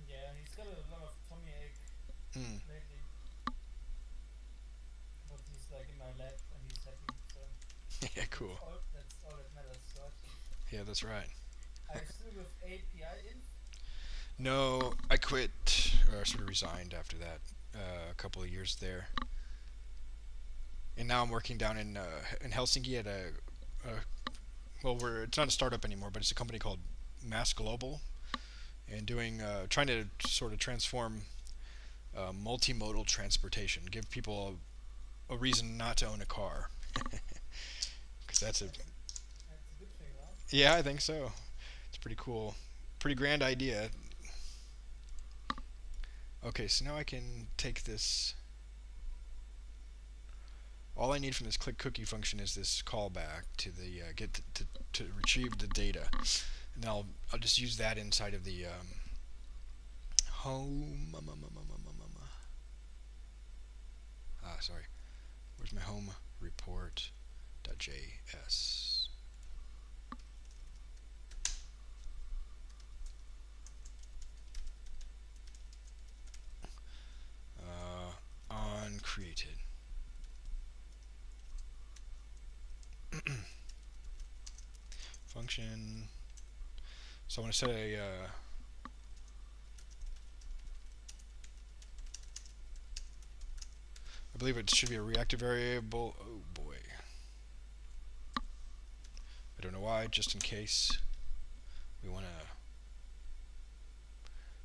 Yeah, he's got a lot of tummy ache lately. But he's like in my lap and he's happy, so Yeah, cool. that's all that matters. So Yeah, that's right. are you still with API inf? No, I quit, or sort of resigned after that, a couple of years there. And now I'm working down in Helsinki at well, it's not a startup anymore, but it's a company called Mass Global, and doing trying to sort of transform multimodal transportation, give people a reason not to own a car, because that's a That's a good thing, right? yeah, I think so. It's pretty cool, pretty grand idea. Okay, so now I can take this. All I need from this click cookie function is this callback to the to retrieve the data, and I'll just use that inside of the home. Sorry. Where's my home report.js? On created. Function. So I want to set a I believe it should be a reactive variable. Oh boy. I don't know why, just in case we want to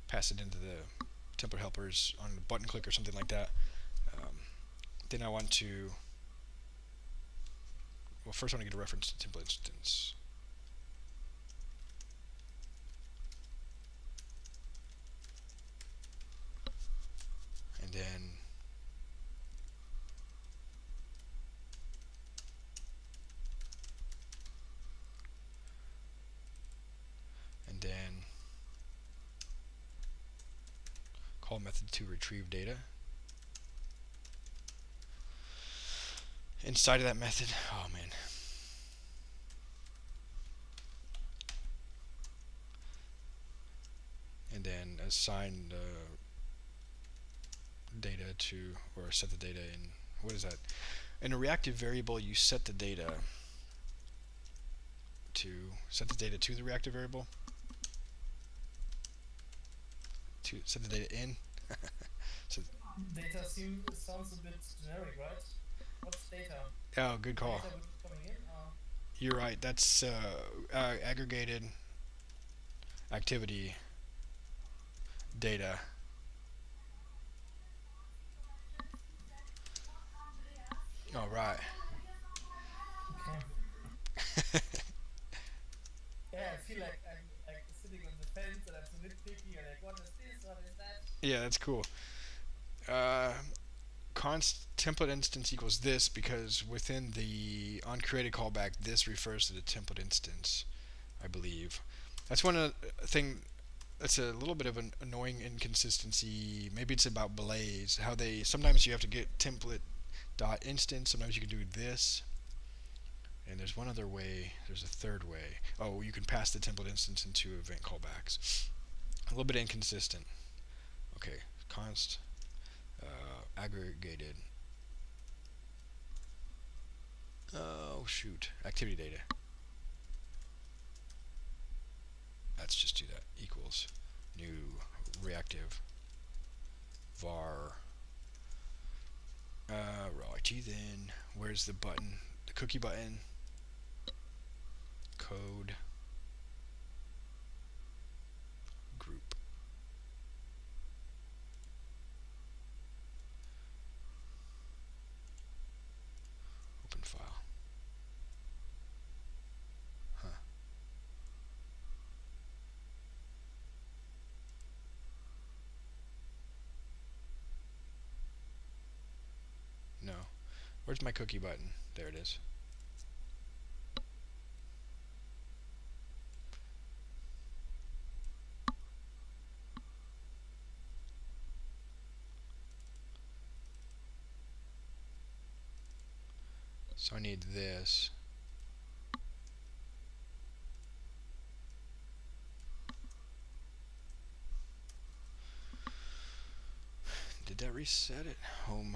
pass it into the template helpers on a button click or something like that. Then I want to, well, first I want to get a reference to template instance. And then call method to retrieve data. Inside of that method, oh man. And then assign data to, or set the data in, what is that? In a reactive variable, you set the data to the reactive variable. To set the data in. So Data sounds a bit generic, right? What's data? oh, good call. Data coming in? You're right. That's aggregated activity data. All right. Okay. Yeah, I feel like I'm like sitting on the fence and I'm so Yeah, that's cool. Const template instance equals this because within the onCreated callback, this refers to the template instance, I believe. That's one thing that's a little bit of an annoying inconsistency. Maybe it's about Blaze. How they sometimes you have to get template dot instance. Sometimes you can do this. And there's one other way. There's a third way. Oh, you can pass the template instance into event callbacks. A little bit inconsistent. Okay, const aggregated. Oh shoot, activity data. Let's just do that. Equals new reactive var raw-it. Then where's the button? The cookie button. Code group. Open file. Huh. No. Where's my cookie button? There it is. So I need this. Did that reset it? Home.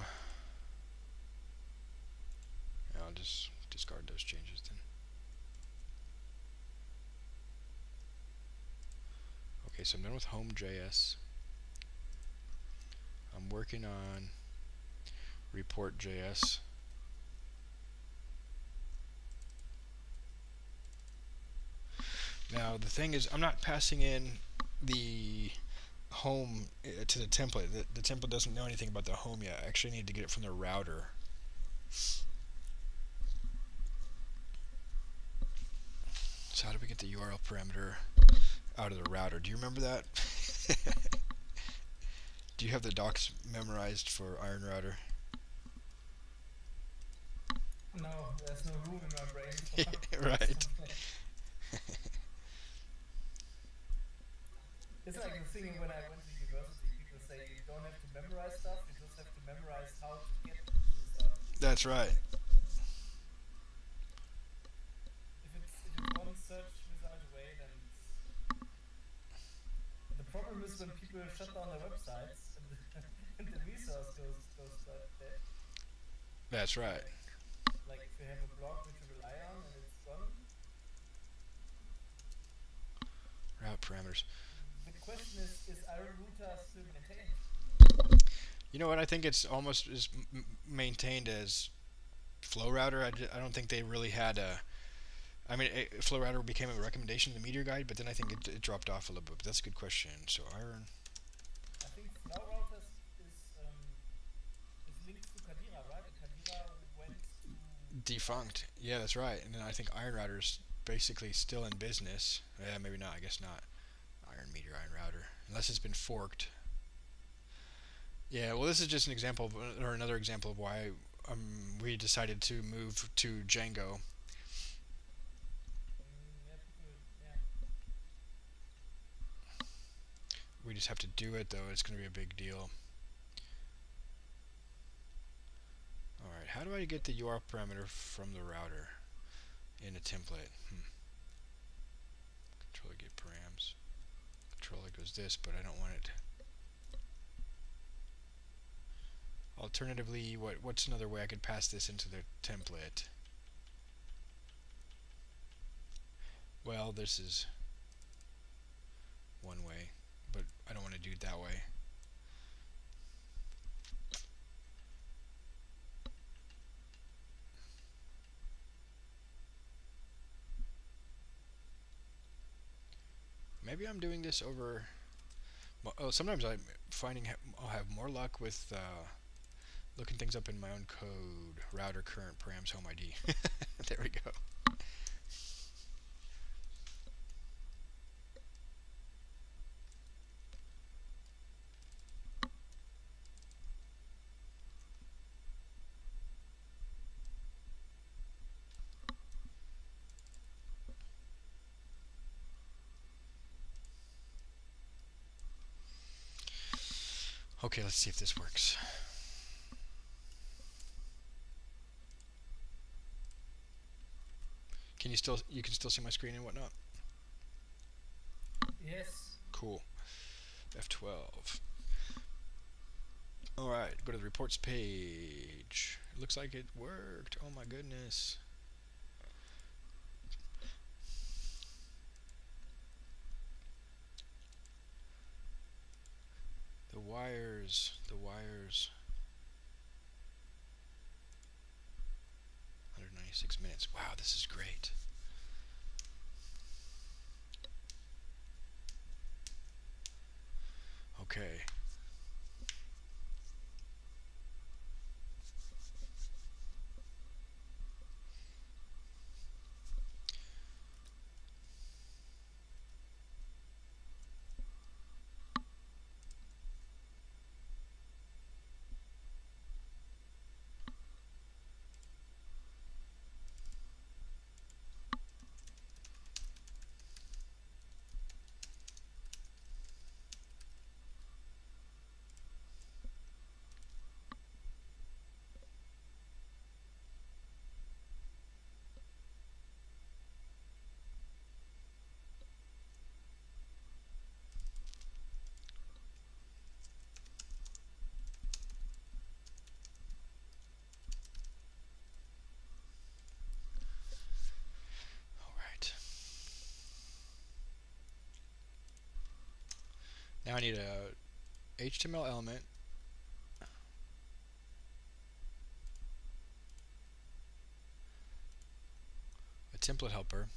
Yeah, I'll just discard those changes then. Okay, so I'm done with home.js. I'm working on report.js. Now the thing is, I'm not passing in the home to the template. The template doesn't know anything about the home yet. I actually need to get it from the router. So how do we get the URL parameter out of the router? Do you remember that? Do you have the docs memorized for Iron Router? No, there's no room in my brain. Right. It's like the thing when I went to university, people say you don't have to memorize stuff, you just have to memorize how to get to the stuff. That's right. If it's one search result away, then the problem is when people shut down their websites and the resource goes dead. That's right. Like if you have a blog which you rely on and it's gone. Route parameters. The question is Iron Router still maintained? You know what? I think it's almost as maintained as Flow Router. I don't think they really had a. I mean, Flow Router became a recommendation in the Meteor guide, but then I think it dropped off a little bit. But that's a good question. So Iron. I think Flow Router is linked to Kadira, right? And Kadira went to Defunct. Yeah, that's right. And then I think Iron Router's basically still in business. Yeah, maybe not. I guess not. Iron Meteor, Iron Router, unless it's been forked. Yeah, well, this is just an example of, or another example of why we decided to move to Django. We just have to do it, though. It's going to be a big deal. Alright, how do I get the URL parameter from the router in a template? Controller get params. Controller goes this, but I don't want it. Alternatively, what's another way I could pass this into the template? Well, this is one way, but I don't want to do it that way. Maybe I'm doing this over. Oh, sometimes I'm finding I'll have more luck with looking things up in my own code. Router current params home ID. There we go. Okay, let's see if this works. You can still see my screen and whatnot? Yes. Cool. F12. Alright, go to the reports page. It looks like it worked. Oh my goodness. The wires. 196 minutes. Wow, this is great. Okay. Alright. Now I need a HTML element, a template helper,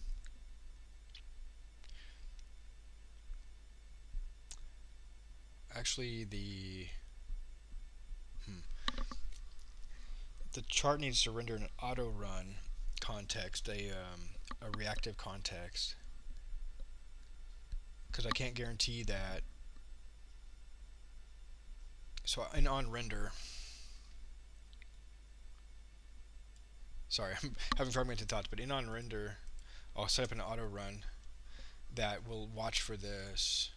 actually the chart needs to render an auto run context, a reactive context, because I can't guarantee that. So in on render, sorry, I'm having fragmented thoughts, but in on render, I'll set up an auto run that will watch for this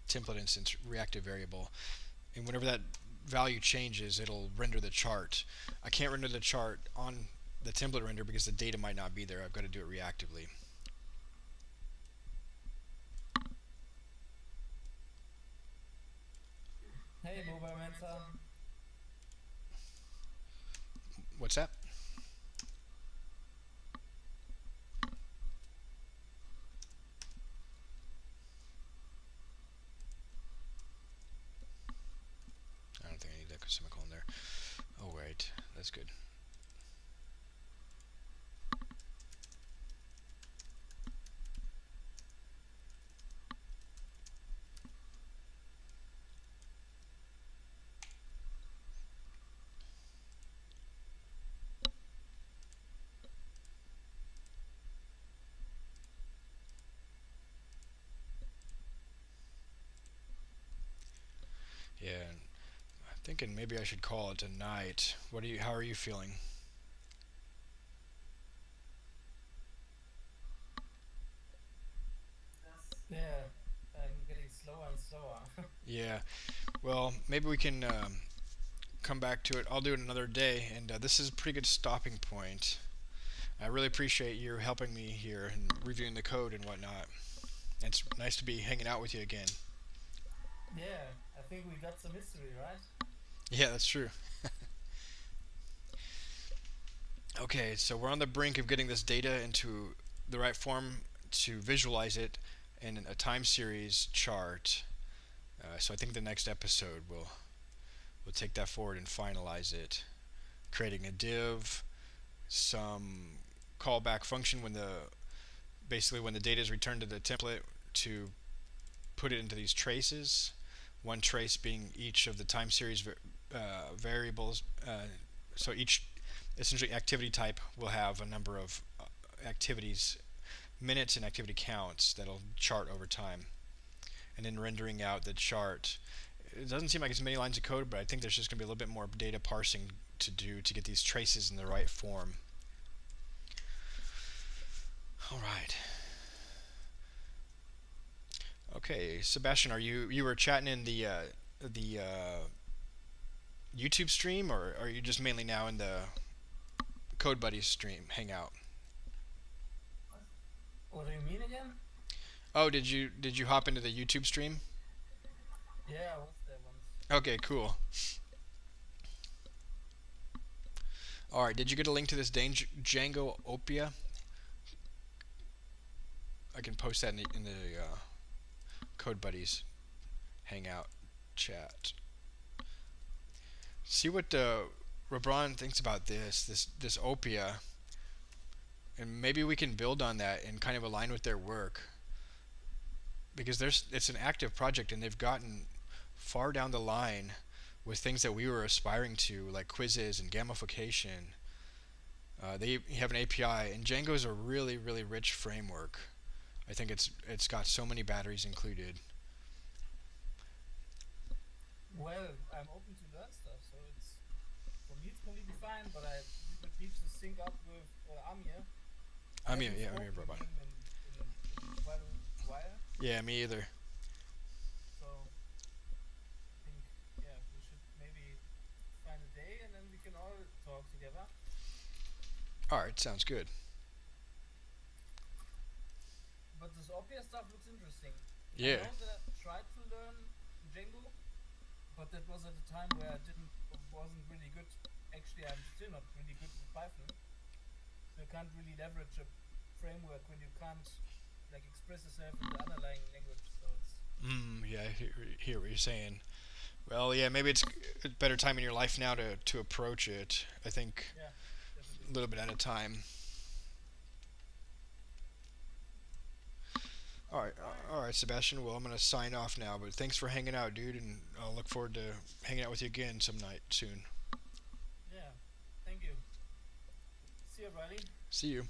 template instance reactive variable, and whenever that value changes, it'll render the chart. I can't render the chart on the template render because the data might not be there. I've got to do it reactively. Hey, Mobile Mentor. What's that? I don't think I need that semicolon there. Oh wait, that's good. Yeah, I'm thinking maybe I should call it a night. How are you feeling? Yeah, I'm getting slower and slower. Yeah, well, maybe we can come back to it. I'll do it another day, and this is a pretty good stopping point. I really appreciate you helping me here and reviewing the code and whatnot. It's nice to be hanging out with you again. Yeah, I think we got some history, right? Yeah, that's true. Okay, so we're on the brink of getting this data into the right form to visualize it in a time series chart. So I think the next episode we'll take that forward and finalize it, creating a div, some callback function when the data is returned to the template to put it into these traces. One trace being each of the time series variables. So each essentially activity type will have a number of activities, minutes and activity counts that'll chart over time. And then rendering out the chart. It doesn't seem like it's many lines of code, but I think there's just going to be a little bit more data parsing to do to get these traces in the right form. Alright. Okay, Sebastian, you were chatting in the YouTube stream, or are you just mainly now in the Code Buddies stream hangout? What do you mean again? Oh, did you hop into the YouTube stream? Yeah, I was there once. Okay, cool. All right, did you get a link to this Django Opia? I can post that in the Code Buddies hangout chat. See what Rebron thinks about this Opia, and maybe we can build on that and kind of align with their work, because it's an active project and they've gotten far down the line with things that we were aspiring to, like quizzes and gamification. They have an API, and Django is a really, really rich framework. I think it's got so many batteries included. Well, I'm open to learn stuff, so for me it's completely fine. But we would need to sync up with Amir. Amir, bro. In quite a while. Yeah, me either. So I think we should maybe find a day and then we can all talk together. All right, sounds good. But this obvious stuff looks interesting. Yeah. I know that I tried to learn Django, but that was at a time where I wasn't really good. Actually, I'm still not really good with Python. So you can't really leverage a framework when you can't like express yourself in the underlying language. So it's Yeah, I hear what you're saying. Well, yeah, maybe it's a better time in your life now to approach it. I think a little bit at a time. All right, Sebastian. Well, I'm gonna sign off now, but thanks for hanging out, dude, and I'll look forward to hanging out with you again some night soon. Yeah, thank you. See you, Riley. See you.